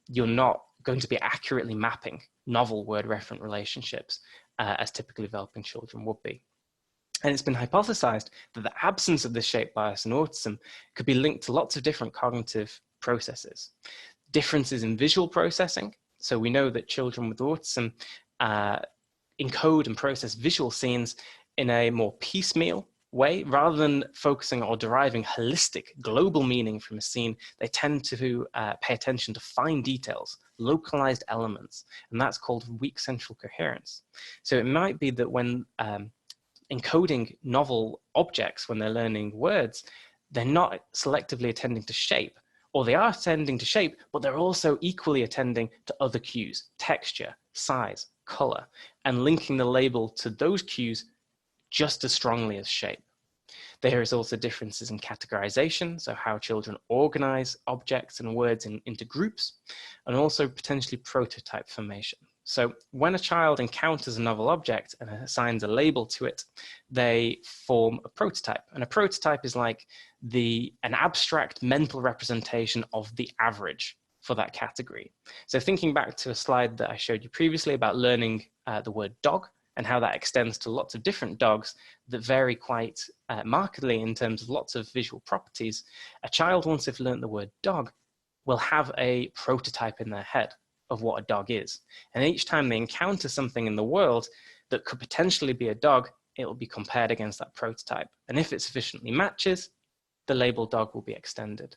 you're not going to be accurately mapping novel word referent relationships as typically developing children would be. And it's been hypothesized that the absence of this shape bias in autism could be linked to lots of different cognitive processes. Differences in visual processing. So we know that children with autism encode and process visual scenes in a more piecemeal way, rather than focusing or deriving holistic global meaning from a scene. They tend to pay attention to fine details, localized elements, and that's called weak central coherence. So it might be that when encoding novel objects, when they're learning words, they're not selectively attending to shape, or they are attending to shape, but they're also equally attending to other cues, texture, size, color, and linking the label to those cues just as strongly as shape. There is also differences in categorization, so how children organize objects and words into groups, and also potentially prototype formation. So when a child encounters a novel object and assigns a label to it, they form a prototype. And a prototype is like an abstract mental representation of the average for that category. So thinking back to a slide that I showed you previously about learning the word dog, and how that extends to lots of different dogs that vary quite markedly in terms of lots of visual properties, a child, once they've learned the word dog, will have a prototype in their head of what a dog is. And each time they encounter something in the world that could potentially be a dog, it will be compared against that prototype. And if it sufficiently matches, the label dog will be extended.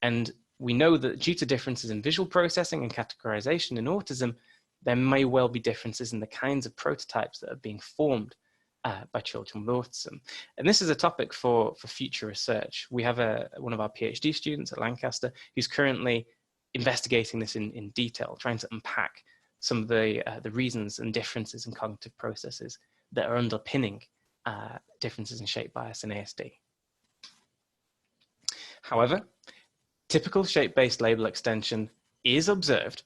And we know that due to differences in visual processing and categorization in autism, there may well be differences in the kinds of prototypes that are being formed by children with autism. And this is a topic for future research. We have one of our PhD students at Lancaster who's currently investigating this in detail, trying to unpack some of the reasons and differences in cognitive processes that are underpinning differences in shape bias in ASD. However, typical shape-based label extension is observed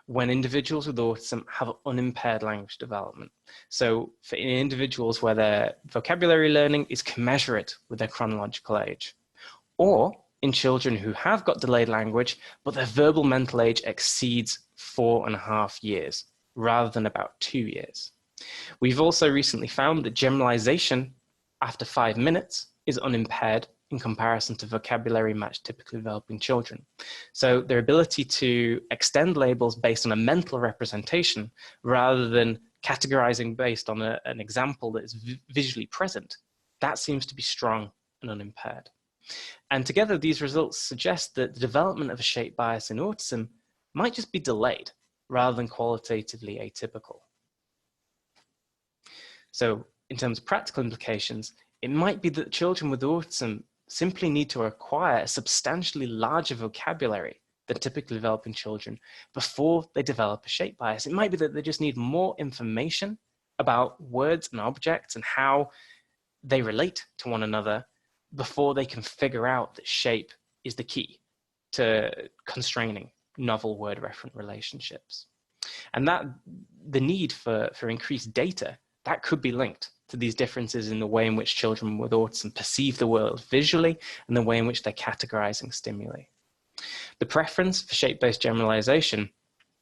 when individuals with autism have unimpaired language development. So for individuals where their vocabulary learning is commensurate with their chronological age, or in children who have got delayed language, but their verbal mental age exceeds 4.5 years, rather than about 2 years. We've also recently found that generalization after 5 minutes is unimpaired in comparison to vocabulary matched typically developing children. So their ability to extend labels based on a mental representation rather than categorizing based on an example that is visually present, that seems to be strong and unimpaired. And together, these results suggest that the development of a shape bias in autism might just be delayed rather than qualitatively atypical. So in terms of practical implications, it might be that children with autism simply need to acquire a substantially larger vocabulary than typically developing children before they develop a shape bias. It might be that they just need more information about words and objects and how they relate to one another before they can figure out that shape is the key to constraining novel word-referent relationships. And that the need for increased data, that could be linked to these differences in the way in which children with autism perceive the world visually and the way in which they're categorizing stimuli. The preference for shape-based generalization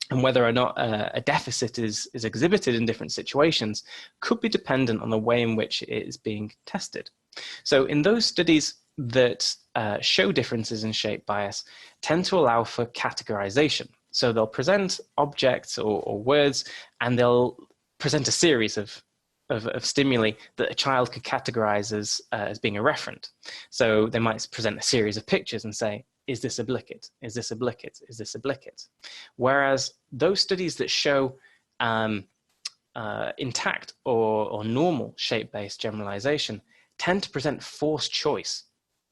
and whether or not a deficit is exhibited in different situations could be dependent on the way in which it is being tested. So in those studies that show differences in shape bias tend to allow for categorization. So they'll present objects or words and they'll present a series of stimuli that a child could categorize as being a referent. So they might present a series of pictures and say, is this a blicket? Is this a blicket? Is this a blicket? Whereas those studies that show intact or normal shape-based generalization tend to present forced choice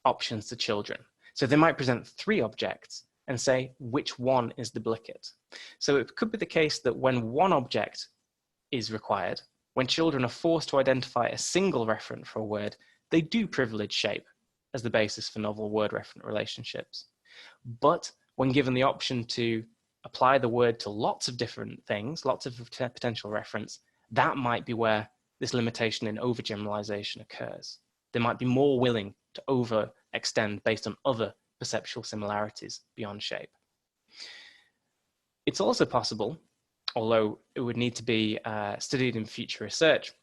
options to children. So they might present 3 objects and say, which one is the blicket? So it could be the case that when one object is required, when children are forced to identify a single referent for a word, they do privilege shape as the basis for novel word-referent relationships. But when given the option to apply the word to lots of different things, lots of potential reference, that might be where this limitation in overgeneralization occurs. They might be more willing to overextend based on other perceptual similarities beyond shape. It's also possible, although it would need to be studied in future research,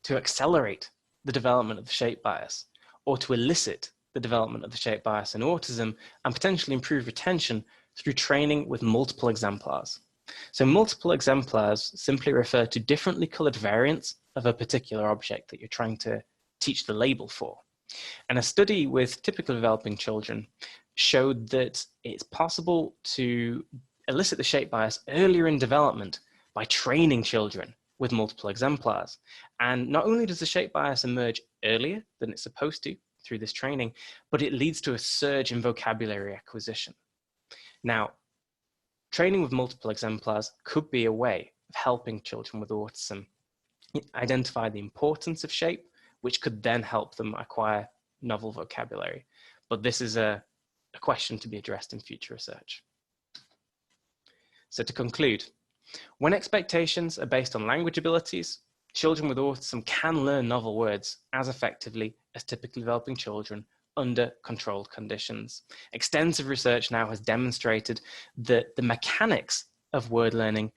to accelerate the development of the shape bias or to elicit the development of the shape bias in autism and potentially improve retention through training with multiple exemplars. So multiple exemplars simply refer to differently colored variants of a particular object that you're trying to teach the label for. And a study with typically developing children showed that it's possible to elicit the shape bias earlier in development by training children with multiple exemplars. And not only does the shape bias emerge earlier than it's supposed to through this training, but it leads to a surge in vocabulary acquisition. Now, training with multiple exemplars could be a way of helping children with autism identify the importance of shape, which could then help them acquire novel vocabulary. But this is a question to be addressed in future research. So to conclude, when expectations are based on language abilities, children with autism can learn novel words as effectively as typically developing children under controlled conditions. Extensive research now has demonstrated that the mechanics of word learning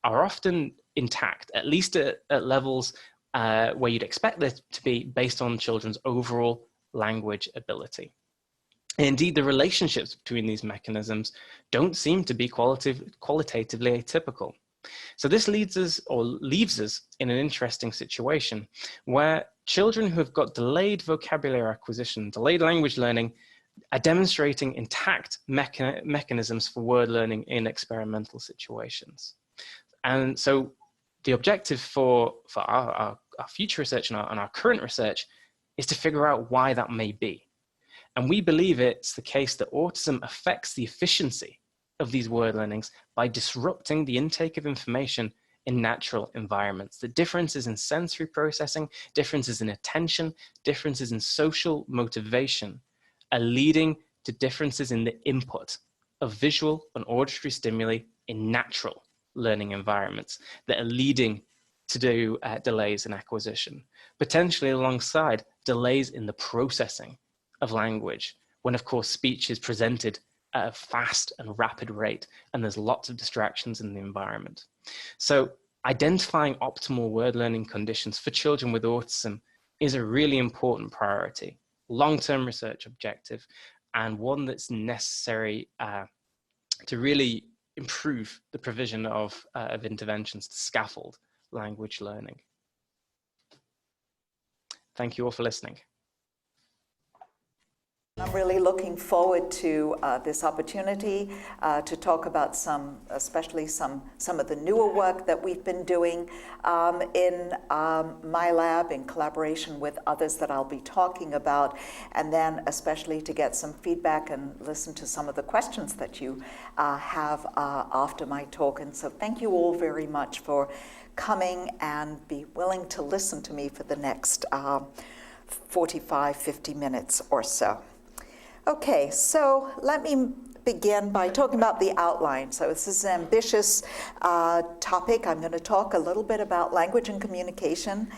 are often intact, at least at levels where you'd expect this to be based on children's overall language ability. And indeed, the relationships between these mechanisms don't seem to be qualitatively atypical. So this leads us, or leaves us, in an interesting situation where children who have got delayed vocabulary acquisition, delayed language learning, are demonstrating intact mechanisms for word learning in experimental situations. And so the objective for our future research and our current research is to figure out why that may be. And we believe it's the case that autism affects the efficiency of these word learnings by disrupting the intake of information in natural environments. The differences in sensory processing, differences in attention, differences in social motivation are leading to differences in the input of visual and auditory stimuli in natural learning environments that are leading to delays in acquisition, potentially alongside delays in the processing of language, when of course speech is presented at a fast and rapid rate, and there's lots of distractions in the environment. So identifying optimal word learning conditions for children with autism is a really important priority, long-term research objective, and one that's necessary to really improve the provision of interventions to scaffold language learning. Thank you all for listening. I'm really looking forward to this opportunity to talk about especially some of the newer work that we've been doing in my lab in collaboration with others that I'll be talking about, and then especially to get some feedback and listen to some of the questions that you have after my talk. And so thank you all very much for coming and be willing to listen to me for the next 45, 50 minutes or so. Okay, so let me begin by talking about the outline. So this is an ambitious topic. I'm going to talk a little bit about language and communication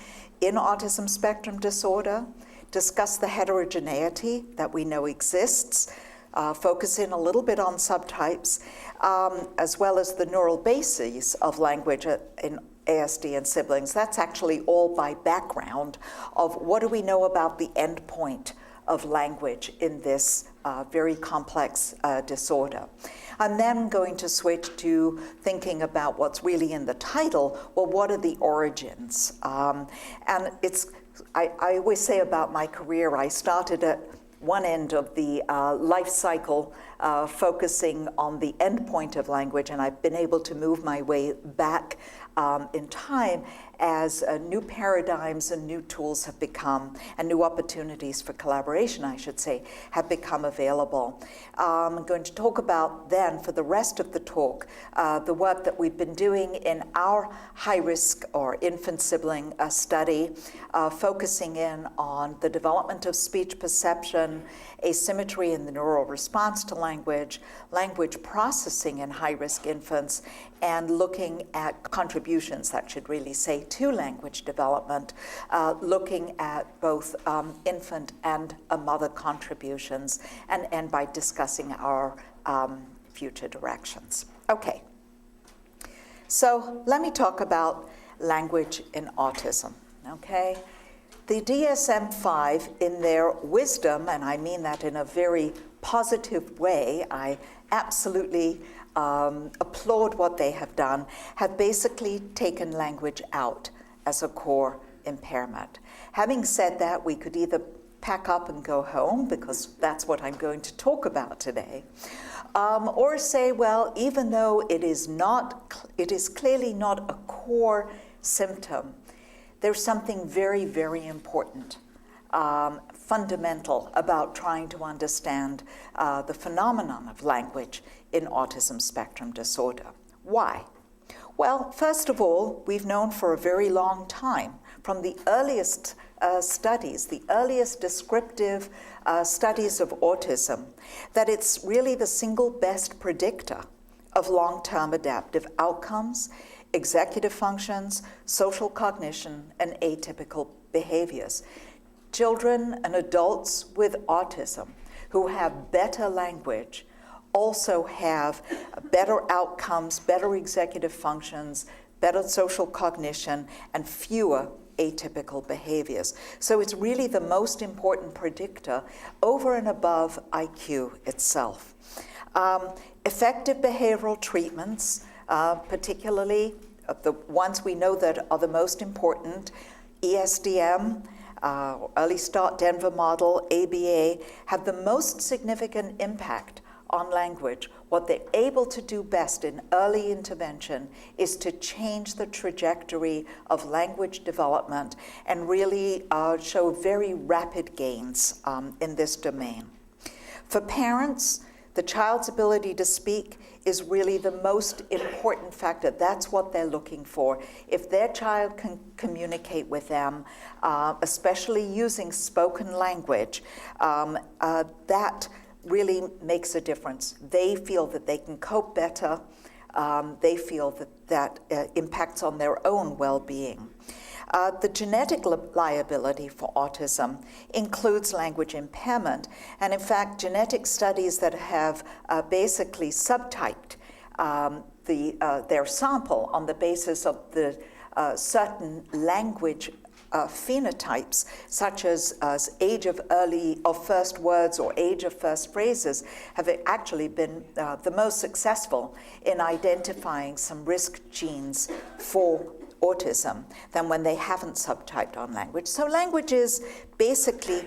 in autism spectrum disorder, discuss the heterogeneity that we know exists, focus in a little bit on subtypes, as well as the neural bases of language in ASD and siblings. That's actually all by background of what do we know about the endpoint of language in this very complex disorder. I'm then going to switch to thinking about what's really in the title. Well, what are the origins? And I always say about my career, I started at one end of the life cycle, focusing on the endpoint of language, and I've been able to move my way back in time as new paradigms and new tools have become, and new opportunities for collaboration, I should say, have become available. I'm going to talk about then, for the rest of the talk, the work that we've been doing in our high-risk or infant sibling study, focusing in on the development of speech perception, asymmetry in the neural response to language, language processing in high-risk infants, and looking at contributions, that should really say, to language development, looking at both infant and mother contributions, and end by discussing our future directions. Okay, so let me talk about language in autism, okay? The DSM-5, in their wisdom, and I mean that in a very positive way, I absolutely applaud what they have done, have basically taken language out as a core impairment. Having said that, we could either pack up and go home, because that's what I'm going to talk about today, or say, well, even though it is clearly not a core symptom, there's something very, very important, fundamental about trying to understand the phenomenon of language in autism spectrum disorder. Why? Well, first of all, we've known for a very long time, from the earliest studies, the earliest descriptive studies of autism, that it's really the single best predictor of long-term adaptive outcomes, executive functions, social cognition, and atypical behaviors. Children and adults with autism who have better language also have better outcomes, better executive functions, better social cognition, and fewer atypical behaviors. So it's really the most important predictor over and above IQ itself. Effective behavioral treatments, particularly the ones we know that are the most important, ESDM, Early Start Denver Model, ABA, have the most significant impact on language. What they're able to do best in early intervention is to change the trajectory of language development and really show very rapid gains in this domain. For parents, the child's ability to speak is really the most important factor. That's what they're looking for. If their child can communicate with them, especially using spoken language, that really makes a difference. They feel that they can cope better. They feel that impacts on their own well-being. The genetic liability for autism includes language impairment, and in fact, genetic studies that have basically subtyped their sample on the basis of the certain language phenotypes, such as age of first words or age of first phrases, have actually been the most successful in identifying some risk genes for autism than when they haven't subtyped on language. So language is basically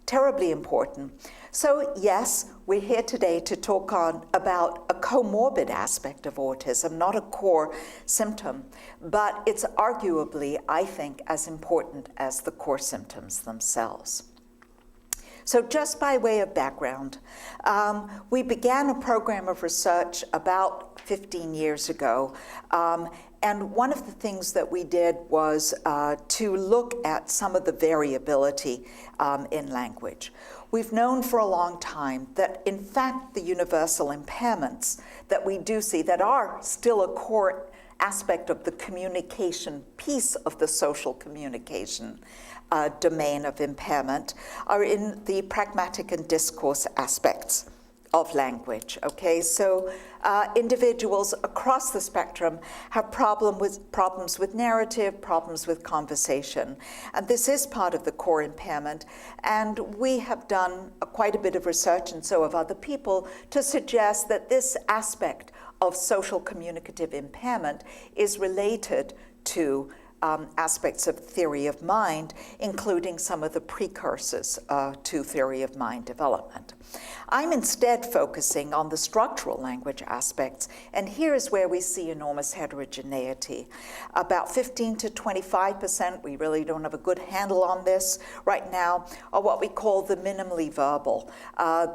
terribly important. So yes, we're here today to talk about a comorbid aspect of autism, not a core symptom, but it's arguably, I think, as important as the core symptoms themselves. So just by way of background, we began a program of research about 15 years ago, and one of the things that we did was to look at some of the variability in language. We've known for a long time that, in fact, the universal impairments that we do see that are still a core aspect of the communication piece of the social communication domain of impairment are in the pragmatic and discourse aspects of language, okay? So individuals across the spectrum have problems with narrative, problems with conversation. And this is part of the core impairment. And we have done quite a bit of research, and so have other people, to suggest that this aspect of social communicative impairment is related to aspects of theory of mind, including some of the precursors to theory of mind development. I'm instead focusing on the structural language aspects, and here is where we see enormous heterogeneity. About 15 to 25%, we really don't have a good handle on this right now, are what we call the minimally verbal.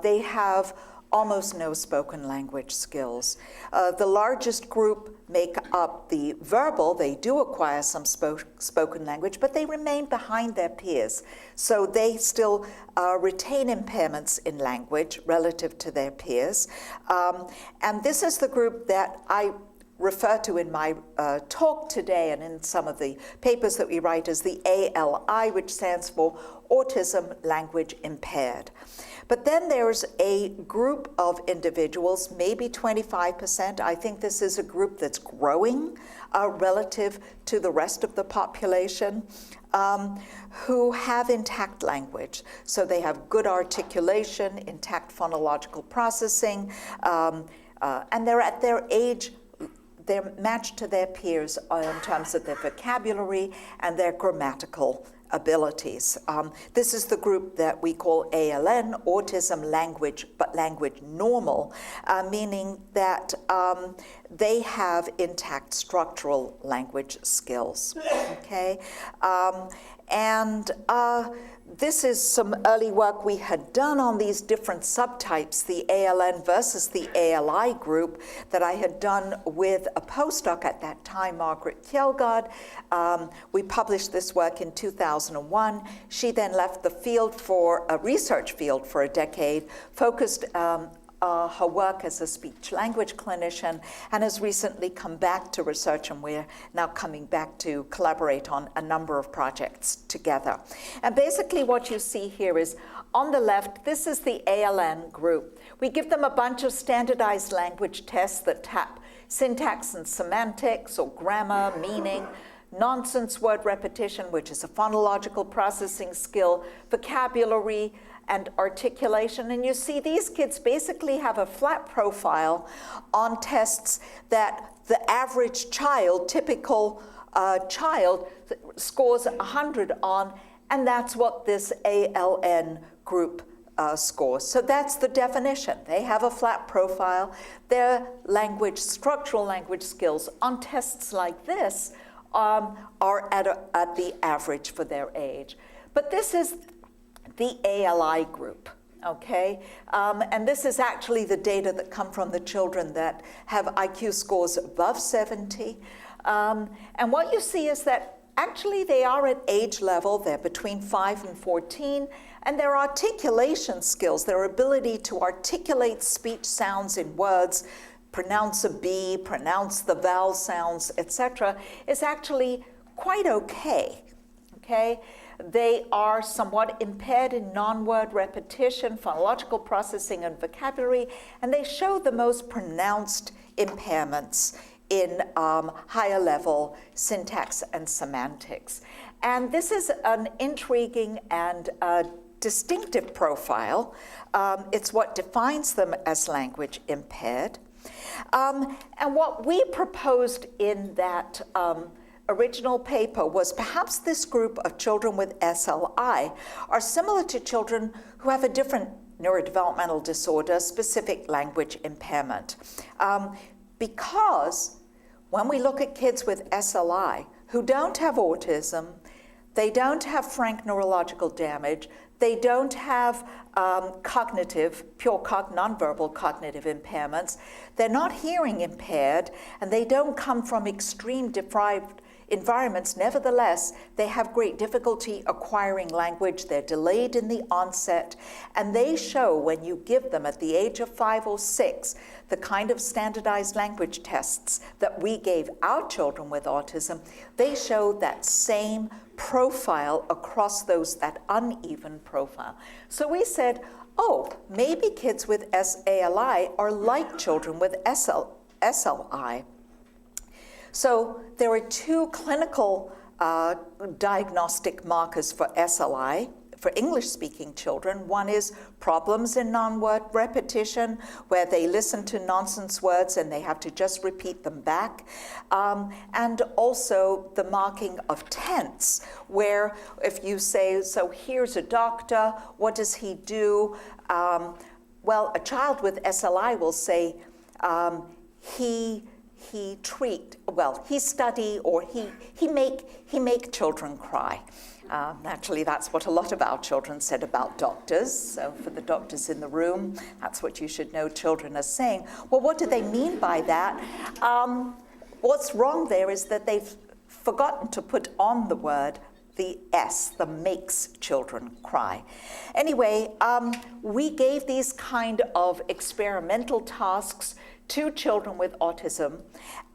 They have almost no spoken language skills. The largest group make up the verbal. They do acquire some spoken language, but they remain behind their peers. So they still retain impairments in language relative to their peers. And this is the group that I refer to in my talk today and in some of the papers that we write as the ALI, which stands for Autism Language Impaired. But then there's a group of individuals, maybe 25%. I think this is a group that's growing relative to the rest of the population, who have intact language. So they have good articulation, intact phonological processing, and they're at their age they're matched to their peers in terms of their vocabulary and their grammatical abilities. This is the group that we call ALN, Autism Language, but Language Normal, meaning that they have intact structural language skills, okay? This is some early work we had done on these different subtypes, the ALN versus the ALI group, that I had done with a postdoc at that time, Margaret Kjelgaard. We published this work in 2001. She then left the field for a research field for a decade, focused her work as a speech-language clinician, and has recently come back to research, and we're now coming back to collaborate on a number of projects together. And basically what you see here is, on the left, this is the ALN group. We give them a bunch of standardized language tests that tap syntax and semantics, or grammar, meaning, nonsense word repetition, which is a phonological processing skill, vocabulary, and articulation. And you see these kids basically have a flat profile on tests that the average child, typical child, scores 100 on, and that's what this ALN group scores. So that's the definition. They have a flat profile. Their language, structural language skills on tests like this are at the average for their age. But this is the ALI group, okay? And this is actually the data that come from the children that have IQ scores above 70. And what you see is that actually they are at age level. They're between 5 and 14, and their articulation skills, their ability to articulate speech sounds in words, pronounce a B, pronounce the vowel sounds, etc., is actually quite okay, okay? They are somewhat impaired in non-word repetition, phonological processing, and vocabulary, and they show the most pronounced impairments in higher level syntax and semantics. And this is an intriguing and distinctive profile. It's what defines them as language impaired. And what we proposed in that original paper was perhaps this group of children with SLI are similar to children who have a different neurodevelopmental disorder, specific language impairment. Because when we look at kids with SLI who don't have autism, they don't have frank neurological damage, they don't have cognitive, nonverbal cognitive impairments, they're not hearing impaired, and they don't come from extreme deprived environments. Nevertheless, they have great difficulty acquiring language. They're delayed in the onset, and they show, when you give them at the age of 5 or 6 the kind of standardized language tests that we gave our children with autism, they show that same profile across those, that uneven profile. So we said, oh, maybe kids with SALI are like children with SLI. So there are 2 clinical diagnostic markers for SLI, for English-speaking children. One is problems in non-word repetition, where they listen to nonsense words and they have to just repeat them back. And also the marking of tense, where if you say, so here's a doctor, what does he do? Well, a child with SLI will say, he study, or he make children cry. Naturally, that's what a lot of our children said about doctors. So for the doctors in the room, that's what you should know children are saying. Well, what do they mean by that? What's wrong there is that they've forgotten to put on the word the S, the makes children cry. Anyway, we gave these kind of experimental tasks to children with autism,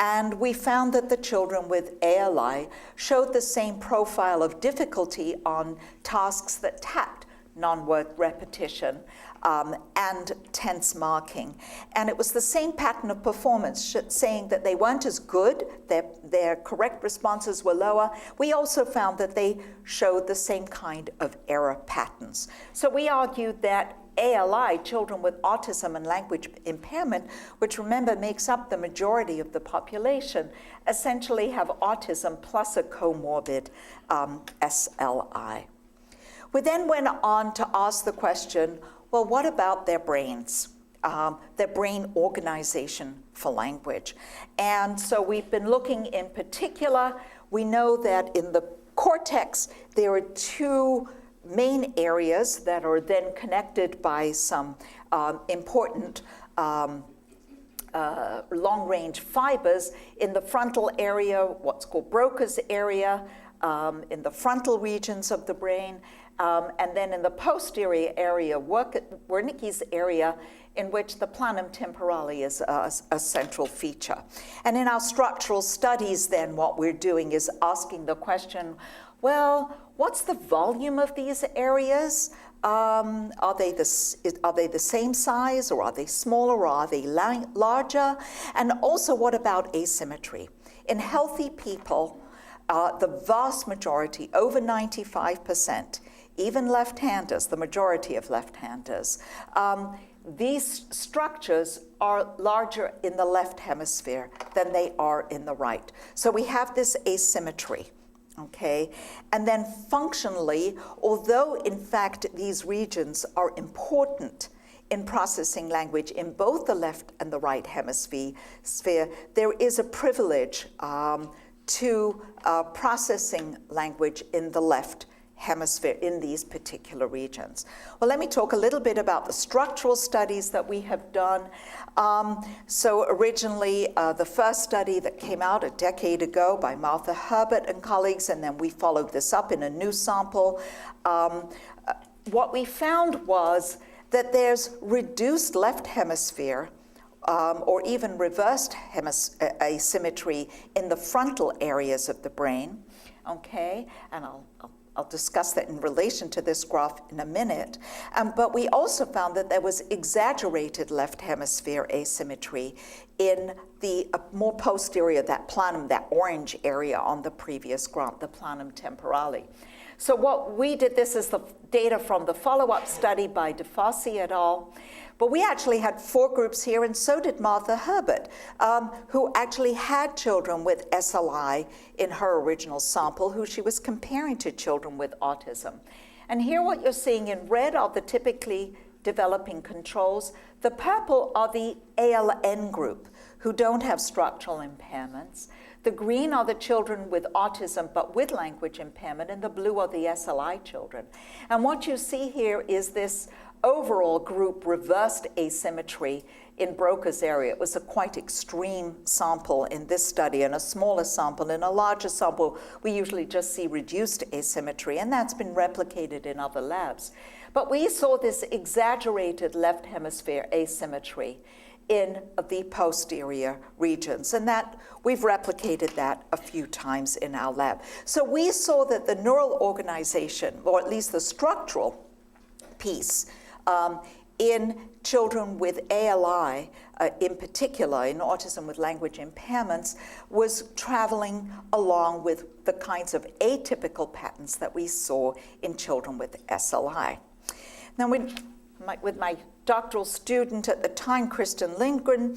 and we found that the children with ALI showed the same profile of difficulty on tasks that tapped non-word repetition and tense marking. And it was the same pattern of performance, saying that they weren't as good, their correct responses were lower. We also found that they showed the same kind of error patterns. So we argued that ALI, children with autism and language impairment, which remember makes up the majority of the population, essentially have autism plus a comorbid SLI. We then went on to ask the question, well, what about their brains? Their brain organization for language. And so we've been looking in particular, we know that in the cortex, there are two main areas that are then connected by some important long-range fibers. In the frontal area, what's called Broca's area, in the frontal regions of the brain, and then in the posterior area, Wernicke's area, in which the planum temporale is a central feature. And in our structural studies then, what we're doing is asking the question, well, what's the volume of these areas? Are they the same size, or are they smaller, or are they larger? And also, what about asymmetry? In healthy people, the vast majority, over 95%, even left-handers, the majority of left-handers, these structures are larger in the left hemisphere than they are in the right. So we have this asymmetry, okay? And then functionally, although in fact these regions are important in processing language in both the left and the right hemisphere, there is a privilege to processing language in the left hemisphere in these particular regions. Well, let me talk a little bit about the structural studies that we have done. So originally, the first study that came out a decade ago by Martha Herbert and colleagues, and then we followed this up in a new sample. What we found was that there's reduced left hemisphere or even reversed asymmetry in the frontal areas of the brain, okay? And I'll discuss that in relation to this graph in a minute. But we also found that there was exaggerated left hemisphere asymmetry in the more posterior, that planum, that orange area on the previous graph, the planum temporale. So what we did, this is the data from the follow-up study by DeFasi et al. But we actually had 4 groups here, and so did Martha Herbert, who actually had children with SLI in her original sample, who she was comparing to children with autism. And here what you're seeing in red are the typically developing controls. The purple are the ALN group, who don't have structural impairments. The green are the children with autism but with language impairment, and the blue are the SLI children. And what you see here is this overall group reversed asymmetry in Broca's area. It was a quite extreme sample in this study, and a smaller sample. In a larger sample, we usually just see reduced asymmetry, and that's been replicated in other labs. But we saw this exaggerated left hemisphere asymmetry in the posterior regions, and that we've replicated that a few times in our lab. So we saw that the neural organization, or at least the structural piece, in children with ALI, in particular, in autism with language impairments, was traveling along with the kinds of atypical patterns that we saw in children with SLI. Now, with my doctoral student at the time, Kristen Lindgren,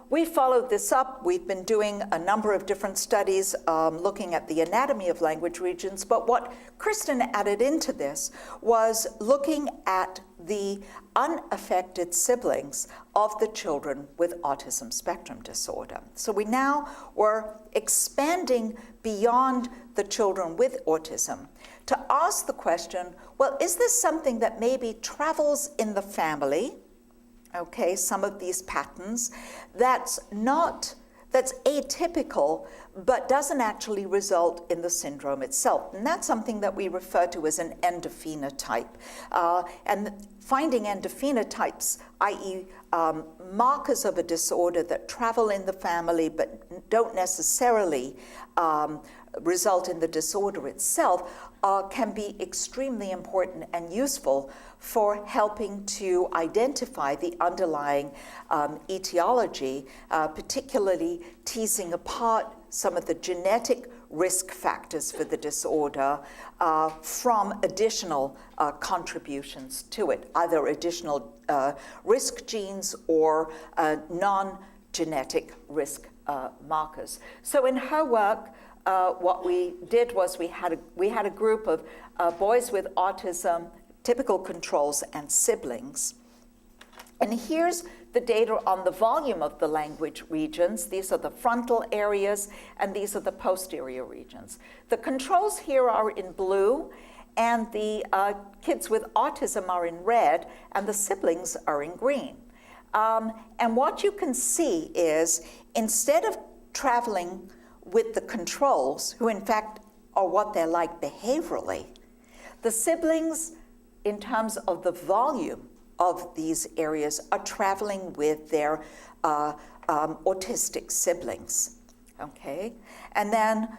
we followed this up. We've been doing a number of different studies looking at the anatomy of language regions, but what Kristen added into this was looking at the unaffected siblings of the children with autism spectrum disorder. So we now were expanding beyond the children with autism to ask the question, well, is this something that maybe travels in the family? Okay, some of these patterns, that's atypical, but doesn't actually result in the syndrome itself. And that's something that we refer to as an endophenotype. And finding endophenotypes, i.e. Markers of a disorder that travel in the family but don't necessarily result in the disorder itself, can be extremely important and useful for helping to identify the underlying etiology, particularly teasing apart some of the genetic risk factors for the disorder from additional contributions to it, either additional risk genes or non-genetic risk markers. So in her work, what we did was we had a group of boys with autism, typical controls, and siblings. And here's the data on the volume of the language regions. These are the frontal areas, and these are the posterior regions. The controls here are in blue, and the kids with autism are in red, and the siblings are in green. And what you can see is, instead of traveling with the controls, who in fact are what they're like behaviorally, the siblings, in terms of the volume of these areas, are traveling with their autistic siblings, okay? And then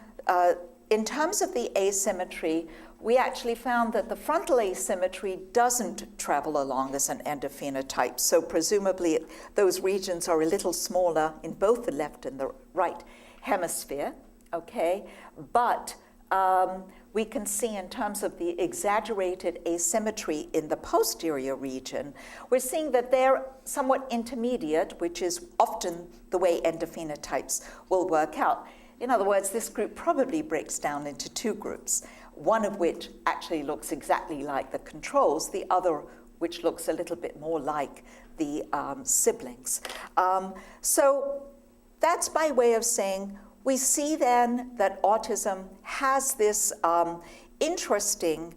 in terms of the asymmetry, we actually found that the frontal asymmetry doesn't travel along as an endophenotype, so presumably those regions are a little smaller in both the left and the right hemisphere, okay? But we can see in terms of the exaggerated asymmetry in the posterior region, we're seeing that they're somewhat intermediate, which is often the way endophenotypes will work out. In other words, this group probably breaks down into two groups, one of which actually looks exactly like the controls, the other which looks a little bit more like the siblings. So that's by way of saying, we see then that autism has this interesting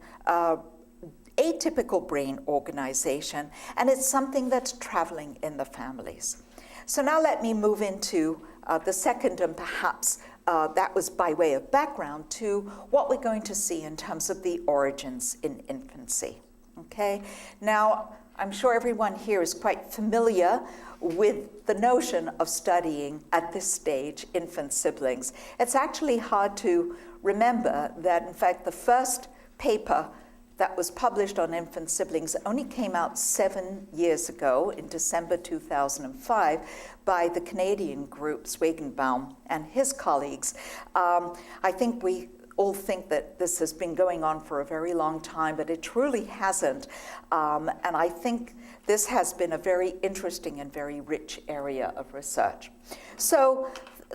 atypical brain organization, and it's something that's traveling in the families. So now let me move into the second, and perhaps that was by way of background to what we're going to see in terms of the origins in infancy. Okay? Now, I'm sure everyone here is quite familiar with the notion of studying at this stage infant siblings. It's actually hard to remember that, in fact, the first paper that was published on infant siblings only came out 7 years ago in December 2005 by the Canadian group Swagenbaum and his colleagues. I think we all think that this has been going on for a very long time, but it truly hasn't. And I think this has been a very interesting and very rich area of research. So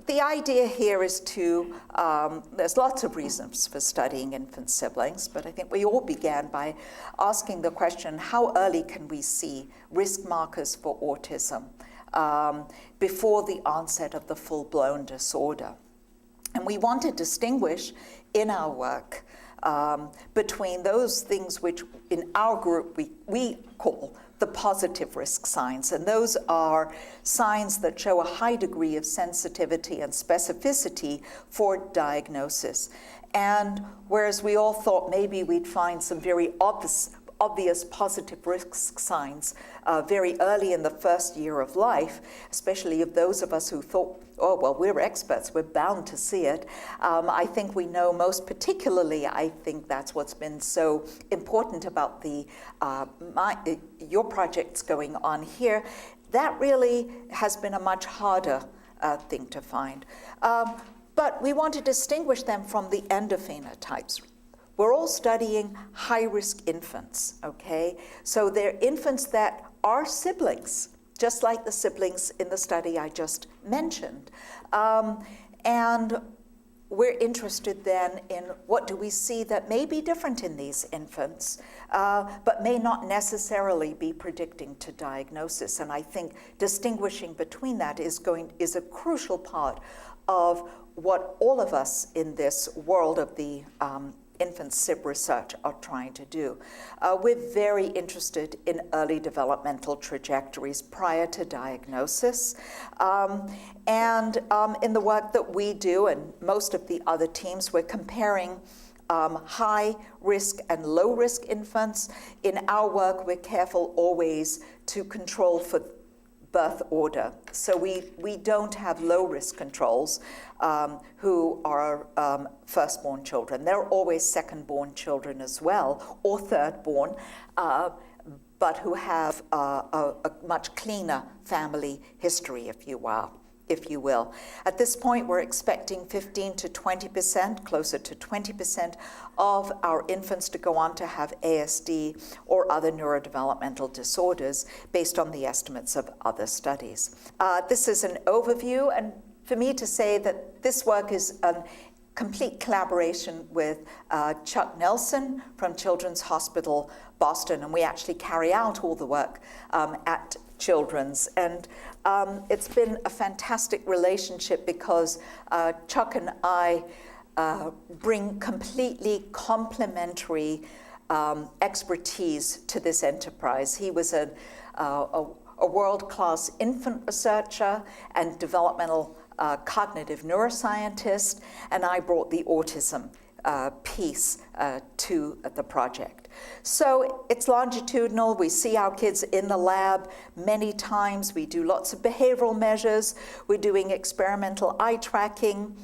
the idea here is to, there's lots of reasons for studying infant siblings, but I think we all began by asking the question, how early can we see risk markers for autism before the onset of the full-blown disorder? And we want to distinguish in our work between those things which in our group we call the positive risk signs. And those are signs that show a high degree of sensitivity and specificity for diagnosis. And whereas we all thought maybe we'd find some very obvious positive risk signs very early in the first year of life, especially of those of us who thought, oh, well, we're experts, we're bound to see it. I think we know most particularly, I think that's what's been so important about the your projects going on here. That really has been a much harder thing to find. But we want to distinguish them from the endophenotypes. We're all studying high-risk infants, okay? So they're infants that are siblings, just like the siblings in the study I just mentioned. And we're interested then in what do we see that may be different in these infants, but may not necessarily be predicting to diagnosis. And I think distinguishing between that is a crucial part of what all of us in this world of the infant SIB research are trying to do. We're very interested in early developmental trajectories prior to diagnosis. And in the work that we do, and most of the other teams, we're comparing high risk and low risk infants. In our work, we're careful always to control for birth order. So we don't have low-risk controls who are firstborn children. They're always second-born children as well, or third-born, but who have a much cleaner family history, if you will. if you will. At this point, we're expecting 15 to 20%, closer to 20% of our infants to go on to have ASD or other neurodevelopmental disorders based on the estimates of other studies. This is an overview, and for me to say that this work is a complete collaboration with Chuck Nelson from Children's Hospital Boston, and we actually carry out all the work at Children's. And it's been a fantastic relationship because Chuck and I bring completely complementary expertise to this enterprise. He was a world-class infant researcher and developmental cognitive neuroscientist, and I brought the autism piece to the project. So it's longitudinal. We see our kids in the lab many times. We do lots of behavioral measures. We're doing experimental eye tracking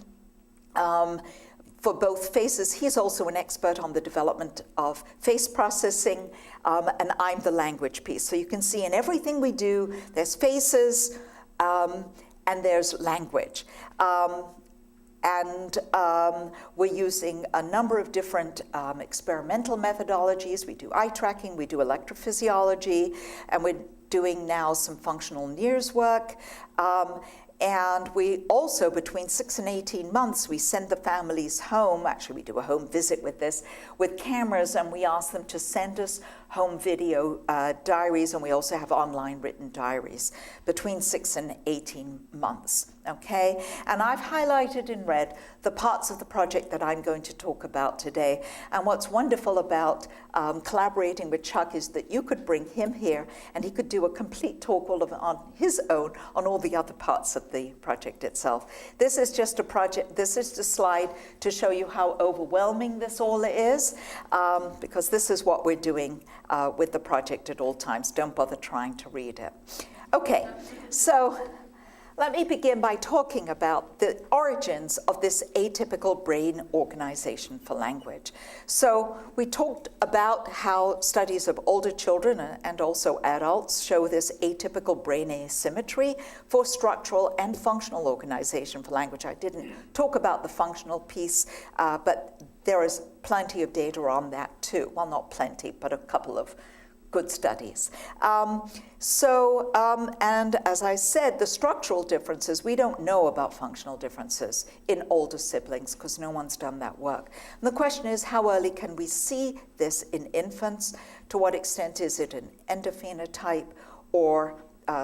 for both faces. He's also an expert on the development of face processing, and I'm the language piece. So you can see in everything we do, there's faces and there's language. We're using a number of different experimental methodologies. We do eye tracking, we do electrophysiology, and we're doing now some functional NIRS work. And we also, between 6 and 18 months, we send the families home. Actually, we do a home visit with this, with cameras, and we ask them to send us home video diaries, and we also have online written diaries between 6 and 18 months, okay? And I've highlighted in red the parts of the project that I'm going to talk about today. And what's wonderful about collaborating with Chuck is that you could bring him here, and he could do a complete talk on his own on all the other parts of the project itself. This is just a project, this is the slide to show you how overwhelming this all is, because this is what we're doing with the project at all times. Don't bother trying to read it. Okay, so let me begin by talking about the origins of this atypical brain organization for language. So we talked about how studies of older children and also adults show this atypical brain asymmetry for structural and functional organization for language. I didn't talk about the functional piece, but there is plenty of data on that too. Well, not plenty, but a couple of good studies. And as I said, the structural differences, we don't know about functional differences in older siblings because no one's done that work. And the question is, how early can we see this in infants? To what extent is it an endophenotype or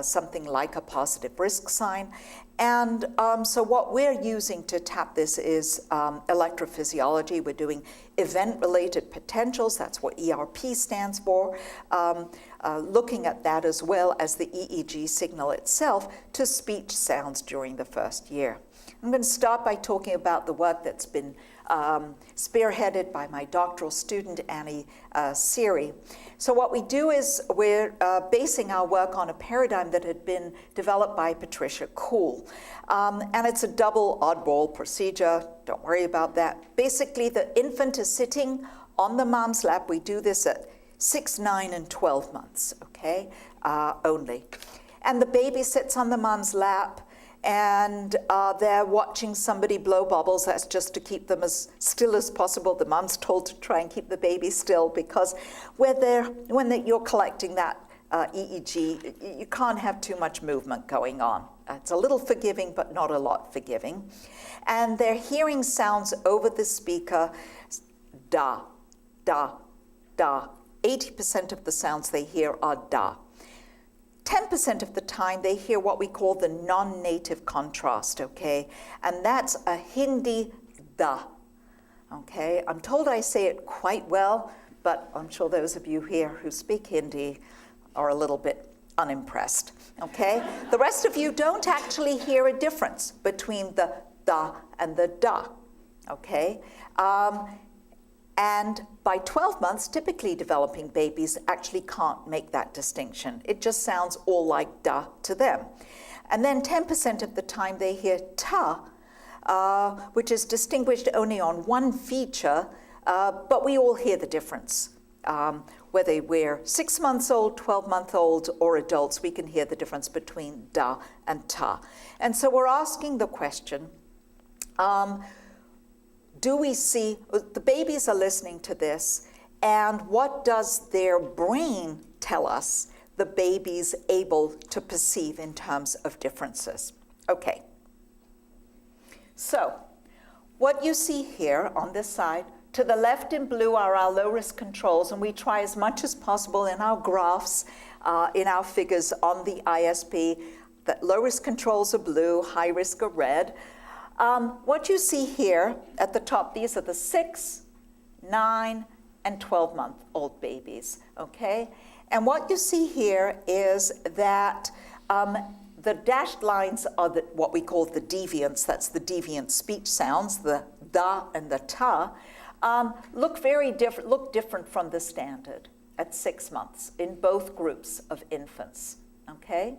something like a positive risk sign? And so what we're using to tap this is electrophysiology. We're doing event-related potentials. That's what ERP stands for. Looking at that as well as the EEG signal itself to speech sounds during the first year. I'm going to start by talking about the work that's been spearheaded by my doctoral student, Annie Seary. So what we do is we're basing our work on a paradigm that had been developed by Patricia Kuhl. And it's a double oddball procedure. Don't worry about that. Basically, the infant is sitting on the mom's lap. We do this at 6, 9, and 12 months, okay, only. And the baby sits on the mom's lap, and they're watching somebody blow bubbles. That's just to keep them as still as possible. The mom's told to try and keep the baby still because when you're collecting that EEG, you can't have too much movement going on. It's a little forgiving, but not a lot forgiving. And they're hearing sounds over the speaker, da, da, da. 80% of the sounds they hear are da. 10% of the time, they hear what we call the non-native contrast, okay? And that's a Hindi da, okay? I'm told I say it quite well, but I'm sure those of you here who speak Hindi are a little bit unimpressed, okay? The rest of you don't actually hear a difference between the da and the da, okay? And by 12 months, typically developing babies actually can't make that distinction. It just sounds all like da to them. And then 10% of the time they hear ta, which is distinguished only on one feature, but we all hear the difference. whether we're 6 months old, 12-month-old, or adults, we can hear the difference between da and ta. And so we're asking the question, do we see, the babies are listening to this, and what does their brain tell us the baby's able to perceive in terms of differences? Okay. So, what you see here on this side, to the left in blue are our low-risk controls, and we try as much as possible in our graphs, in our figures on the ISP, that low-risk controls are blue, high-risk are red. What you see here at the top, these are the 6, 9, and 12-month-old babies, okay? And what you see here is that the dashed lines are what we call the deviants. That's the deviant speech sounds, the da and the ta, look different from the standard at 6 months in both groups of infants, okay?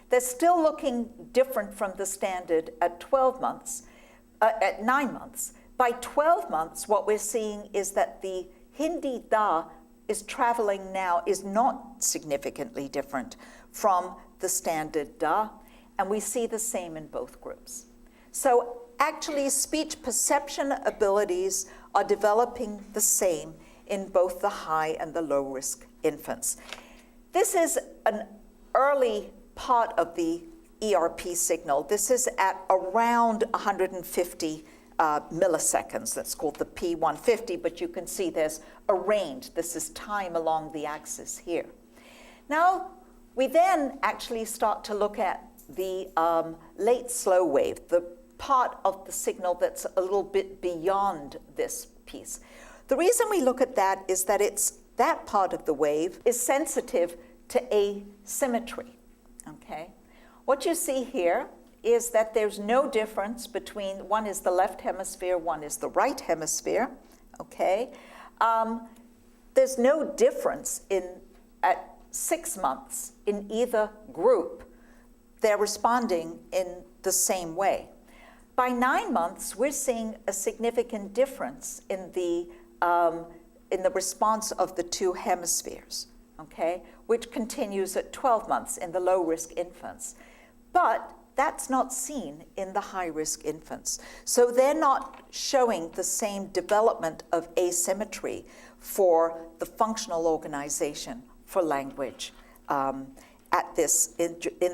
They're still looking different from the standard at 12 months, at 9 months. By 12 months, what we're seeing is that the Hindi da is traveling now, is not significantly different from the standard da, and we see the same in both groups. So actually, speech perception abilities are developing the same in both the high and the low risk infants. This is an early part of the ERP signal. This is at around 150 milliseconds. That's called the P150, but you can see there's a range. This is time along the axis here. Now, we then actually start to look at the late slow wave, the part of the signal that's a little bit beyond this piece. The reason we look at that is that that part of the wave is sensitive to asymmetry, okay? What you see here is that there's no difference between, one is the left hemisphere, one is the right hemisphere, okay? There's no difference at 6 months in either group. They're responding in the same way. By 9 months, we're seeing a significant difference in the response of the two hemispheres, okay, which continues at 12 months in the low-risk infants. But that's not seen in the high-risk infants. So they're not showing the same development of asymmetry for the functional organization for language in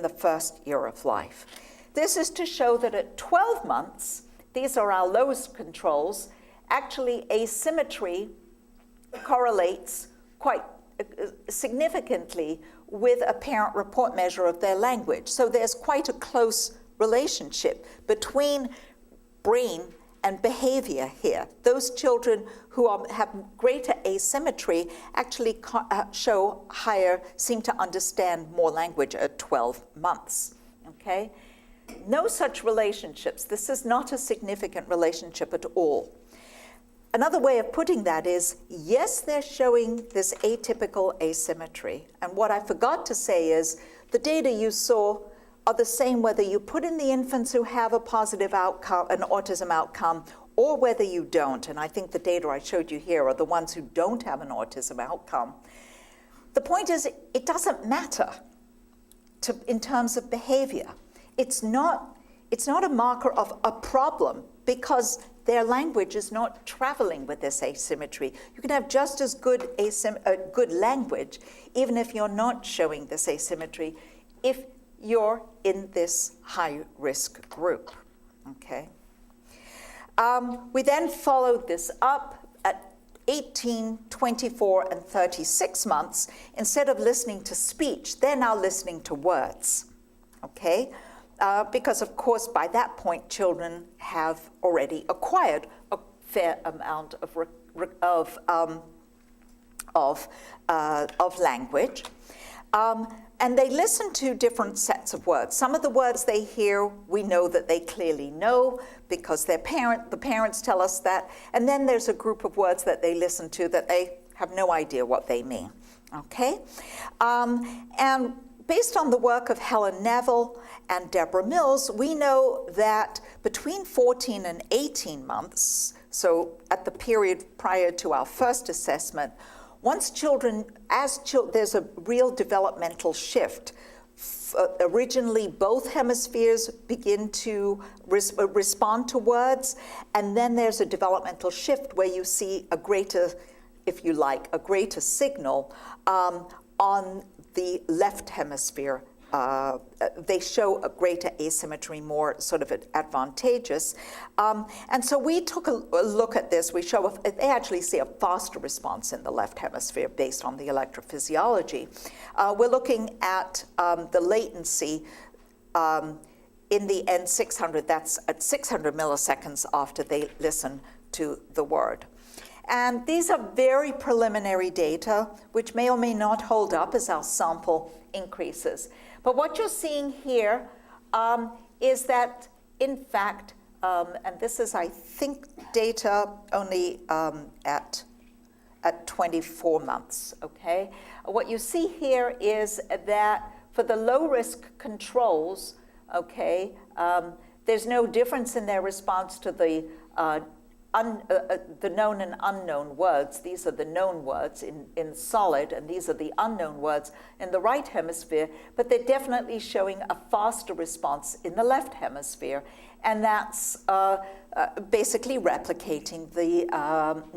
the first year of life. This is to show that at 12 months, these are our lowest controls, actually asymmetry correlates quite significantly with a parent report measure of their language. So there's quite a close relationship between brain and behavior here. Those children who have greater asymmetry actually seem to understand more language at 12 months, okay? No such relationships. This is not a significant relationship at all. Another way of putting that is, yes, they're showing this atypical asymmetry. And what I forgot to say is, the data you saw are the same whether you put in the infants who have a positive outcome, an autism outcome, or whether you don't. And I think the data I showed you here are the ones who don't have an autism outcome. The point is, it doesn't matter in terms of behavior. It's not a marker of a problem because their language is not traveling with this asymmetry. You can have just as good language even if you're not showing this asymmetry if you're in this high-risk group, okay? We then followed this up at 18, 24, and 36 months. Instead of listening to speech, they're now listening to words, okay? Because, of course, by that point, children have already acquired a fair amount of language. And they listen to different sets of words. Some of the words they hear, we know that they clearly know because the parents tell us that. And then there's a group of words that they listen to that they have no idea what they mean, okay? And based on the work of Helen Neville and Deborah Mills, we know that between 14 and 18 months, so at the period prior to our first assessment, there's a real developmental shift. Originally, both hemispheres begin to respond to words, and then there's a developmental shift where you see a greater, if you like, a greater signal on the left hemisphere. They show a greater asymmetry, more sort of advantageous. And so we took a look at this. They actually see a faster response in the left hemisphere based on the electrophysiology. We're looking at the latency in the N600, that's at 600 milliseconds after they listen to the word. And these are very preliminary data, which may or may not hold up as our sample increases. But what you're seeing here is that, in fact, and this is, I think, data only at 24 months, okay? What you see here is that for the low-risk controls, okay, there's no difference in their response to the known and unknown words. These are the known words in solid, and these are the unknown words in the right hemisphere, but they're definitely showing a faster response in the left hemisphere, and that's basically replicating the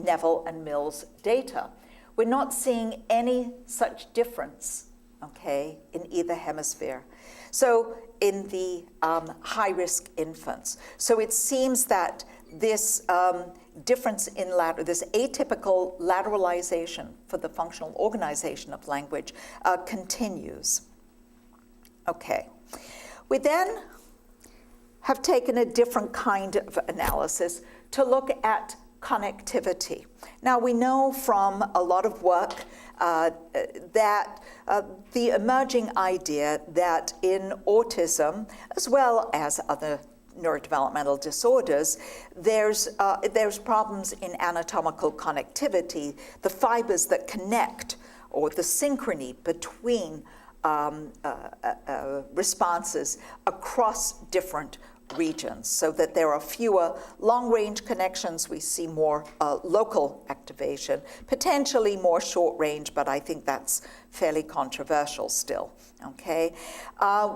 Neville and Mills data. We're not seeing any such difference, okay, in either hemisphere. So in the high-risk infants. So it seems that this difference in this atypical lateralization for the functional organization of language continues. Okay. We then have taken a different kind of analysis to look at connectivity. Now, we know from a lot of work that the emerging idea that in autism, as well as other neurodevelopmental disorders, there's problems in anatomical connectivity, the fibers that connect, or the synchrony between responses across different regions, so that there are fewer long-range connections. We see more local activation, potentially more short-range, but I think that's fairly controversial still, okay?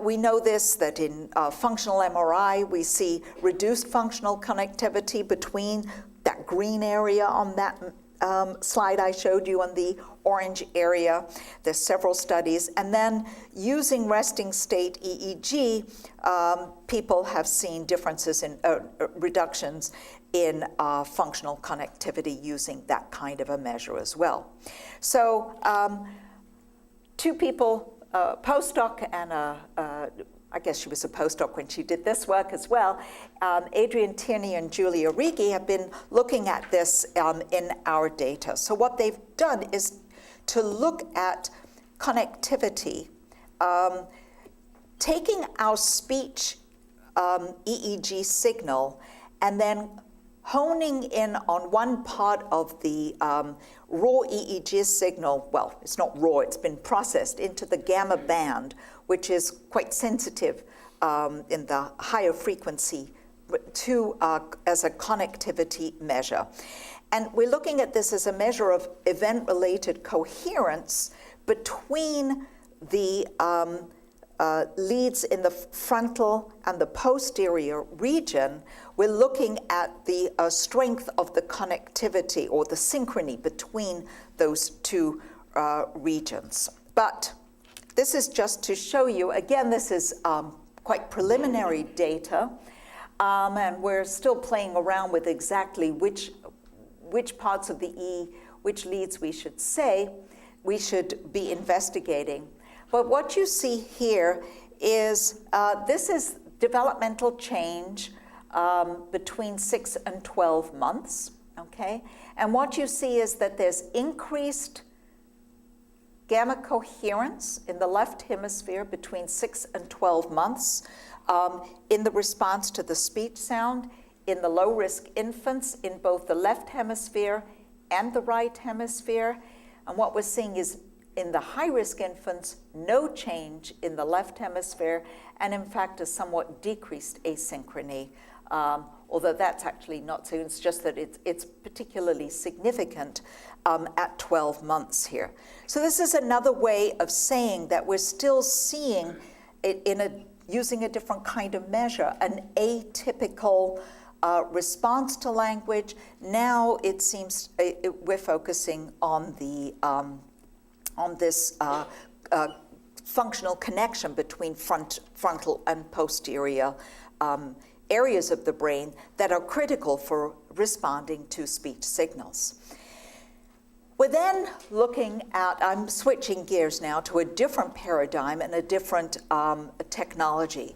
We know this, that in functional MRI, we see reduced functional connectivity between that green area on that slide I showed you and the orange area. There's several studies. And then using resting state EEG, people have seen differences in reductions in functional connectivity using that kind of a measure as well. So two people, a postdoc and I guess she was a postdoc when she did this work as well. Adrian Tierney and Julia Righi have been looking at this in our data. So what they've done is to look at connectivity, taking our speech EEG signal and then honing in on one part of the raw EEG signal. Well, it's not raw, it's been processed into the gamma band, which is quite sensitive in the higher frequency as a connectivity measure. And we're looking at this as a measure of event-related coherence between the leads in the frontal and the posterior region. We're looking at the strength of the connectivity or the synchrony between those two regions. But this is just to show you, again, this is quite preliminary data, and we're still playing around with exactly which parts of the E, which leads we should be investigating. But what you see here is this is developmental change between 6 and 12 months, okay? And what you see is that there's increased gamma coherence in the left hemisphere between 6 and 12 months in the response to the speech sound in the low-risk infants in both the left hemisphere and the right hemisphere. And what we're seeing is in the high-risk infants, no change in the left hemisphere, and in fact, a somewhat decreased asynchrony although that's actually not so. It's just that it's particularly significant at 12 months here. So this is another way of saying that we're still seeing it using a different kind of measure, an atypical response to language. Now it seems we're focusing on the on this functional connection between frontal and posterior areas of the brain that are critical for responding to speech signals. We're then looking at, I'm switching gears now to a different paradigm and a different technology.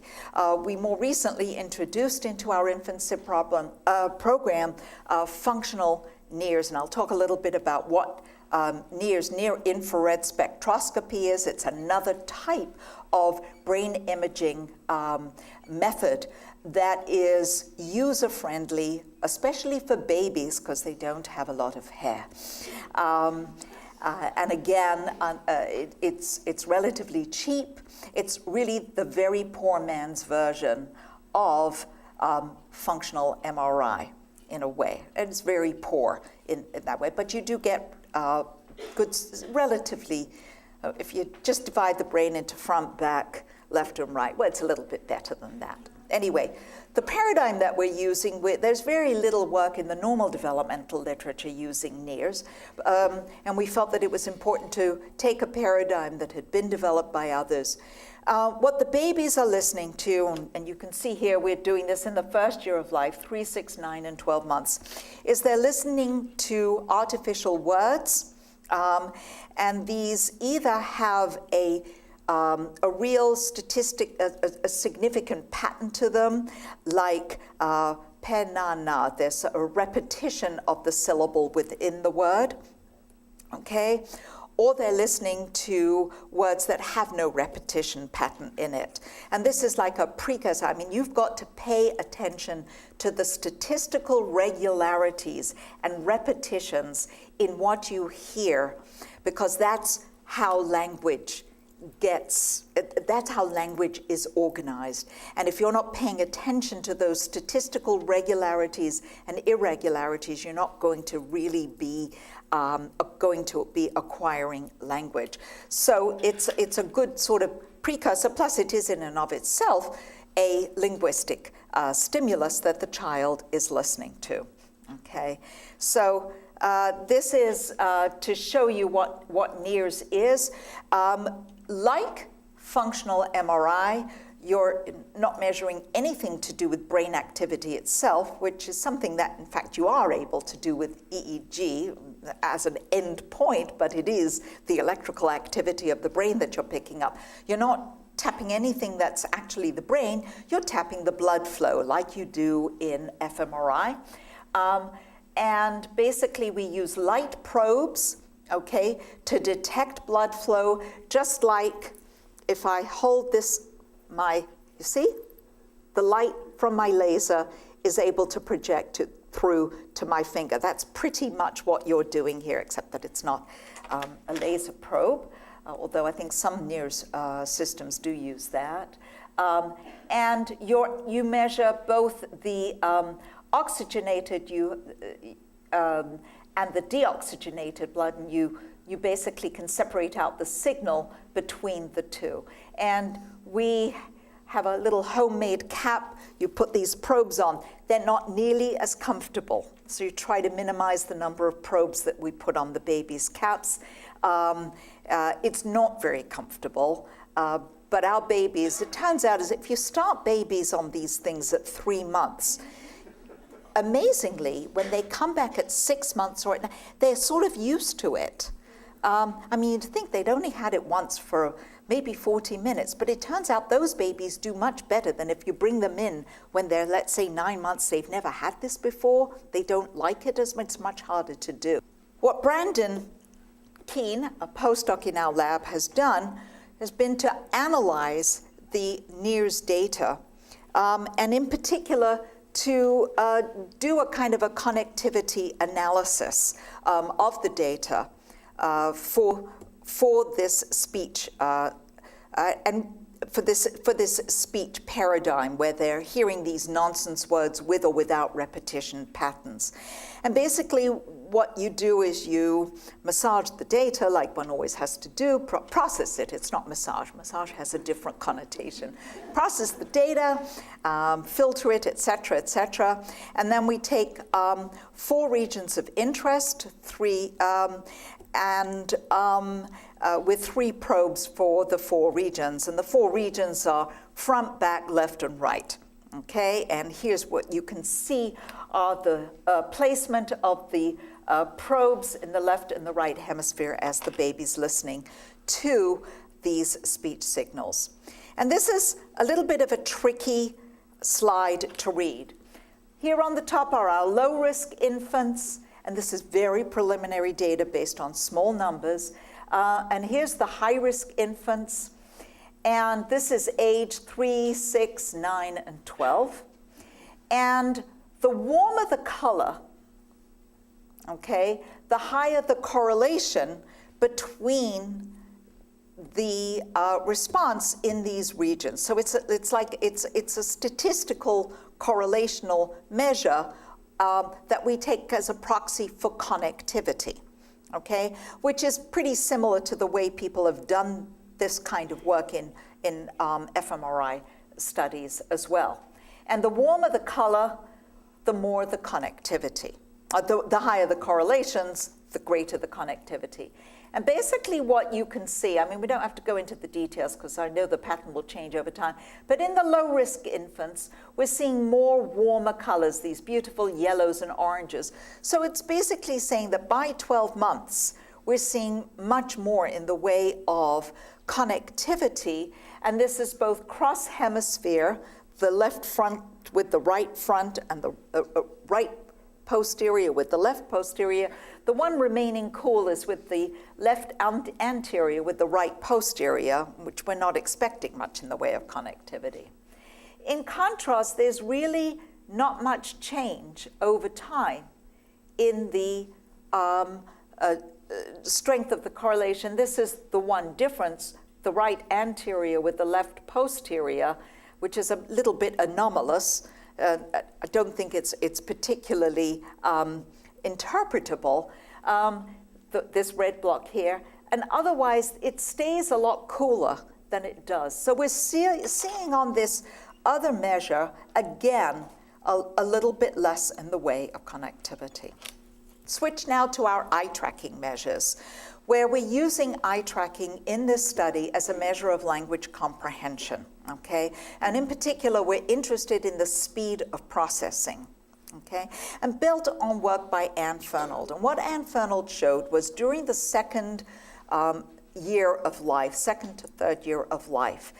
We more recently introduced into our infancy program functional NIRS, and I'll talk a little bit about what NIRS, near infrared spectroscopy, is. It's another type of brain imaging method that is user-friendly, especially for babies, because they don't have a lot of hair. And again, it's relatively cheap. It's really the very poor man's version of functional MRI in a way. And it's very poor in that way, but you do get good, relatively, if you just divide the brain into front, back, left and right, well, it's a little bit better than that. Anyway, the paradigm that we're using, there's very little work in the normal developmental literature using NIRS, and we felt that it was important to take a paradigm that had been developed by others. What the babies are listening to, and you can see here we're doing this in the first year of life, 3, 6, 9, and 12 months, is they're listening to artificial words, and these either have a real statistic, a significant pattern to them, like penana, there's a repetition of the syllable within the word, okay? Or they're listening to words that have no repetition pattern in it. And this is like a precursor. I mean, you've got to pay attention to the statistical regularities and repetitions in what you hear, because that's how language that's how language is organized. And if you're not paying attention to those statistical regularities and irregularities, you're not going to really be acquiring language. So it's a good sort of precursor, plus it is in and of itself a linguistic stimulus that the child is listening to, okay? So this is to show you what NIRS is. Like functional MRI, you're not measuring anything to do with brain activity itself, which is something that, in fact, you are able to do with EEG as an end point, but it is the electrical activity of the brain that you're picking up. You're not tapping anything that's actually the brain, you're tapping the blood flow like you do in fMRI. And basically, we use light probes, okay, to detect blood flow, just like if I hold this, you see? The light from my laser is able to project it through to my finger. That's pretty much what you're doing here, except that it's not a laser probe, although I think some NIRS systems do use that. And you measure both the oxygenated and the deoxygenated blood, and you basically can separate out the signal between the two. And we have a little homemade cap. You put these probes on. They're not nearly as comfortable, so you try to minimize the number of probes that we put on the baby's caps. It's not very comfortable, but our babies, it turns out, is if you start babies on these things at 3 months, amazingly, when they come back at 6 months or they're sort of used to it. I mean, you'd think they'd only had it once for maybe 40 minutes, but it turns out those babies do much better than if you bring them in when they're, let's say, 9 months, they've never had this before, they don't like it as much, it's much harder to do. What Brandon Keene, a postdoc in our lab, has done has been to analyze the NIRS data, and in particular, to do a kind of a connectivity analysis of the data for this speech. And for this speech paradigm where they're hearing these nonsense words with or without repetition patterns. And basically what you do is you massage the data like one always has to do, process it. It's not massage. Massage has a different connotation. Process the data, filter it, et cetera, and then we take 4 regions of interest, with 3 probes for the 4 regions. And the 4 regions are front, back, left, and right. Okay, and here's what you can see are the placement of the probes in the left and the right hemisphere as the baby's listening to these speech signals. And this is a little bit of a tricky slide to read. Here on the top are our low-risk infants, and this is very preliminary data based on small numbers. And here's the high-risk infants, and this is age 3, 6, 9, and 12. And the warmer the color, okay, the higher the correlation between the response in these regions. So it's a statistical correlational measure that we take as a proxy for connectivity, okay, which is pretty similar to the way people have done this kind of work in fMRI studies as well. And the warmer the color, the more the connectivity. The higher the correlations, the greater the connectivity. And basically what you can see, I mean, we don't have to go into the details because I know the pattern will change over time, but in the low-risk infants, we're seeing more warmer colors, these beautiful yellows and oranges. So it's basically saying that by 12 months, we're seeing much more in the way of connectivity, and this is both cross-hemisphere, the left front with the right front, and the right posterior with the left posterior. The one remaining cool is with the left anterior with the right posterior, which we're not expecting much in the way of connectivity. In contrast, there's really not much change over time in the strength of the correlation. This is the one difference, the right anterior with the left posterior, which is a little bit anomalous. I don't think it's particularly interpretable, this red block here. And otherwise, it stays a lot cooler than it does. So we're seeing on this other measure, again, a little bit less in the way of connectivity. Switch now to our eye tracking measures, where we're using eye tracking in this study as a measure of language comprehension, okay? And in particular, we're interested in the speed of processing, okay? And built on work by Anne Fernald. And what Anne Fernald showed was during the second year of life, second to third year of life,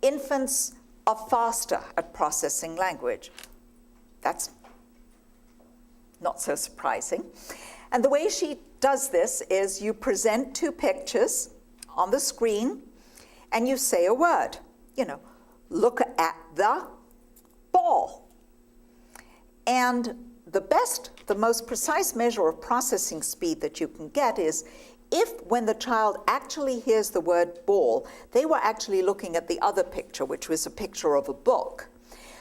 infants are faster at processing language. That's not so surprising. And the way she does this is you present 2 pictures on the screen and you say a word. You know, look at the ball. And the most precise measure of processing speed that you can get is if when the child actually hears the word ball, they were actually looking at the other picture, which was a picture of a book.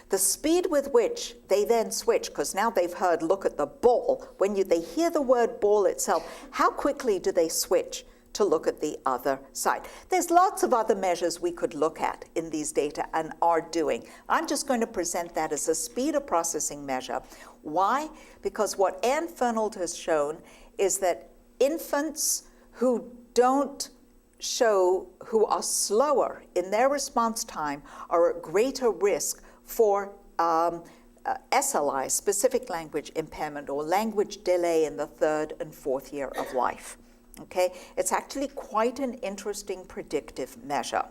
The speed with which they then switch, because now they've heard look at the ball, when they hear the word ball itself, how quickly do they switch to look at the other side? There's lots of other measures we could look at in these data and are doing. I'm just going to present that as a speed of processing measure. Why? Because what Anne Fernald has shown is that infants who are slower in their response time are at greater risk for SLI, specific language impairment, or language delay in the 3rd and 4th year of life. Okay, it's actually quite an interesting predictive measure.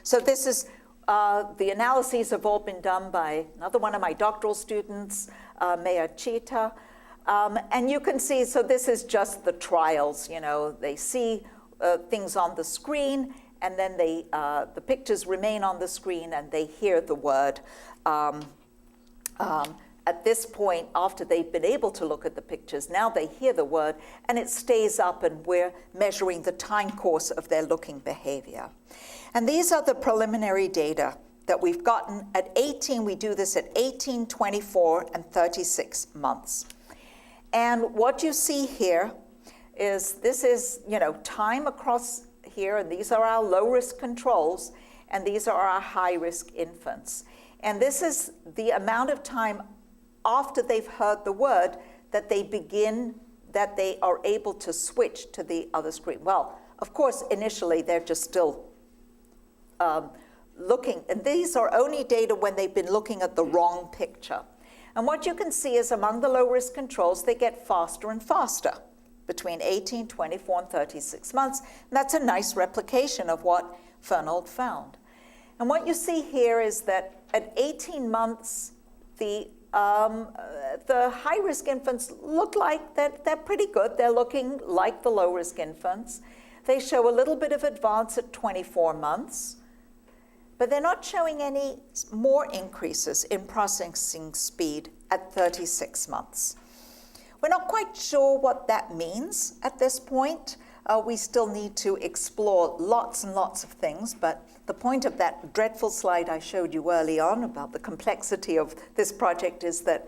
So this is, the analyses have all been done by another one of my doctoral students, Maya Chita. And you can see, so this is just the trials, you know, they see things on the screen, and then the pictures remain on the screen and they hear the word. At this point, after they've been able to look at the pictures, now they hear the word and it stays up and we're measuring the time course of their looking behavior. And these are the preliminary data that we've gotten at 18. We do this at 18, 24, and 36 months. And what you see here is this is, time across here, and these are our low-risk controls, and these are our high-risk infants. And this is the amount of time after they've heard the word that they are able to switch to the other screen. Well, of course, initially, they're just still looking, and these are only data when they've been looking at the wrong picture. And what you can see is among the low-risk controls, they get faster and faster between 18, 24, and 36 months. And that's a nice replication of what Fernald found. And what you see here is that at 18 months, the high-risk infants look like they're pretty good. They're looking like the low-risk infants. They show a little bit of advance at 24 months. But they're not showing any more increases in processing speed at 36 months. We're not quite sure what that means at this point. We still need to explore lots and lots of things, but the point of that dreadful slide I showed you early on about the complexity of this project is that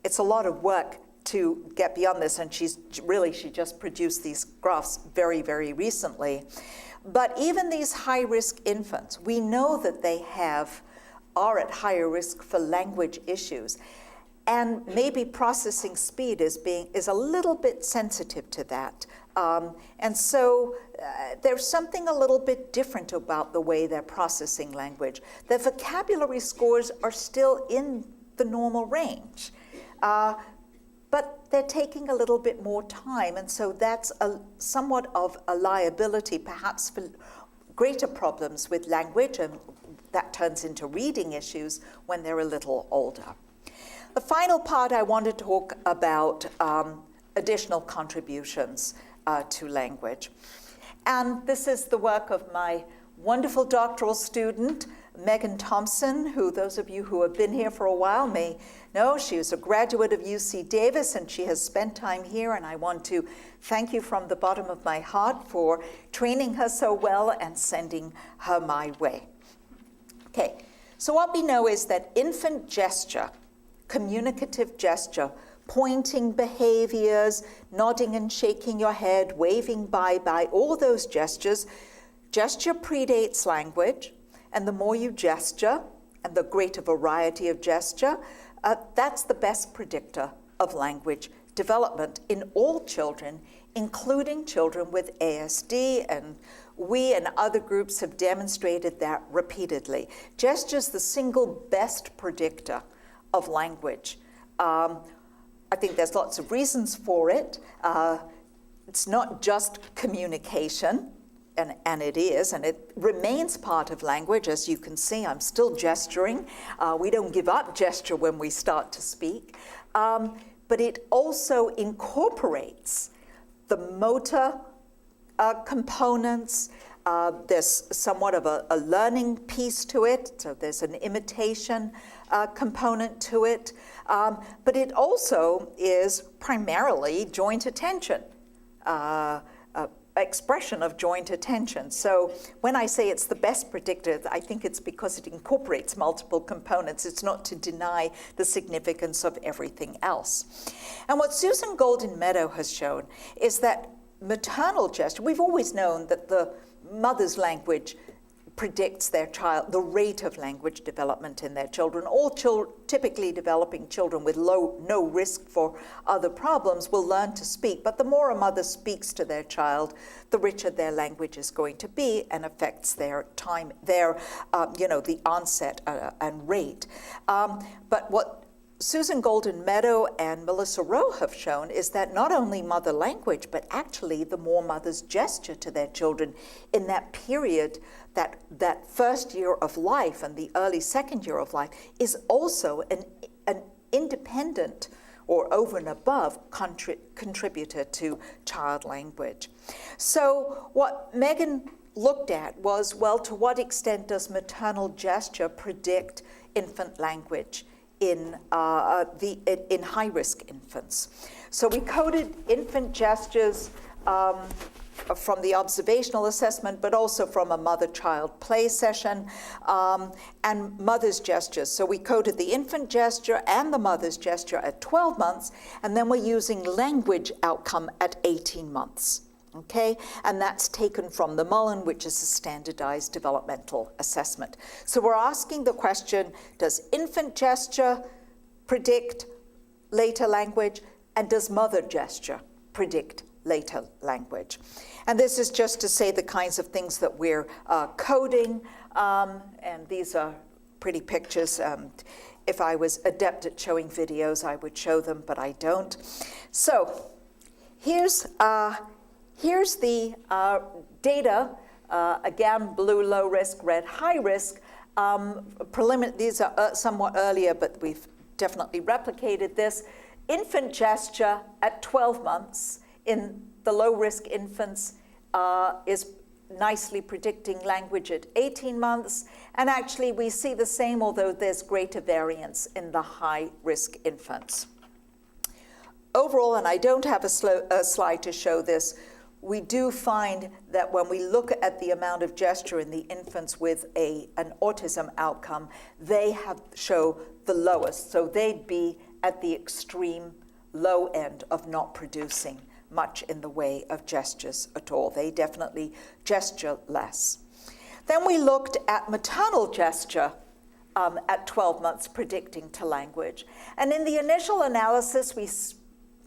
it's a lot of work to get beyond this, and she just produced these graphs very, very recently. But even these high-risk infants, we know that they are at higher risk for language issues. And maybe processing speed is a little bit sensitive to that. And so there's something a little bit different about the way they're processing language. Their vocabulary scores are still in the normal range. But they're taking a little bit more time, and so that's somewhat of a liability, perhaps for greater problems with language, and that turns into reading issues when they're a little older. The final part I want to talk about additional contributions to language. And this is the work of my wonderful doctoral student, Megan Thompson, who those of you who have been here for a while may know. She is a graduate of UC Davis, and she has spent time here, and I want to thank you from the bottom of my heart for training her so well and sending her my way. Okay, so what we know is that infant gesture, communicative gesture, pointing behaviors, nodding and shaking your head, waving bye-bye, all those gestures, gesture predates language. And the more you gesture, and the greater variety of gesture, that's the best predictor of language development in all children, including children with ASD. And we and other groups have demonstrated that repeatedly. Gesture is the single best predictor of language. I think there's lots of reasons for it. It's not just communication. And it is, and it remains part of language. As you can see, I'm still gesturing. We don't give up gesture when we start to speak. But it also incorporates the motor components. There's somewhat of a learning piece to it, so there's an imitation component to it. But it also is primarily joint attention. Expression of joint attention. So when I say it's the best predictor, I think it's because it incorporates multiple components. It's not to deny the significance of everything else. And what Susan Golden Meadow has shown is that maternal gesture, we've always known that the mother's language predicts their child, the rate of language development in their children. All typically developing children with no risk for other problems will learn to speak, but the more a mother speaks to their child, the richer their language is going to be and affects their time, the onset and rate. But what Susan Golden Meadow and Melissa Rowe have shown is that not only mother language, but actually the more mothers gesture to their children in that period, that first year of life and the early second year of life, is also an independent or over and above contributor to child language. So what Megan looked at was, well, to what extent does maternal gesture predict infant language in high-risk infants? So we coded infant gestures from the observational assessment, but also from a mother-child play session, and mother's gestures. So we coded the infant gesture and the mother's gesture at 12 months, and then we're using language outcome at 18 months. Okay, and that's taken from the Mullen, which is a standardized developmental assessment. So we're asking the question, does infant gesture predict later language, and does mother gesture predict later language? And this is just to say the kinds of things that we're coding, and these are pretty pictures. If I was adept at showing videos, I would show them, but I don't. So here's the data, again, blue low risk, red high risk. These are somewhat earlier, but we've definitely replicated this. Infant gesture at 12 months in the low risk infants is nicely predicting language at 18 months. And actually we see the same, although there's greater variance in the high risk infants. Overall, and I don't have a slide to show this, we do find that when we look at the amount of gesture in the infants with an autism outcome, they show the lowest. So they'd be at the extreme low end of not producing much in the way of gestures at all. They definitely gesture less. Then we looked at maternal gesture at 12 months predicting to language. And in the initial analysis, we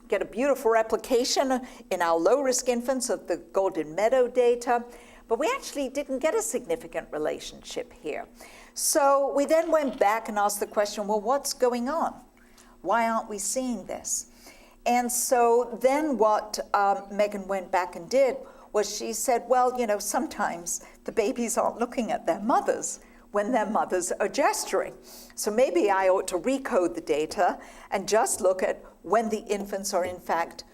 get a beautiful replication in our low-risk infants of the Golden Meadow data, but we actually didn't get a significant relationship here. So we then went back and asked the question, well, what's going on? Why aren't we seeing this? And so then what Megan went back and did was she said, well, you know, sometimes the babies aren't looking at their mothers when their mothers are gesturing. So maybe I ought to recode the data and just look at when the infants are in fact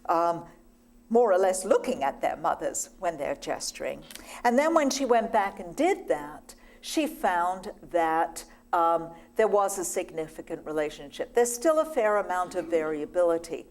more or less looking at their mothers when they're gesturing. And then when she went back and did that, she found that there was a significant relationship. There's still a fair amount of variability.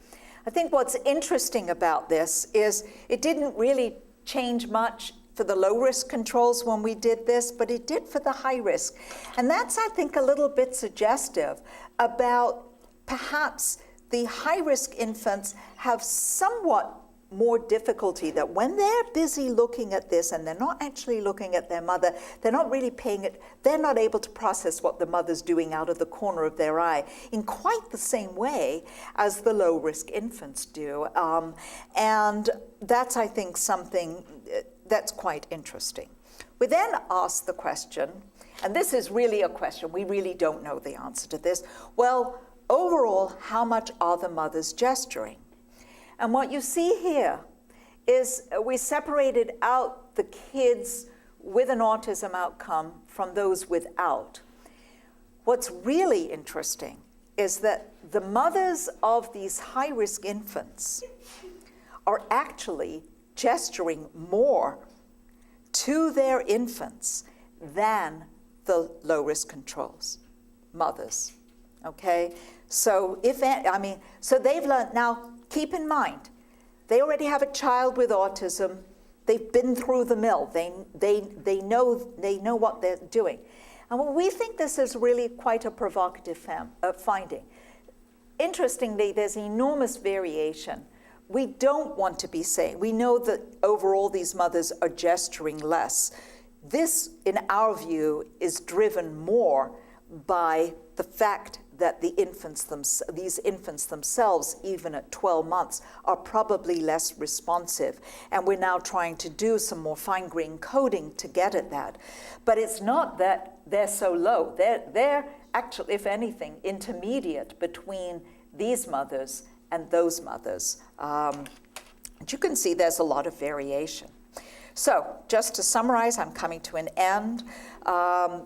I think what's interesting about this is it didn't really change much for the low-risk controls when we did this, but it did for the high-risk. And that's, I think, a little bit suggestive about perhaps the high-risk infants have somewhat more difficulty that when they're busy looking at this and they're not actually looking at their mother, they're not really paying it, they're not able to process what the mother's doing out of the corner of their eye in quite the same way as the low-risk infants do. And that's, I think, something that's quite interesting. We then asked the question, and this is really a question, we really don't know the answer to this, well, overall, how much are the mothers gesturing? And what you see here is we separated out the kids with an autism outcome from those without. What's really interesting is that the mothers of these high-risk infants are actually gesturing more to their infants than the low-risk controls, mothers, okay? So so they've learned. Now, keep in mind, they already have a child with autism. They've been through the mill. They know what they're doing. And we think this is really quite a provocative finding. Interestingly, there's enormous variation. We don't want to be saying, we know that overall these mothers are gesturing less. This, in our view, is driven more by the fact that these infants themselves, even at 12 months, are probably less responsive. And we're now trying to do some more fine-grained coding to get at that. But it's not that they're so low. They're actually, if anything, intermediate between these mothers and those mothers. And you can see there's a lot of variation. So just to summarize, I'm coming to an end.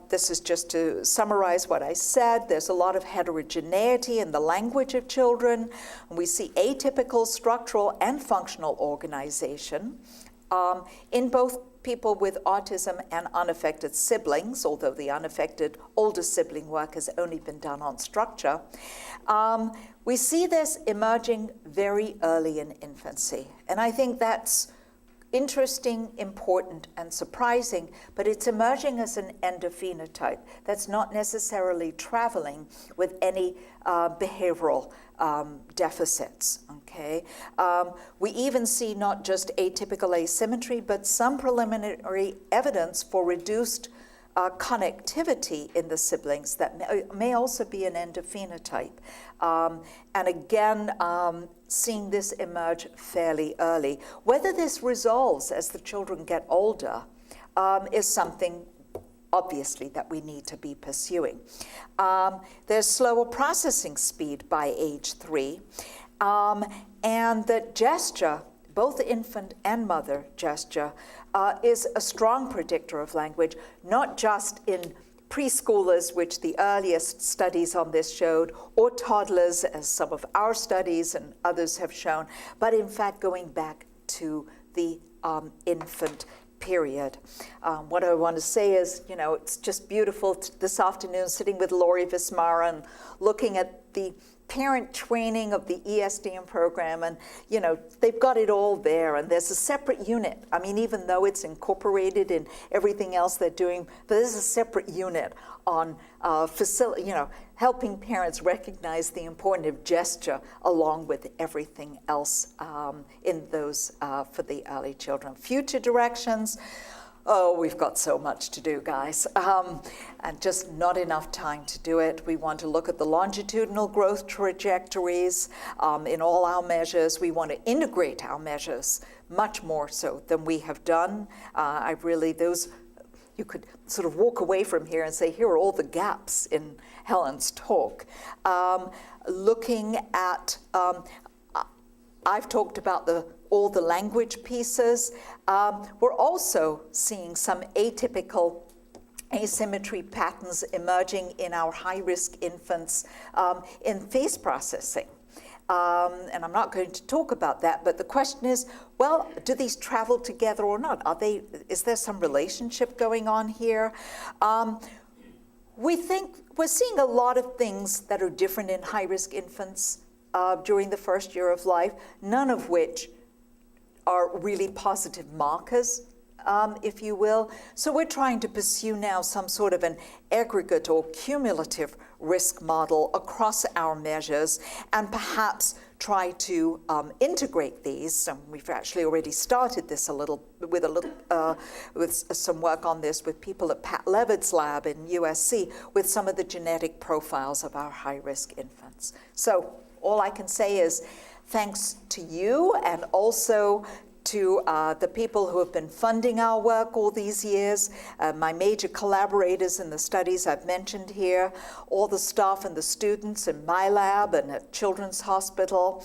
This is just to summarize what I said. There's a lot of heterogeneity in the language of children. We see atypical structural and functional organization in both people with autism and unaffected siblings, although the unaffected older sibling work has only been done on structure. We see this emerging very early in infancy. And I think that's interesting, important, and surprising, but it's emerging as an endophenotype that's not necessarily traveling with any behavioral deficits, okay? We even see not just atypical asymmetry, but some preliminary evidence for reduced connectivity in the siblings that may also be an endophenotype. And again, seeing this emerge fairly early. Whether this resolves as the children get older is something obviously that we need to be pursuing. There's slower processing speed by age 3, and that gesture, both infant and mother gesture, is a strong predictor of language, not just in preschoolers, which the earliest studies on this showed, or toddlers, as some of our studies and others have shown, but in fact going back to the infant period. What I want to say is, you know, it's just beautiful this afternoon sitting with Lori Vismara and looking at the parent training of the ESDM program, and you know, they've got it all there, and there's a separate unit. I mean, even though it's incorporated in everything else they're doing, but there's a separate unit on helping parents recognize the importance of gesture along with everything else in those for the early children. Future directions. Oh, we've got so much to do, guys, and just not enough time to do it. We want to look at the longitudinal growth trajectories in all our measures. We want to integrate our measures much more so than we have done. You could sort of walk away from here and say, here are all the gaps in Helen's talk. Looking at, I've talked about all the language pieces. We're also seeing some atypical asymmetry patterns emerging in our high-risk infants in face processing. And I'm not going to talk about that, but the question is, well, do these travel together or not? Is there some relationship going on here? We think we're seeing a lot of things that are different in high-risk infants during the first year of life, none of which are really positive markers, if you will. So we're trying to pursue now some sort of an aggregate or cumulative risk model across our measures, and perhaps try to integrate these. And we've actually already started this with some work on this with people at Pat Levitt's lab in USC with some of the genetic profiles of our high-risk infants. So all I can say is thanks to you, and also to the people who have been funding our work all these years, my major collaborators in the studies I've mentioned here, all the staff and the students in my lab and at Children's Hospital,